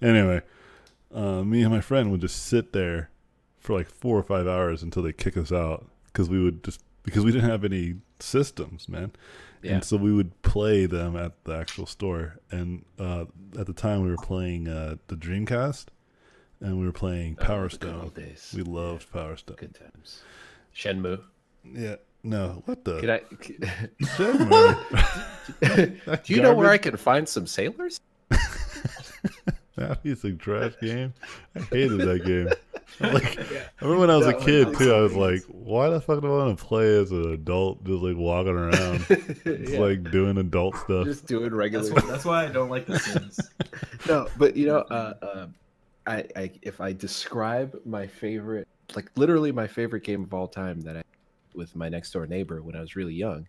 Anyway, me and my friend would just sit there for like 4 or 5 hours until they kick us out because we didn't have any systems, man. Yeah. And so we would play them at the actual store. And at the time we were playing the Dreamcast and we were playing Power the good Stone. old days. We loved Power Stone. Good times. Shenmue. Yeah. No, what the? Can I? Shenmue. Do you know where I can find some sailors? That was a trash game. I hated that game. Like, I remember when I was a kid too. I was like, "Why the fuck do I want to play as an adult, just like walking around, just like doing adult stuff?" Just doing regular. That's why I don't like The Sims. No, but you know, I if I describe my favorite, like literally my favorite game of all time that I with my next door neighbor when I was really young,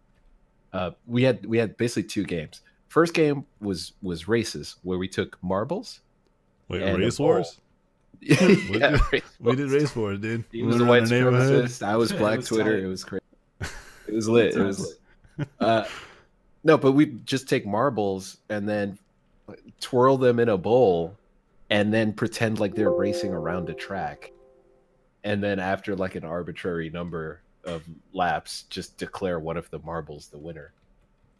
we had basically two games. First game was races where we took marbles. Wait, And Race a Wars? Yeah, We did Race Wars, dude. He We was a went white around the neighborhood. supremacist. I was It Black was Twitter. tight. It was crazy. It was lit. It was lit. No, but we just take marbles and then twirl them in a bowl, and then pretend like they're racing around a track, and then after like an arbitrary number of laps, just declare one of the marbles the winner.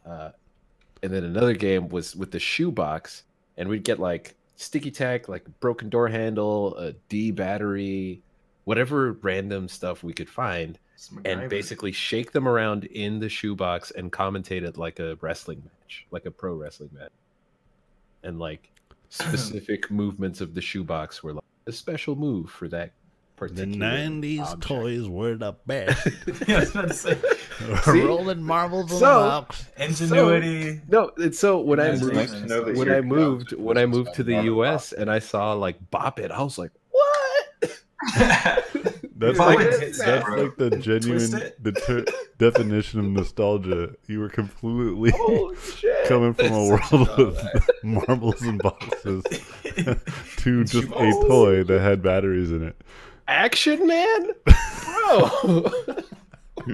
And then another game was with the shoebox, and we'd get like sticky tack, like broken door handle, a D battery, whatever random stuff we could find, and basically shake them around in the shoebox and commentate it like a wrestling match, like a pro wrestling match. And like specific movements of the shoebox were like a special move for that The particular 90s object. toys were the best. Yeah, I was about to say See? Rolling marbles in So- the box. ingenuity. No, it's so when I That's moved, nice to know that when you're I moved down to when I Christmas moved to the time. US and I saw like Bop It, I was like, what? That's What like is that, that's like the genuine Twist definition of nostalgia. You were completely Holy shit. coming from a That's such world a with marbles and boxes to just a Shoeboxes. toy that had batteries in it. Action Man? Bro.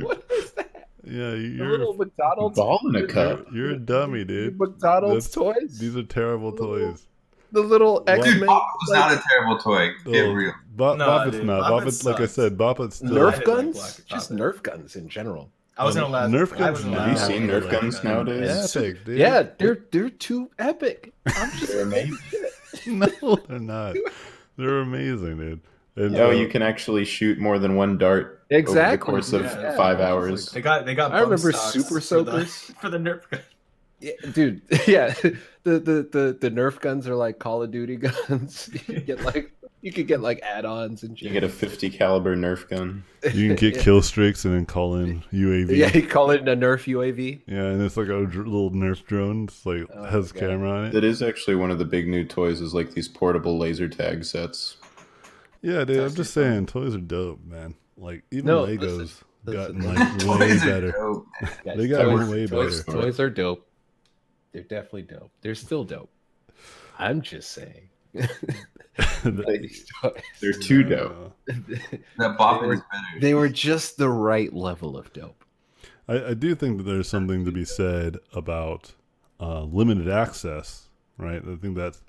What is that? Yeah, A you're little McDonald's Ball in a cup. you're a dummy, dude. McDonald's That's- toys? These are terrible toys. the little What? X-Men. Dude, Bop was not a terrible toy. Get Oh, real. No, Boppet's dude, not. Boppet Boppet, like I sucks. said, Boppet's still. Nerf I didn't like guns, Black just Boppet. Nerf guns in general. I wasn't allowed. Nerf I guns wasn't now. allowed. Have you seen to Nerf like guns them. nowadays? Epic, dude. Yeah, they're too epic. I'm just They're amazing. No, they're not. They're amazing, dude. And, Oh, you can actually shoot more than one dart over the Exactly. course of Yeah. 5 hours. They got. I bump remember stocks Super for the- Soakers. for the Nerf gun. Yeah, dude. Yeah, the Nerf guns are like Call of Duty guns. You could get like add-ons and shit. You get a 50 caliber Nerf gun. You can get kill streaks and then call in UAV. Yeah, you call it a Nerf UAV. Yeah, and it's like a little Nerf drone. It's like Oh, has a God. camera on it. That is actually one of the big new toys. Is like these portable laser tag sets. Yeah, dude. I'm That's just fun. saying, toys are dope, man. Like even No, Legos gotten listen. like way Toys are better. dope. Guys, They got toys, way toys, better. toys are dope. They're definitely dope. They're still dope. I'm just saying. These toys, They're too dope. That Boppet is better. they were just the right level of dope. I do think that there's something to be said about limited access, right? I think that's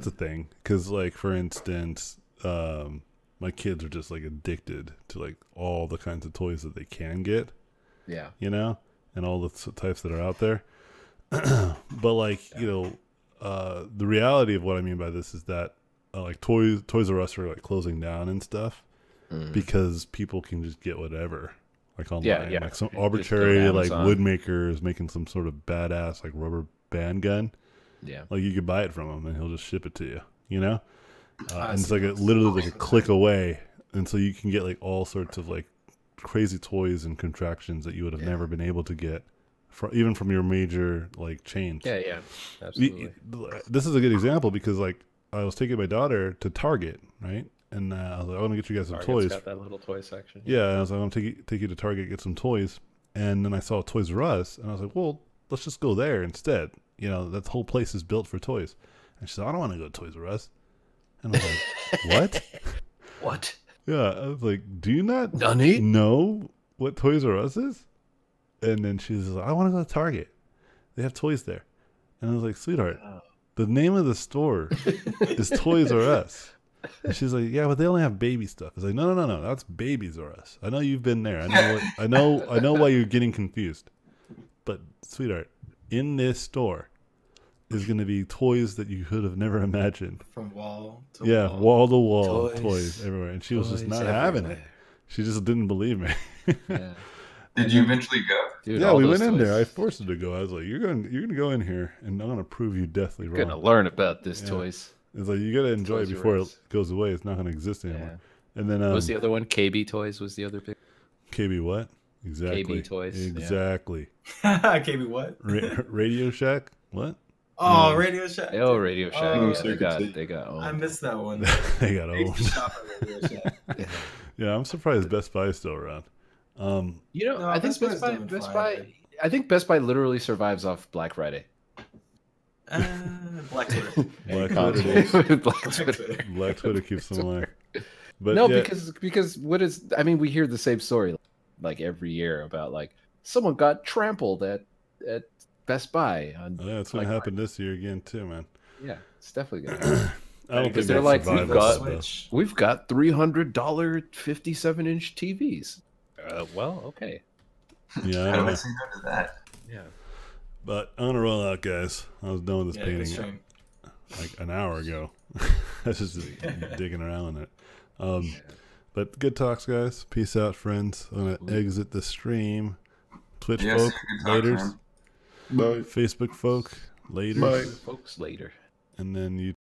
a thing because, like, for instance, my kids are just like addicted to like all the kinds of toys that they can get, Yeah. you know, and all the types that are out there. But like, you know, the reality of what I mean by this is that like Toys R Us are like closing down and stuff because people can just get whatever. Like online, yeah. like some Just go to arbitrary like Amazon. wood maker is making some sort of badass like rubber band gun. Yeah. Like you could buy it from him and he'll just ship it to you. You know, and it's see. like literally like a click away, and so you can get like all sorts of like crazy toys and contractions that you would have never been able to get, even from your major like chains. Yeah, yeah. Absolutely. This is a good example because like I was taking my daughter to Target, right? And I was like, I want to get you guys some Target's toys. got that little toy section. Yeah, and I was like, I'm gonna take you to Target, get some toys. And then I saw Toys R Us, and I was like, well, let's just go there instead. You know, that whole place is built for toys. And she said, I don't want to go to Toys R Us. And I was like, what? What? Yeah, I was like, do you not Nani? know what Toys R Us is? And then she was like, I want to go to Target. They have toys there. And I was like, sweetheart, the name of the store is Toys R Us. And she's like, yeah, but they only have baby stuff. I was like, no, that's Babies R Us. I know you've been there. I know why you're getting confused. But sweetheart, in this store is going to be toys that you could have never imagined. From wall to Wall to wall Toys. toys everywhere, and she was just Toys not having it. everywhere. She just didn't believe me. Yeah. Did you eventually go? Dude, Yeah, all we those went in there. I toys. forced her to go. I was like, "You're gonna go in here, and I'm gonna prove you deathly You're wrong." gonna learn about this Yeah. toys. It's like you gotta enjoy it Toys R before Us. it goes away. It's not gonna exist anymore. And then What was the other one? KB Toys was the other big. KB what? Exactly. KB Toys, yeah. Exactly. KB what? Radio Shack. What? Oh, Radio Shack. Oh, Radio Shack. Oh, yeah, Circuit City. they got I owned. missed that one. They got I used owned. to shop at Radio Shack. Yeah, I'm surprised Best Buy is still around. You know, No, I think Best Buy's doing Best fine, Buy. I think Best Buy literally survives off Black Friday. Black Twitter. Black consoles. Twitter, Black Black Twitter. Twitter. Black Twitter keeps them alive. But No, yeah, because what is? I mean, we hear the same story like every year about like someone got trampled at Best Buy. On, yeah, it's gonna Black happen this year again too, man. Friday. Yeah, it's definitely gonna. happen. I don't Because think they're they'll like, survive we've all got- that stuff. Switch. We've got $300 57-inch TVs. Well, okay. Yeah, I How don't do I know. say no to that? Yeah. But I'm gonna roll out, guys. I was done with this Yeah, good painting stream. like an hour ago. I was just digging around in it. But good talks, guys. Peace out, friends. I'm gonna exit the stream. Twitch Yes, folk, good talk, laters. man. Bye. Facebook folk, laters. Bye. Folks, later. And then you